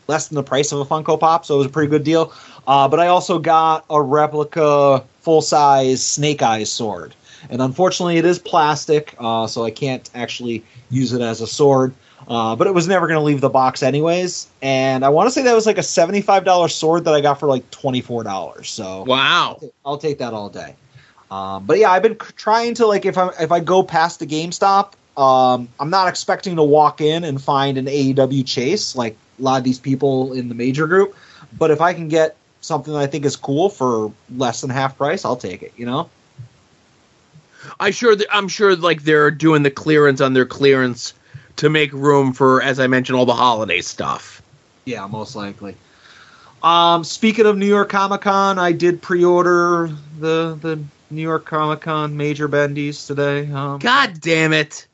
the price of a Funko Pop, so it was a pretty good deal. But I also got a replica full-size Snake Eyes sword. And unfortunately, it is plastic, so I can't actually use it as a sword. But it was never going to leave the box anyways. And I want to say that was like a $75 sword that I got for like $24. So wow, I'll take that all day. But yeah, I've been trying to, like, if I go past the GameStop, I'm not expecting to walk in and find an AEW chase like a lot of these people in the major group. But if I can get something that I think is cool for less than half price, I'll take it, you know? I'm sure like they're doing the clearance on their clearance to make room for, as I mentioned, all the holiday stuff. Yeah, most likely. Speaking of New York Comic Con, I did pre-order the New York Comic Con major bendies today. God damn it!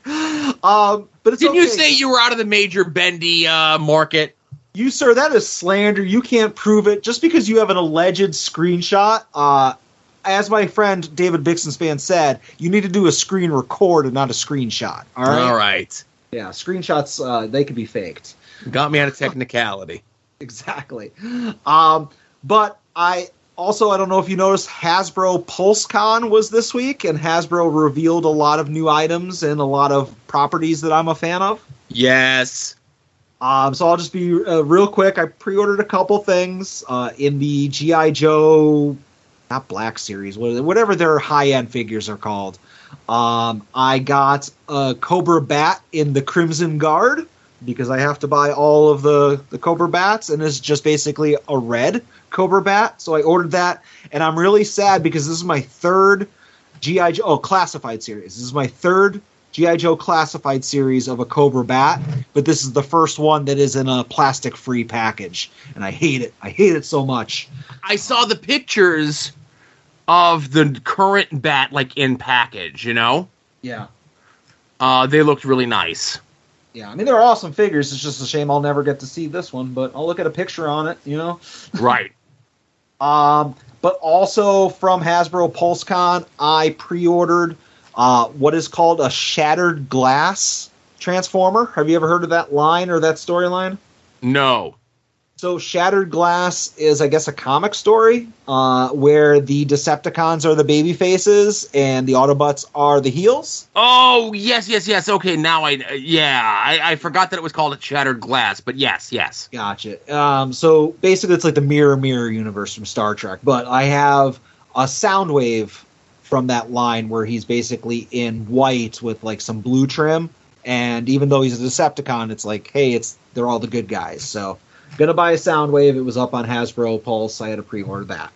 But it's Didn't okay. you say you were out of the major bendy market? You, sir, that is slander. You can't prove it just because you have an alleged screenshot. As my friend David Bixenspan said, you need to do a screen record and not a screenshot. All right. All right. Yeah, screenshots they can be faked. Got me on a technicality. Exactly. But I don't know if you noticed, Hasbro PulseCon was this week, and Hasbro revealed a lot of new items and a lot of properties that I'm a fan of. Yes. So I'll just be real quick. I pre-ordered a couple things in the G.I. Joe, not Black Series, whatever their high-end figures are called. I got a Cobra Bat in the Crimson Guard, because I have to buy all of the Cobra Bats, and it's just basically a red Cobra Bat. So I ordered that, and I'm really sad because this is my third G.I. Joe classified series. This is my third G.I. Joe classified series of a Cobra Bat, but this is the first one that is in a plastic-free package, and I hate it. I hate it so much. I saw the pictures of the current bat, like, in package, you know? Yeah. They looked really nice. Yeah, I mean, they're awesome figures. It's just a shame I'll never get to see this one, but I'll look at a picture on it, you know? Right. But also from Hasbro PulseCon, I pre-ordered what is called a Shattered Glass Transformer. Have you ever heard of that line or that storyline? No. So Shattered Glass is, I guess, a comic story where the Decepticons are the baby faces and the Autobots are the heels. Oh, yes. Okay, now I forgot that it was called a Shattered Glass, but yes. Gotcha. So basically it's like the Mirror universe from Star Trek, but I have a Soundwave from that line where he's basically in white with like some blue trim, and even though he's a Decepticon, it's like, hey, they're all the good guys, so... Gonna buy a Soundwave. It was up on Hasbro Pulse. I had to pre-order that.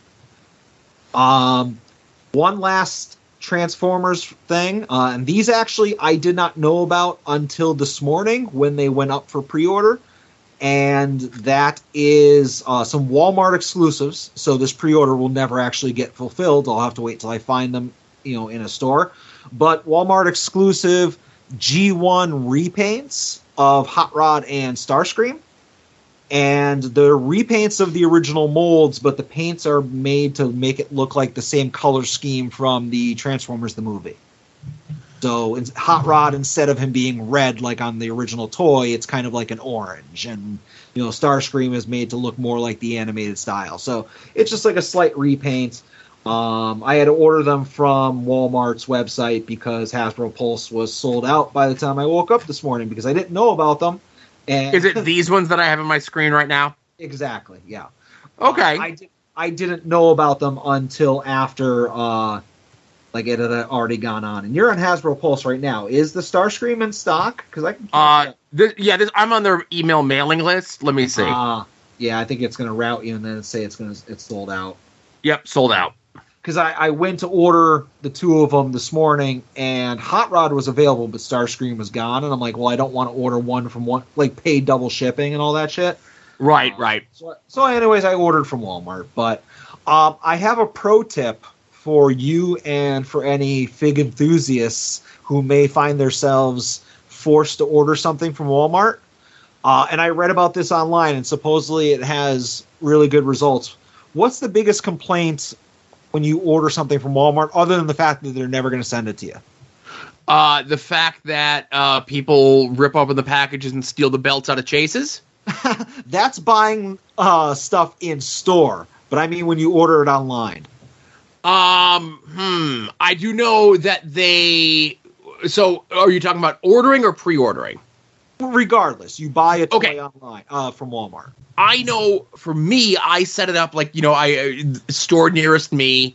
One last Transformers thing, and these actually I did not know about until this morning when they went up for pre-order, and that is some Walmart exclusives. So this pre-order will never actually get fulfilled. I'll have to wait till I find them, in a store. But Walmart exclusive G1 repaints of Hot Rod and Starscream. And they're repaints of the original molds, but the paints are made to make it look like the same color scheme from the Transformers the movie. So Hot Rod, instead of him being red like on the original toy, it's kind of like an orange. And, Starscream is made to look more like the animated style. So it's just like a slight repaint. I had to order them from Walmart's website because Hasbro Pulse was sold out by the time I woke up this morning because I didn't know about them. And Is it these ones that I have on my screen right now? Exactly, yeah. Okay. I didn't know about them until after it had already gone on. And you're on Hasbro Pulse right now. Is the Starscream in stock? Because I can. I'm on their email mailing list. Let me see. Yeah, I think it's going to route you and then say it's sold out. Yep, sold out. Because I went to order the two of them this morning, and Hot Rod was available, but Starscream was gone. And I'm like, well, I don't want to order one from one, like pay double shipping and all that shit. Right. So anyways, I ordered from Walmart. But I have a pro tip for you and for any fig enthusiasts who may find themselves forced to order something from Walmart. And I read about this online, and supposedly it has really good results. What's the biggest complaint when you order something from Walmart, other than the fact that they're never going to send it to you? The fact that people rip open the packages and steal the belts out of chases? That's buying stuff in store. But I mean when you order it online. I do know that they... So, are you talking about ordering or pre-ordering? Regardless, you buy a toy online from Walmart. I know, for me, I set it up like, store nearest me.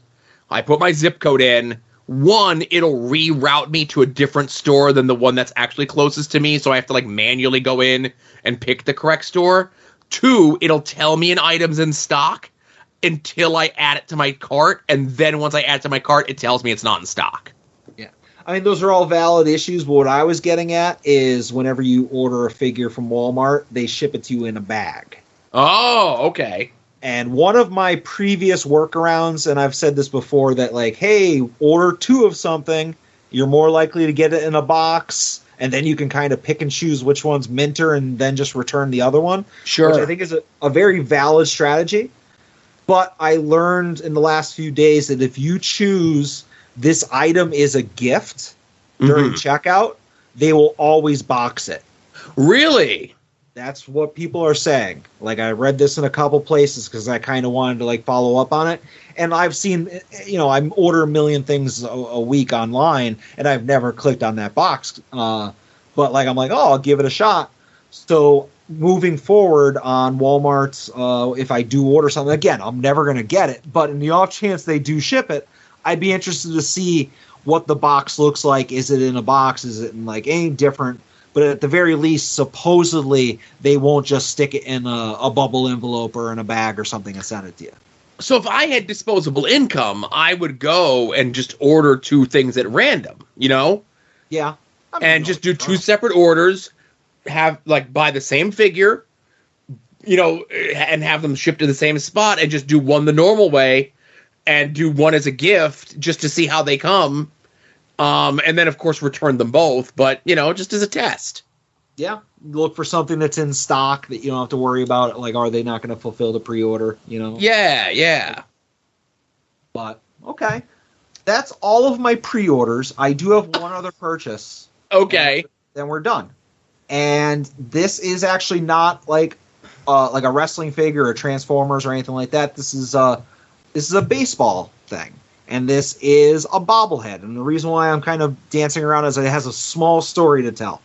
I put my zip code in. One, it'll reroute me to a different store than the one that's actually closest to me, so I have to manually go in and pick the correct store. Two, it'll tell me an item's in stock until I add it to my cart, and then once I add it to my cart, it tells me it's not in stock. Yeah. I mean, those are all valid issues, but what I was getting at is whenever you order a figure from Walmart, they ship it to you in a bag. Oh, okay. And one of my previous workarounds, and I've said this before, that hey, order two of something, you're more likely to get it in a box, and then you can kind of pick and choose which one's minter and then just return the other one. Sure. Which I think is a very valid strategy. But I learned in the last few days that if you choose this item is a gift during checkout, they will always box it. Really? That's what people are saying. I read this in a couple places because I kind of wanted to follow up on it. And I've seen, I order a million things a week online, and I've never clicked on that box. But I'm like, oh, I'll give it a shot. So moving forward on Walmart, if I do order something, again, I'm never going to get it. But in the off chance they do ship it, I'd be interested to see what the box looks like. Is it in a box? Is it in any different? But at the very least, supposedly, they won't just stick it in a bubble envelope or in a bag or something and send it to you. So if I had disposable income, I would go and just order two things at random, Yeah. And just do two separate orders, have, buy the same figure, and have them shipped to the same spot, and just do one the normal way, and do one as a gift, just to see how they come. And then, of course, return them both, but, just as a test. Yeah. Look for something that's in stock that you don't have to worry about. Are they not going to fulfill the pre-order, Yeah. But, okay. That's all of my pre-orders. I do have one other purchase. Okay. Then we're done. And this is actually not like a wrestling figure or Transformers or anything like that. This is a baseball thing. And this is a bobblehead. And the reason why I'm kind of dancing around is it has a small story to tell.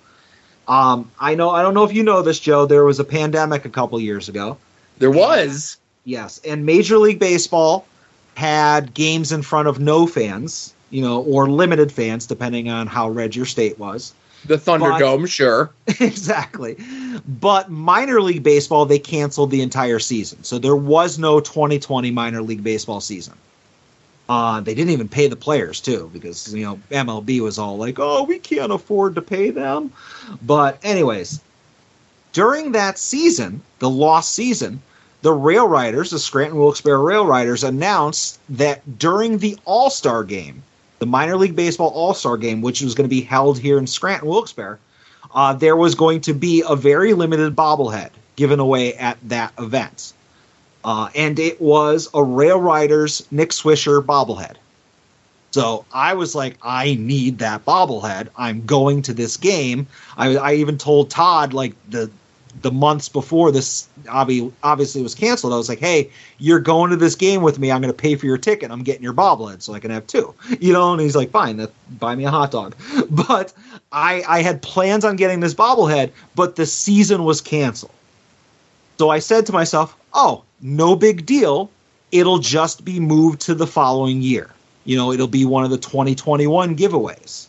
I don't know if you know this, Joe. There was a pandemic a couple years ago. There was? Yes. And Major League Baseball had games in front of no fans, or limited fans, depending on how red your state was. The Thunderdome, sure. Exactly. But minor league baseball, they canceled the entire season. So there was no 2020 minor league baseball season. They didn't even pay the players, too, because, MLB was all like, oh, we can't afford to pay them. But anyways, during that season, the lost season, the Rail Riders, the Scranton Wilkes-Barre Rail Riders, announced that during the All-Star game, the minor league baseball All-Star game, which was going to be held here in Scranton Wilkes-Barre, there was going to be a very limited bobblehead. given away at that event. And it was a Rail Riders Nick Swisher bobblehead. So I was like, I need that bobblehead. I'm going to this game. I even told Todd, like, the months before this obviously was canceled. I was like, hey, you're going to this game with me. I'm going to pay for your ticket. I'm getting your bobblehead so I can have two. And he's like, fine, buy me a hot dog. But I had plans on getting this bobblehead, but the season was canceled. So I said to myself, oh, no big deal. It'll just be moved to the following year. It'll be one of the 2021 giveaways.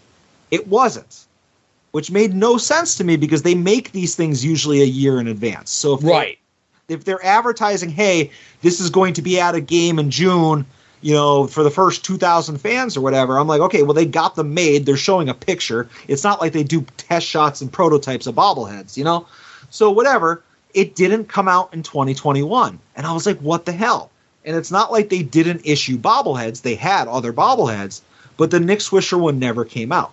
It wasn't, which made no sense to me because they make these things usually a year in advance. So if they're advertising, hey, this is going to be at a game in June, for the first 2,000 fans or whatever, I'm like, okay, well, they got them made. They're showing a picture. It's not like they do test shots and prototypes of bobbleheads, So whatever, it didn't come out in 2021. And I was like, what the hell? And it's not like they didn't issue bobbleheads. They had other bobbleheads, but the Nick Swisher one never came out.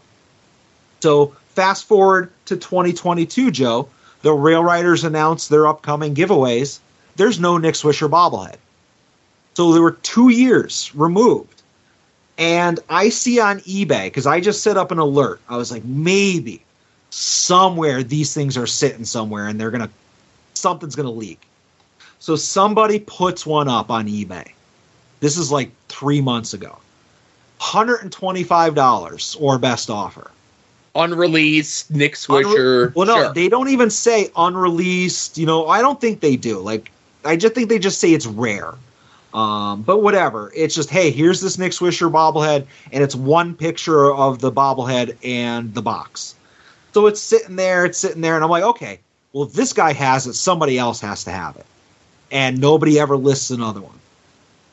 So fast forward to 2022, Joe. The Rail Riders announced their upcoming giveaways. There's no Nick Swisher bobblehead. So there were 2 years removed. And I see on eBay, because I just set up an alert. I was like, maybe somewhere these things are sitting somewhere and something's going to leak. So somebody puts one up on eBay. This is like 3 months ago. $125 or best offer. Unreleased, Nick Swisher. Well, no, sure. They don't even say unreleased. I don't think they do. I just think they just say it's rare. But whatever. It's just, hey, here's this Nick Swisher bobblehead, and it's one picture of the bobblehead and the box. So it's sitting there, and I'm like, okay, well, if this guy has it, somebody else has to have it. And nobody ever lists another one.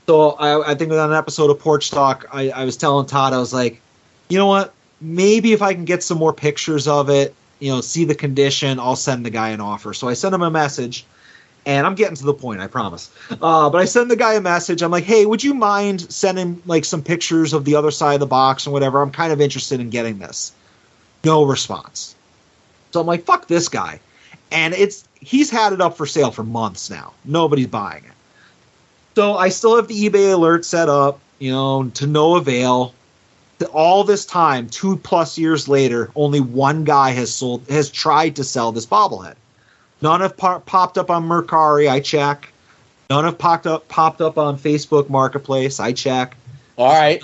So I think on an episode of Porch Talk, I was telling Todd, I was like, you know what? Maybe if I can get some more pictures of it, see the condition, I'll send the guy an offer. So I sent him a message, and I'm getting to the point, I promise. But I send the guy a message. I'm like, hey, would you mind sending some pictures of the other side of the box and whatever? I'm kind of interested in getting this. No response. So I'm like, fuck this guy. And he's had it up for sale for months now. Nobody's buying it. So I still have the eBay alert set up, to no avail. All this time, 2+ years later, only one guy has tried to sell this bobblehead. None have popped up on Mercari. I check. None have popped up on Facebook Marketplace. I check. All right.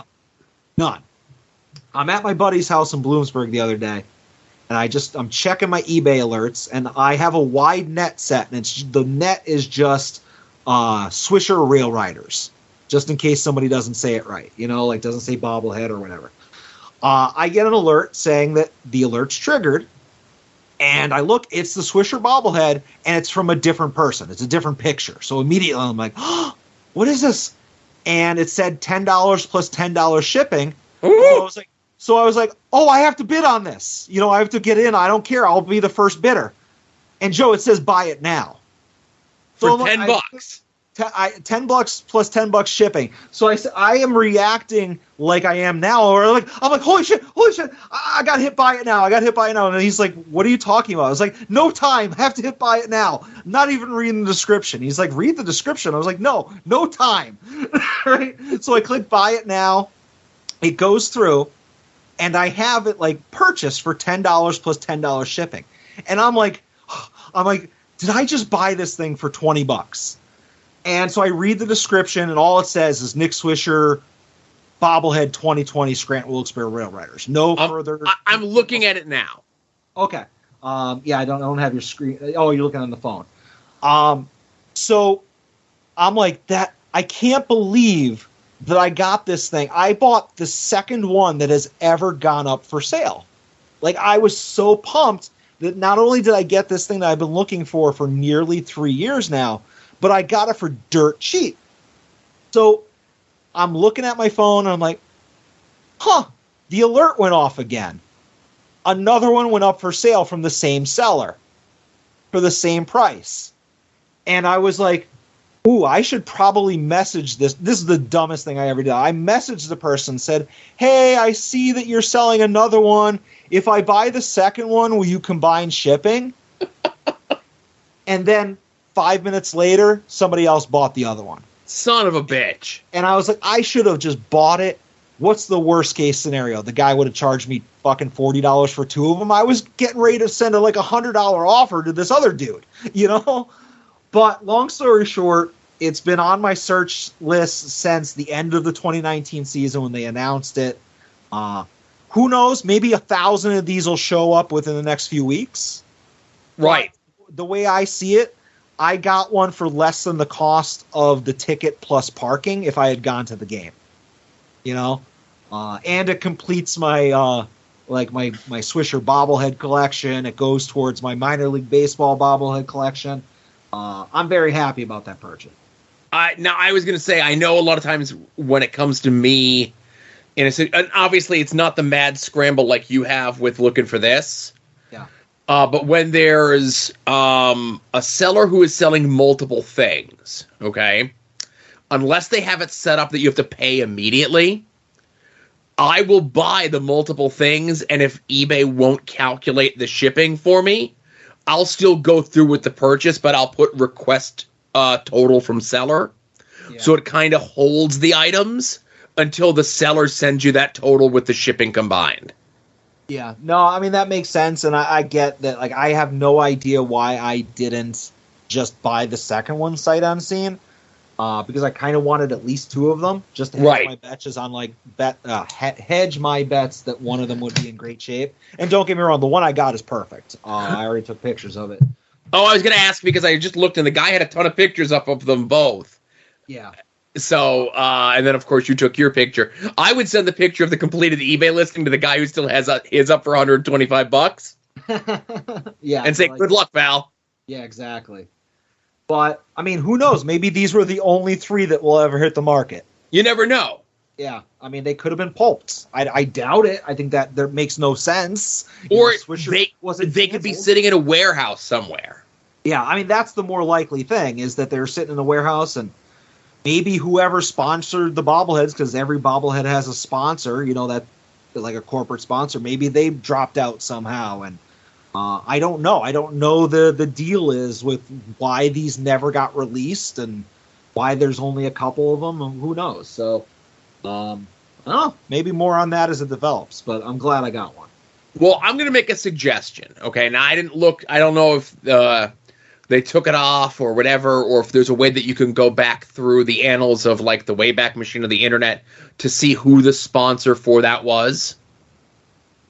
None. I'm at my buddy's house in Bloomsburg the other day. And I'm checking my eBay alerts, and I have a wide net set, and the net is just Swisher Rail Riders, just in case somebody doesn't say it right, doesn't say bobblehead or whatever. I get an alert saying that the alert's triggered, and I look, it's the Swisher bobblehead, and it's from a different person. It's a different picture. So immediately I'm like, oh, what is this? And it said $10 plus $10 shipping. So I was like, oh, I have to bid on this. I have to get in. I don't care. I'll be the first bidder. And Joe, it says buy it now. So for $10. $10 plus $10 shipping. So I am reacting like I am now. Or I'm like, holy shit. I got hit by it now. And he's like, what are you talking about? I was like, no time. I have to hit buy it now. Not even reading the description. He's like, read the description. I was like, no time. Right? So I click buy it now. It goes through. And I have it purchased for $10 plus $10 shipping. And I'm like, did I just buy this thing for $20? And so I read the description, and all it says is Nick Swisher bobblehead 2020 Scranton Wilkes-Barre Rail Riders. No further. I'm looking at it now. Okay. Yeah, I don't have your screen. Oh, you're looking on the phone. So I'm like, that. I can't believe that I got this thing. I bought the second one that has ever gone up for sale. I was so pumped that not only did I get this thing that I've been looking for nearly 3 years now, but I got it for dirt cheap. So I'm looking at my phone, and I'm like, the alert went off again. Another one went up for sale from the same seller for the same price. And I was like, ooh, I should probably message this. This is the dumbest thing I ever did. I messaged the person, said, hey, I see that you're selling another one. If I buy the second one, will you combine shipping? And then 5 minutes later, somebody else bought the other one. Son of a bitch. And I was like, I should have just bought it. What's the worst case scenario? The guy would have charged me fucking $40 for two of them. I was getting ready to send like $100 offer to this other dude, you know? But long story short, it's been on my search list since the end of the 2019 season when they announced it. Who knows? Maybe 1,000 of these will show up within the next few weeks. Right. But the way I see it, I got one for less than the cost of the ticket plus parking if I had gone to the game. You know? And it completes my my Swisher bobblehead collection. It goes towards my minor league baseball bobblehead collection. I'm very happy about that purchase. Now, I was going to say, I know a lot of times when it comes to me, and obviously it's not the mad scramble like you have with looking for this. Yeah. But when there's a seller who is selling multiple things, okay, unless they have it set up that you have to pay immediately, I will buy the multiple things, and if eBay won't calculate the shipping for me, I'll still go through with the purchase, but I'll put request total from seller. Yeah. So it kind of holds the items until the seller sends you that total with the shipping combined. Yeah, no, I mean, that makes sense, and I get that. Like, I have no idea why I didn't just buy the second one sight unseen, because I kind of wanted at least two of them, just to hedge my bets on, like, hedge my bets that one of them would be in great shape. And don't get me wrong, the one I got is perfect. I already took pictures of it. Oh, I was going to ask because I just looked, and the guy had a ton of pictures up of them both. Yeah. So, and then, of course, you took your picture. I would send the picture of the completed eBay listing to the guy who still has his up for $125. Yeah. And say, good luck, pal. Yeah, exactly. But, I mean, who knows? Maybe these were the only three that will ever hit the market. You never know. Yeah. I mean, they could have been pulped. I doubt it. I think that makes no sense. Or they could be sitting in a warehouse somewhere. Yeah, I mean, that's the more likely thing, is that they're sitting in a warehouse, and maybe whoever sponsored the bobbleheads, because every bobblehead has a sponsor, you know, that like a corporate sponsor, maybe they dropped out somehow. And I don't know. I don't know the deal is with why these never got released and why there's only a couple of them. Who knows? So, I don't know. Maybe more on that as it develops, but I'm glad I got one. Well, I'm going to make a suggestion. Okay. Now, I didn't look, I don't know if they took it off or whatever, or if there's a way that you can go back through the annals of like the Wayback Machine of the internet to see who the sponsor for that was.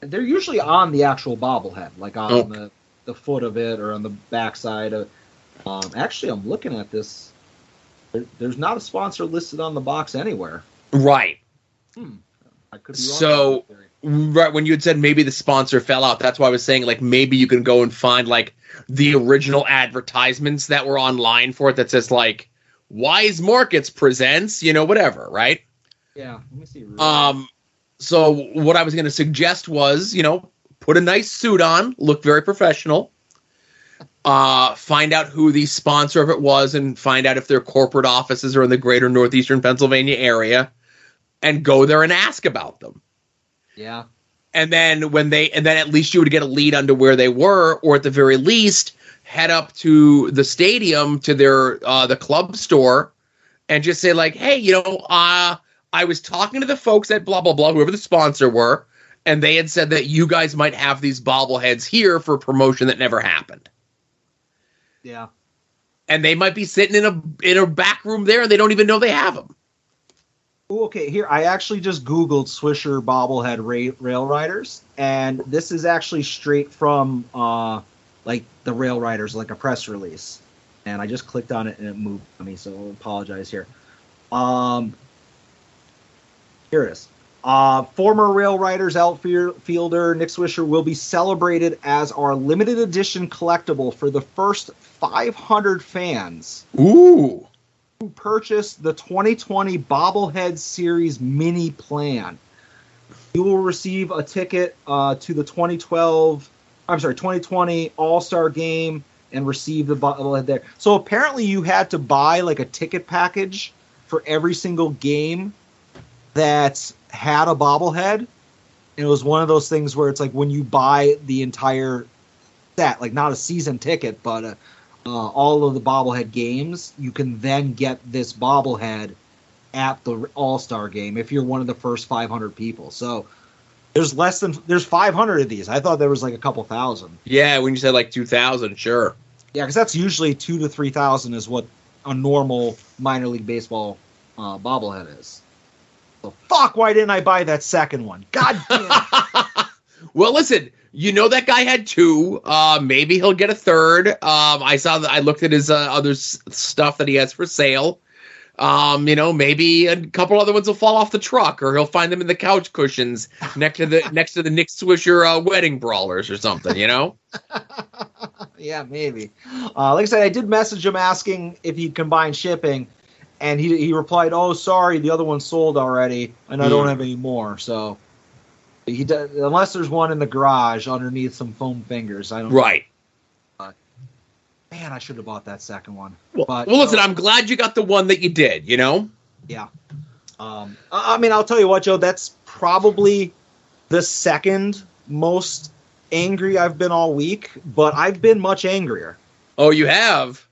They're usually on the actual bobblehead, like on the foot of it or on the backside of. Actually, I'm looking at this. There's not a sponsor listed on the box anywhere. Right. I could be wrong. So, right when you had said maybe the sponsor fell out, that's why I was saying like maybe you can go and find like the original advertisements that were online for it that says like Wise Markets presents, you know, whatever, right? Yeah. Let me see. So what I was going to suggest was, you know, put a nice suit on, look very professional, find out who the sponsor of it was, and find out if their corporate offices are in the greater northeastern Pennsylvania area, and go there and ask about them. Yeah. And then at least you would get a lead onto where they were, or at the very least, head up to the stadium to their the club store and just say like, hey, you know, I was talking to the folks at blah, blah, blah, whoever the sponsor were, and they had said that you guys might have these bobbleheads here for a promotion that never happened. Yeah. And they might be sitting in a back room there, and they don't even know they have them. Ooh, okay, here, I actually just Googled Swisher bobblehead Rail Riders, and this is actually straight from, like, the Rail Riders, like a press release. And I just clicked on it, and it moved on me, so I'll apologize here. Here it is. Former Rail Riders outfielder Nick Swisher will be celebrated as our limited edition collectible for the first 500 fans. Ooh. Who purchased the 2020 Bobblehead Series mini plan. You will receive a ticket to the 2020 All-Star Game and receive the bobblehead there. So apparently you had to buy like a ticket package for every single game that had a bobblehead. And it was one of those things where it's like when you buy the entire set, like not a season ticket, but all of the bobblehead games, you can then get this bobblehead at the All-Star game if you're one of the first 500 people. So there's 500 of these. I thought there was like a couple thousand. Yeah, when you said like 2,000, sure. Yeah, because that's usually 2,000 to 3,000 is what a normal minor league baseball bobblehead is. So fuck, why didn't I buy that second one? God damn. Well, listen, you know that guy had 2. Maybe he'll get a third. I looked at his other stuff that he has for sale. Maybe a couple other ones will fall off the truck, or he'll find them in the couch cushions next to the Nick Swisher wedding brawlers or something. Yeah, maybe. Like I said, I did message him asking if he'd combine shipping, and he replied, "Oh, sorry, the other one sold already, and I don't have any more." So he does, unless there's one in the garage underneath some foam fingers. I don't. Right. Man, I should have bought that second one. Well, listen, I'm glad you got the one that you did. Yeah. I mean, I'll tell you what, Joe. That's probably the second most angry I've been all week, but I've been much angrier. Oh, you have?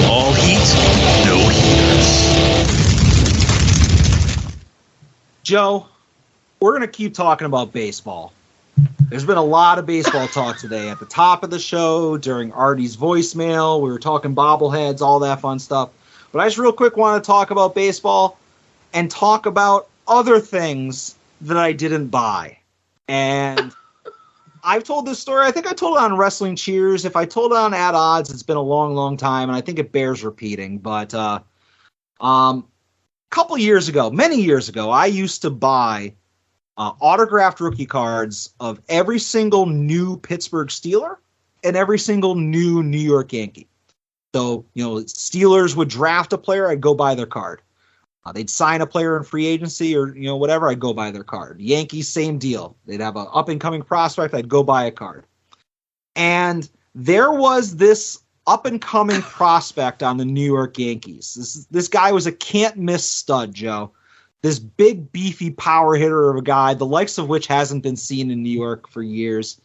All heat, no heaters. Joe, we're going to keep talking about baseball. There's been a lot of baseball talk today. At the top of the show, during Artie's voicemail, we were talking bobbleheads, all that fun stuff. But I just real quick want to talk about baseball and talk about other things that I didn't buy. And I've told this story. I think I told it on Wrestling Cheers. If I told it on At Odds, it's been a long, long time, and I think it bears repeating. But a couple years ago, many years ago, I used to buy autographed rookie cards of every single new Pittsburgh Steeler and every single new New York Yankee. So, Steelers would draft a player, I'd go buy their card. They'd sign a player in free agency or, whatever, I'd go buy their card. Yankees, same deal. They'd have an up-and-coming prospect, I'd go buy a card. And there was this up-and-coming prospect on the New York Yankees. This guy was a can't-miss stud, Joe. This big, beefy power hitter of a guy, the likes of which hasn't been seen in New York for years.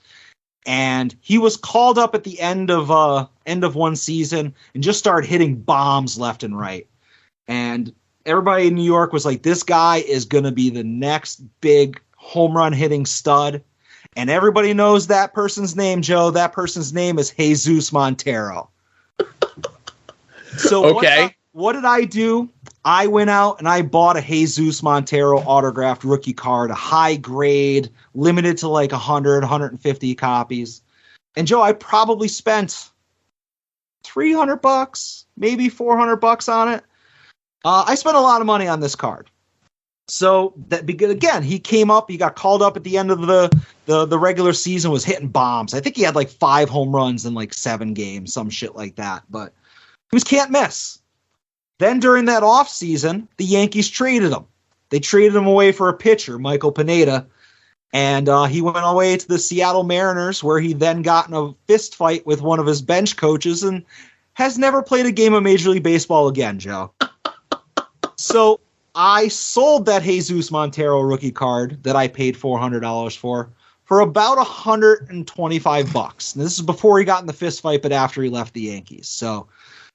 And he was called up at the end of one season and just started hitting bombs left and right. And everybody in New York was like, this guy is going to be the next big home run hitting stud. And everybody knows that person's name, Joe. That person's name is Jesus Montero. So okay. What did I do? I went out and I bought a Jesus Montero autographed rookie card, a high grade, limited to like 100, 150 copies. And Joe, I probably spent $300, maybe $400 on it. I spent a lot of money on this card. So that because again, he came up, he got called up at the end of the regular season, was hitting bombs. I think he had like 5 home runs in like 7 games, some shit like that. But he was can't miss. Then during that offseason, the Yankees traded him. They traded him away for a pitcher, Michael Pineda, and he went away to the Seattle Mariners, where he then got in a fist fight with one of his bench coaches and has never played a game of Major League Baseball again, Joe. So I sold that Jesus Montero rookie card that I paid $400 for about $125. Now, this is before he got in the fist fight, but after he left the Yankees. So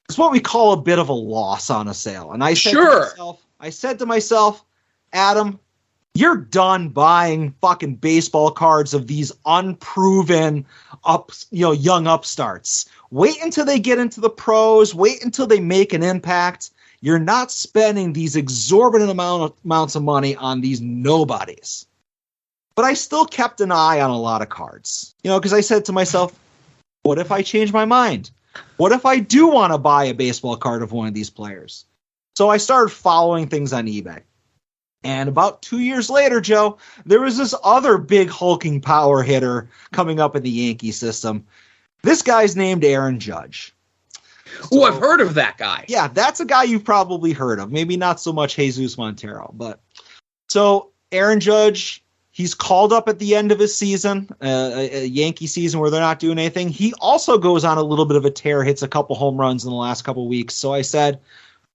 it's what we call a bit of a loss on a sale. And I said to myself, Adam, you're done buying fucking baseball cards of these unproven young upstarts. Wait until they get into the pros. Wait until they make an impact. You're not spending these exorbitant amounts of money on these nobodies. But I still kept an eye on a lot of cards, because I said to myself, what if I change my mind? What if I do want to buy a baseball card of one of these players? So I started following things on eBay. And about 2 years later, Joe, there was this other big hulking power hitter coming up in the Yankee system. This guy's named Aaron Judge. Oh, I've heard of that guy. Yeah, that's a guy you've probably heard of. Maybe not so much Jesus Montero. But so Aaron Judge He's called up at the end of his season, a Yankee season where they're not doing anything. He also goes on a little bit of a tear, hits a couple home runs in the last couple weeks. So I said,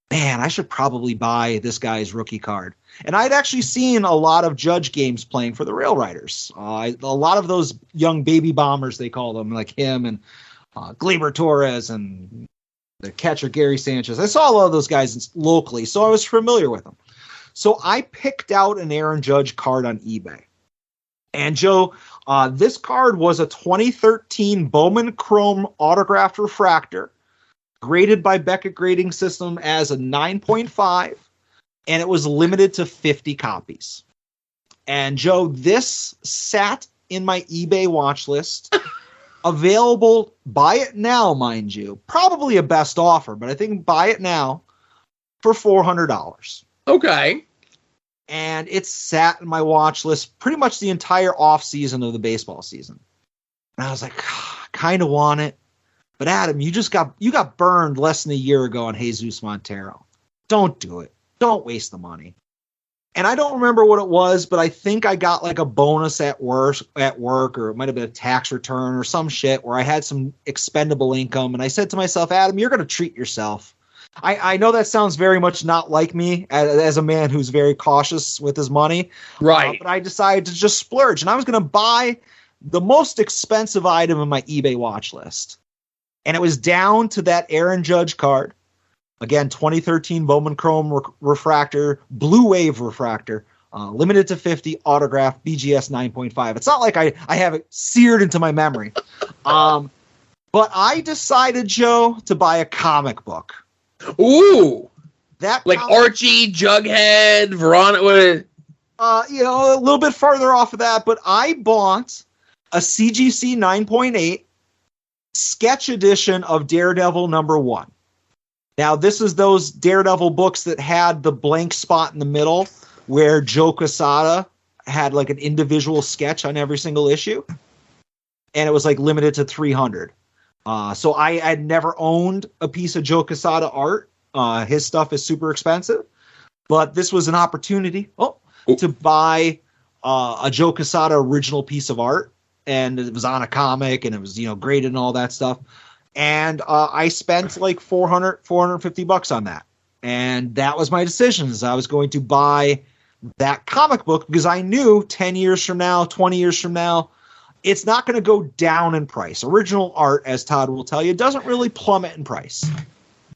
man, I should probably buy this guy's rookie card. And I'd actually seen a lot of Judge games playing for the Rail Riders. A lot of those young baby bombers, they call them, like him and Gleyber Torres and the catcher Gary Sanchez. I saw a lot of those guys locally, so I was familiar with them. So I picked out an Aaron Judge card on eBay. And Joe, this card was a 2013 Bowman Chrome autographed refractor, graded by Beckett Grading System as a 9.5, and it was limited to 50 copies. And Joe, this sat in my eBay watch list, available, buy it now, mind you, probably a best offer, but I think buy it now for $400. Okay. And it sat in my watch list pretty much the entire off season of the baseball season. And I was like, kind of want it. But Adam, you got burned less than a year ago on Jesus Montero. Don't do it. Don't waste the money. And I don't remember what it was, but I think I got like a bonus at work, or it might have been a tax return or some shit where I had some expendable income. And I said to myself, Adam, you're going to treat yourself. I know that sounds very much not like me as a man who's very cautious with his money. Right. But I decided to just splurge. And I was going to buy the most expensive item in my eBay watch list. And it was down to that Aaron Judge card. Again, 2013 Bowman Chrome refractor, Blue Wave refractor, limited to 50, autograph, BGS 9.5. It's not like I have it seared into my memory. But I decided, Joe, to buy a comic book. Ooh, that like Archie, Jughead, Veronica. A little bit farther off of that, but I bought a CGC 9.8 sketch edition of Daredevil #1. Now, this is those Daredevil books that had the blank spot in the middle where Joe Quesada had like an individual sketch on every single issue, and it was like limited to 300. So I had never owned a piece of Joe Quesada art. His stuff is super expensive, but this was an opportunity to buy a Joe Quesada original piece of art, and it was on a comic, and it was graded and all that stuff. And I spent like $450 on that, and that was my decision. Is I was going to buy that comic book because I knew 10 years from now, 20 years from now, it's not going to go down in price. Original art, as Todd will tell you, doesn't really plummet in price.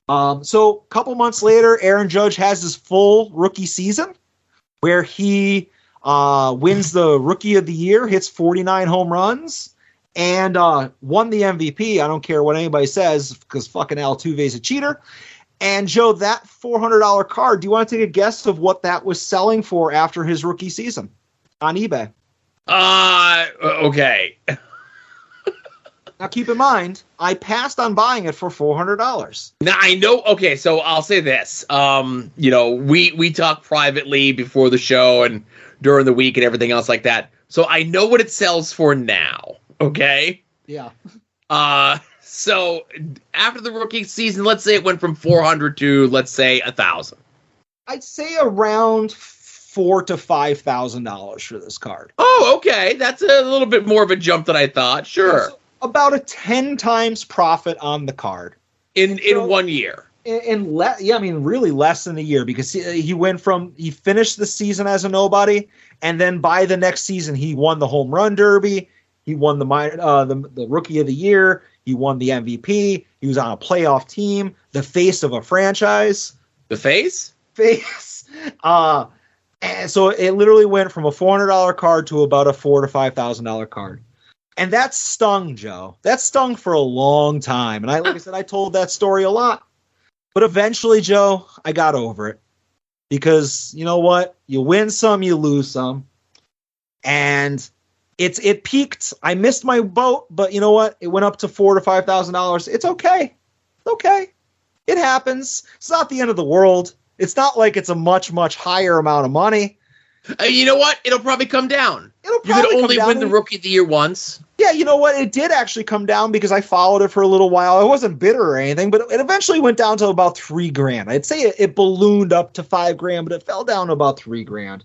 So a couple months later, Aaron Judge has his full rookie season where he wins the Rookie of the Year, hits 49 home runs, and won the MVP. I don't care what anybody says because fucking Altuve's a cheater. And Joe, that $400 card, do you want to take a guess of what that was selling for after his rookie season on eBay? Okay. Now, keep in mind, I passed on buying it for $400. Now, I know. Okay, so I'll say this. We talk privately before the show and during the week and everything else like that. So I know what it sells for now. Okay. Yeah. So after the rookie season, let's say it went from 400 to, let's say, 1,000. I'd say around $4,000 to $5,000 for this card. Oh, okay. That's a little bit more of a jump than I thought. Sure. So about a 10 times profit on the card in 1 year. Really less than a year, because he finished the season as a nobody, and then by the next season he won the home run derby, he won the Rookie of the Year, he won the MVP, he was on a playoff team, the face of a franchise. The face? Face. And so it literally went from a $400 card to about a $4,000 to $5,000 card. And that stung, Joe. That stung for a long time. And like I said, I told that story a lot. But eventually, Joe, I got over it. Because you know what? You win some, you lose some. And it peaked. I missed my boat, but you know what? It went up to $4,000 to $5,000. It's okay. It's okay. It happens. It's not the end of the world. It's not like it's a much, much higher amount of money. You know what? It'll probably come down. You could only win the Rookie of the Year once. Yeah, you know what? It did actually come down because I followed it for a little while. I wasn't bitter or anything, but it eventually went down to about $3,000. I'd say it ballooned up to $5,000, but it fell down to about $3,000.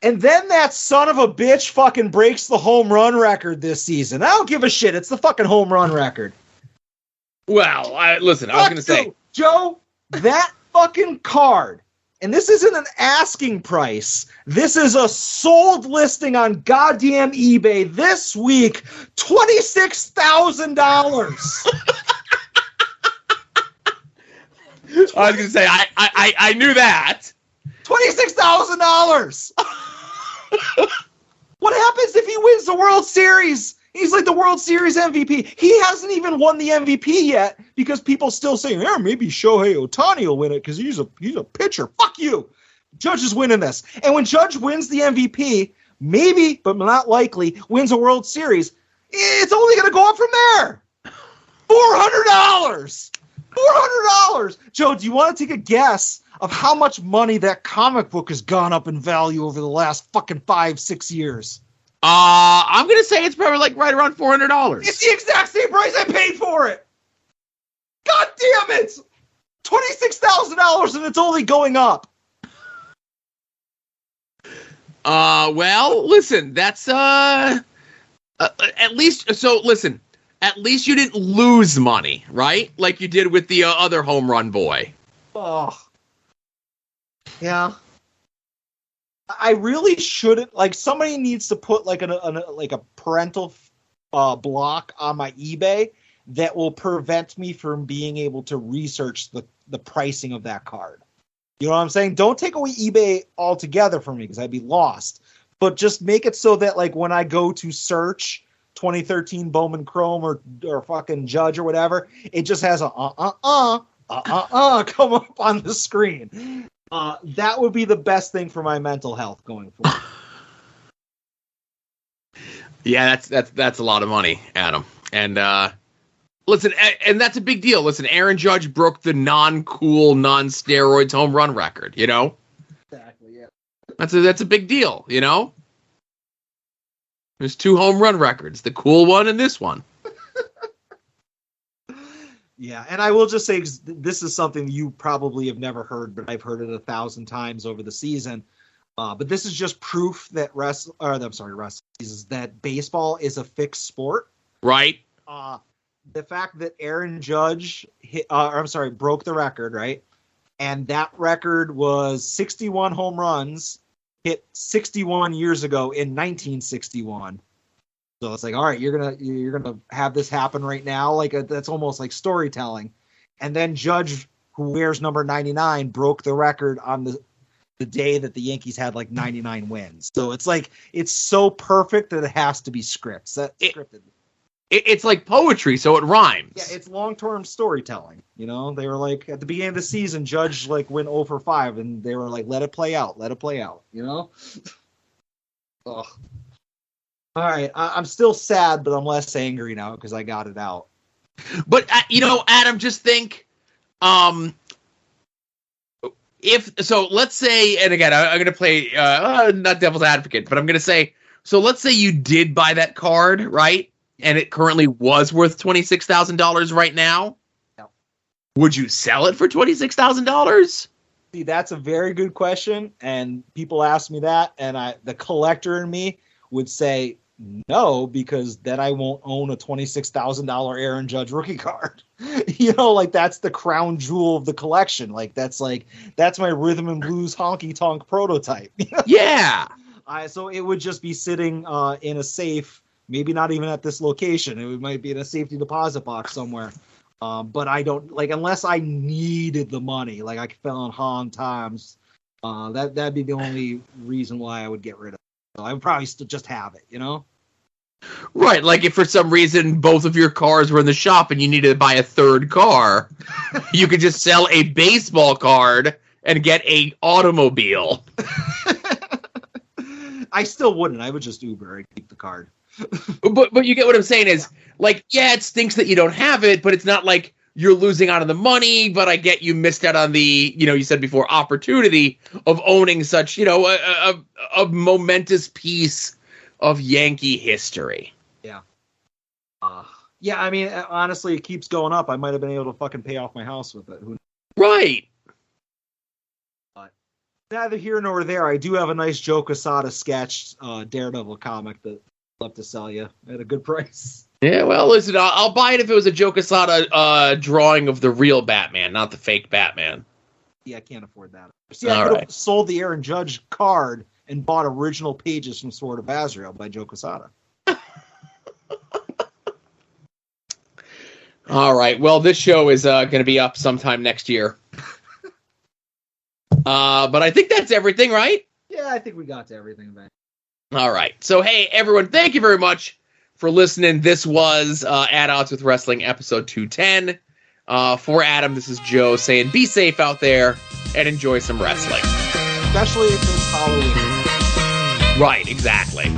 And then that son of a bitch fucking breaks the home run record this season. I don't give a shit. It's the fucking home run record. Well, listen, I was going to say. Joe, that fucking card, and this isn't an asking price. This is a sold listing on goddamn eBay this week. $26,000. I was going to say, I knew that. $26,000. What happens if he wins the World Series? He's like the World Series MVP. He hasn't even won the MVP yet because people still saying, yeah, maybe Shohei Ohtani will win it because he's a pitcher. Fuck you. Judge is winning this. And when Judge wins the MVP, maybe, but not likely, wins a World Series, it's only going to go up from there. $400. $400. Joe, do you want to take a guess of how much money that comic book has gone up in value over the last fucking 5-6 years? I'm going to say it's probably like right around $400. It's the exact same price I paid for it. God damn it. $26,000 and it's only going up. Well, listen, that's, at least you didn't lose money, right? Like you did with the other home run boy. Oh. Yeah. I really shouldn't, like, somebody needs to put like a parental block on my eBay that will prevent me from being able to research the pricing of that card. You know what I'm saying? Don't take away eBay altogether from me because I'd be lost. But just make it so that, like, when I go to search 2013 Bowman Chrome or fucking Judge or whatever, it just has a come up on the screen. That would be the best thing for my mental health going forward. Yeah, that's a lot of money, Adam. And listen, and that's a big deal. Listen, Aaron Judge broke the non-cool, non-steroids home run record, you know? Exactly, yeah. That's a big deal, you know? There's 2 home run records, the cool one and this one. Yeah, and I will just say this is something you probably have never heard, but I've heard it 1,000 times over the season. But this is just proof that that baseball is a fixed sport. Right. The fact that Aaron Judge broke the record, right? And that record was 61 home runs hit 61 years ago in 1961. So it's like, all right, you're gonna have this happen right now. Like that's almost like storytelling. And then Judge, who wears number 99, broke the record on the day that the Yankees had like 99 wins. So it's like it's so perfect that it has to be scripted. It's like poetry, so it rhymes. Yeah, it's long-term storytelling. You know, they were like at the beginning of the season, Judge like went 0 for 5, and they were like, let it play out. You know. Ugh. All right, I'm still sad, but I'm less angry now because I got it out. But Adam, just think, let's say, and again, I'm going to play not devil's advocate, but I'm going to say, so let's say you did buy that card, right? And it currently was worth $26,000 right now. Yep. Would you sell it for $26,000? See, that's a very good question, and people ask me that, and the collector in me would say no, because then I won't own a $26,000 Aaron Judge rookie card. You know, like that's the crown jewel of the collection. Like that's my rhythm and blues honky tonk prototype. Yeah. So it would just be sitting in a safe, maybe not even at this location. It might be in a safety deposit box somewhere. But I don't like unless I needed the money, like I fell on hard times. That'd be the only reason why I would get rid of it. So I would probably still just have it, you know? Right, like if for some reason both of your cars were in the shop and you needed to buy a third car, you could just sell a baseball card and get a automobile. I still wouldn't. I would just Uber and keep the card. But you get what I'm saying is, like, yeah, it stinks that you don't have it, but it's not like you're losing out on the money, but I get you missed out on the, you said before, opportunity of owning such, a momentous piece of Yankee history. Yeah. Yeah, I mean, honestly, it keeps going up. I might have been able to fucking pay off my house with it. Right. But Neither here nor there. I do have a nice Joe Quesada sketch Daredevil comic that I'd love to sell you at a good price. Yeah, well, listen, I'll buy it if it was a Joe Quesada drawing of the real Batman, not the fake Batman. Yeah, I can't afford that. See, I could have sold the Aaron Judge card and bought original pages from Sword of Azrael by Joe Quesada. All right. Well, this show is going to be up sometime next year. But I think that's everything, right? Yeah, I think we got to everything, man. All right. So, hey, everyone, thank you very much for listening. This was At Odds with Wrestling, episode 210. For Adam, this is Joe saying be safe out there and enjoy some wrestling. Especially if it's Halloween. Right, exactly.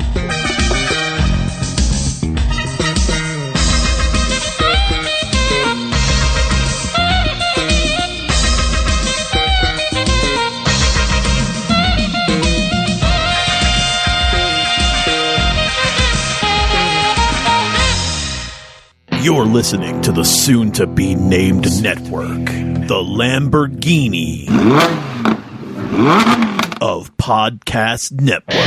You're listening to the soon-to-be-named network, the Lamborghini of podcast networks.